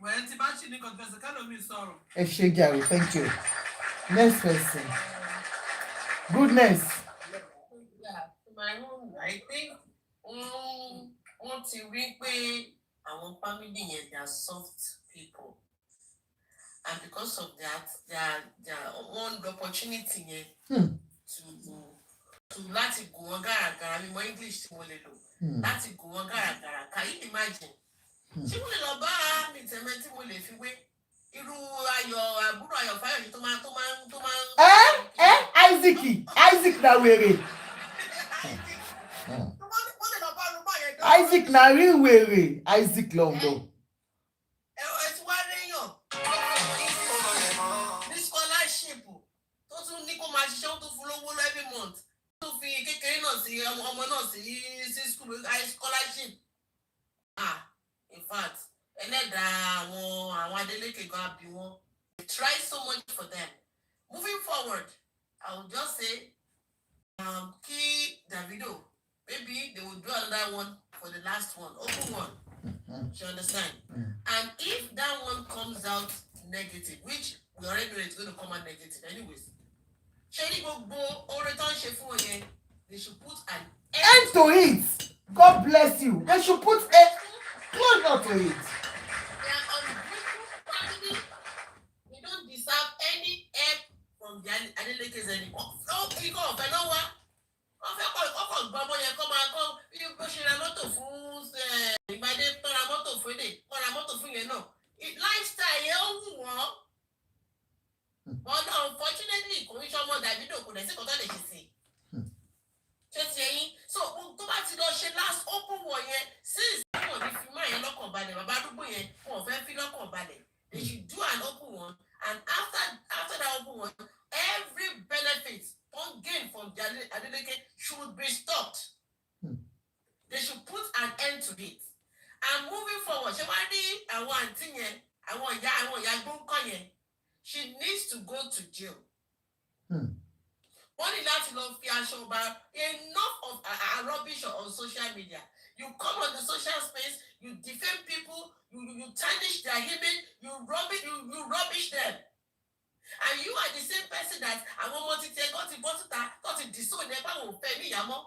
Well, ti bá ṣì ní kọ̀ǹtẹ̀sì kálọ̀ mi sọ̀rọ̀. Ẹ ṣé jàre, thank you. Next person. Goodness. Yeah, to my own, I think wọ́n ti rí pé àwọn family yẹn they are soft people, and because of that they are one opportunity yẹn to láti gùn wọn gàràgàrà mímọ̀ English tí mo lè lò láti gùn wọn gàràgàrà. Can you imagine? Ṣé mo lè lọ bá mi tẹ̀mẹ́ tí mo lè fi wé irú àbúrò Ayọ̀ Fáyọ̀ṣe tó máa Isaac na wèrè. wọ́n lè lọ bá arúgbó yẹn gan. Isaac na rí wèrè. Isaac London. Ẹ ti wá réyàn ní scholarship tó tún ní kó máa ṣiṣẹ́ ó tún fún lówó every month tó fi kékeré náà sí ọmọ náà sí school scholarship. In fact, ẹlẹ́dàá àwọn Adeleke gan bí wọn. They try so much for them. Moving forward, I will just say, kí Davido, maybe they will do another one for the last one, open one. You understand? And if that one comes out negative, which we already know it's going to come out negative anyways, ṣé ní gbogbo oore tó ń ṣe fún wọn yẹn, they should put an End to it. God bless you. They should put a closure to it. They are ungrateful family. They don't deserve any help from the Adelekes anymore. No, kíkọ́ ọ̀fẹ́ náà wá. Wọ́n fẹ́ kọ́ gbọ́mọ yẹn kọ́ máa kọ́ bí ó ṣe ra mọ́tò fún ìgbàdé tó ra mọ́tò fún èdè kọ́ ra mọ́tò fún yẹn náà. Lifestyle yẹn ó wù wọ́n. But unfortunately, kò ń ṣọmọ Davido kò dẹ̀ sí kọ́tà lè ṣe sí. Ṣé ti ẹyin? So tó bá ti lọ ṣe last open one yẹn since wọ́n ní fi máa yẹn lọ́kàn balẹ̀ bàbá àdúgbò yẹn wọ́n fẹ́ fi lọ́kàn balẹ̀. They should do an open one, and after that open one, every benefit on gain from the Adeleke should be stopped. They should put an end to it. And moving forward, ṣé wàá ní àwọn àǹtí yẹn, àwọn ìyá gbóǹkọ̀ yẹn, she needs to go to jail. Money láti lọ fi aṣọ ọba. Enough of rubbish on social media. You come on the social space, you defame people, you tarnish their image, you rubbish them. And you are the same person that àwọn ọmọ títí ẹgbọ́n ti bọ́ síta tó ti disown ẹ báwọn ò fẹ́ níyàmọ́.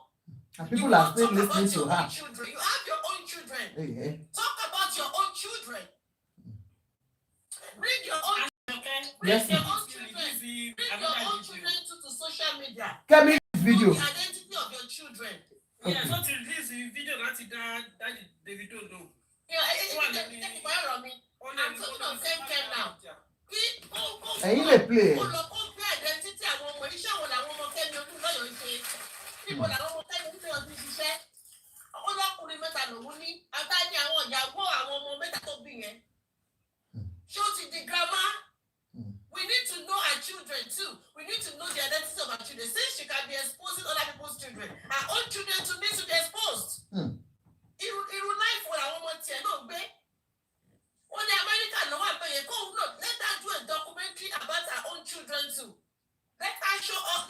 And people are still listening to her. Children. You have your own children. Hey. Talk about your own children. Bring your own children. Yes, Bring your own children. Bring your own children to social media. Kemi video. The identity of your children. Yeah, so to release the video láti dá Davido lò. I'm talking of Kemi now. Ẹ̀yin lè play. Ó lọ kó gbé identity àwọn ọmọ iṣẹ́ àwọn làwọn ọmọ Kemi Olunloyo ṣe. Níbo làwọn ọmọ Kemi Olunloyo ti ṣiṣẹ́? Ọlọ́kùnrin mẹ́ta lòun ní. Ata ní àwọn ìyàwó àwọn ọmọ mẹ́ta tó bí yẹn. Ṣé ó ti di grandma? We need to know our children too. We need to know the identity of our children. Since she can be exposing other people's children, our own children too need to be exposed. Irú life wo làwọn ọmọ tiẹ̀ náà gbé? Wọ́n ní America lọ́wọ́ àgbẹ̀yẹ kó òun náà let her do a documentary about her own children too. Let her show us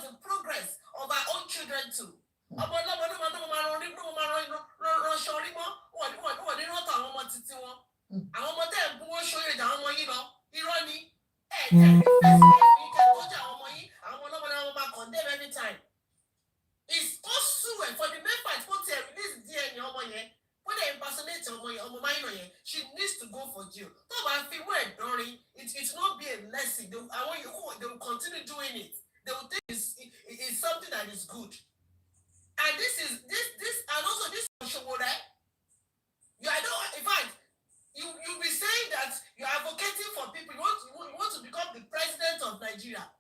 the progress of our own children too. Ọmọ ọlọ́mọ ló máa ránṣọ orí mọ́ wọ́n ní rántà àwọn ọmọ títí wọn. Àwọn ọmọ tẹ́ ẹ̀ ń bú wọn ṣóyè jà àwọn ọmọ yìí lọ. Irọ́ ni ẹ̀ẹ́dẹ́gbẹ̀rún tọ́jú àwọn ọmọ yìí àwọn ọlọ́mọ náà wọ́n máa condemn every time. It's also for the main part kó tiẹ̀ release DNA ọmọ yẹn. When they impersonate ọmọ minor yẹn, she needs to go for jail. Tó bá fi wọ́n ẹ̀dọ́rin, it will not be a lesson. They will continue doing it. They will think it's something that is good. And this and also this Oshowore, in fact, you be saying that you're advocating for people. You want to become the president of Nigeria.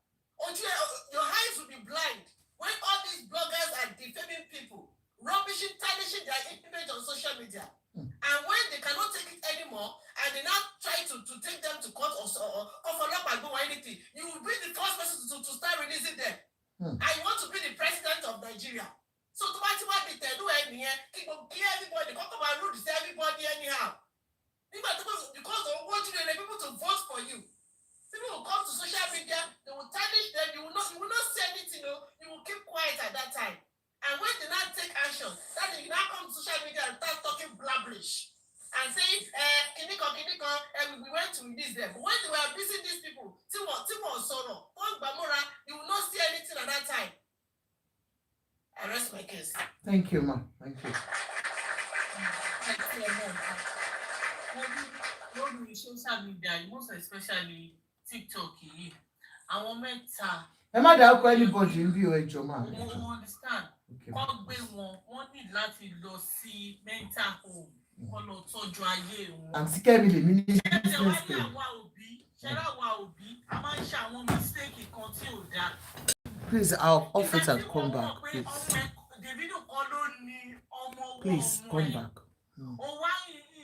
Your eyes will be blind when all these bloggers are defaming people, rubbishing, tarnishing their image on social media. And when they cannot take it anymore, and they now try to take them to court or follow up and do anything, you will be the first person to start releasing them. And you want to be the president of Nigeria. So to what they tell you, everybody, come and rude to everybody anyhow. Because they want you and people to vote for you. People will come to social media, they will tarnish them, you will not say anything, you will keep quiet at that time. And when they now take action, that you now come to social media and start talking blabbish and saying, we went to release them. But when they were abusing these people, Timo Soro, you will not see anything at that time. I rest my case. Thank you, ma. Thank you. Lórí social media, most especially TikTok yìí, àwọn mẹ́ta. Ẹ má dárúkọ anybody ń bí o ẹjọ́ máa. Wọ́n understand. Wọ́n gbé wọ́n ní láti lọ sí mental home. Wọ́n lọ tọ́jú ayé wọn. Àǹtí Kẹ́mi lèmi ní business pay. Ṣẹ́ra wa òbí, a máa ń ṣe àwọn mistake kan tí ò dáa. Please, I'll off it and come back, please. Davido kan ló ní ọmọ Please, come back. Ó wá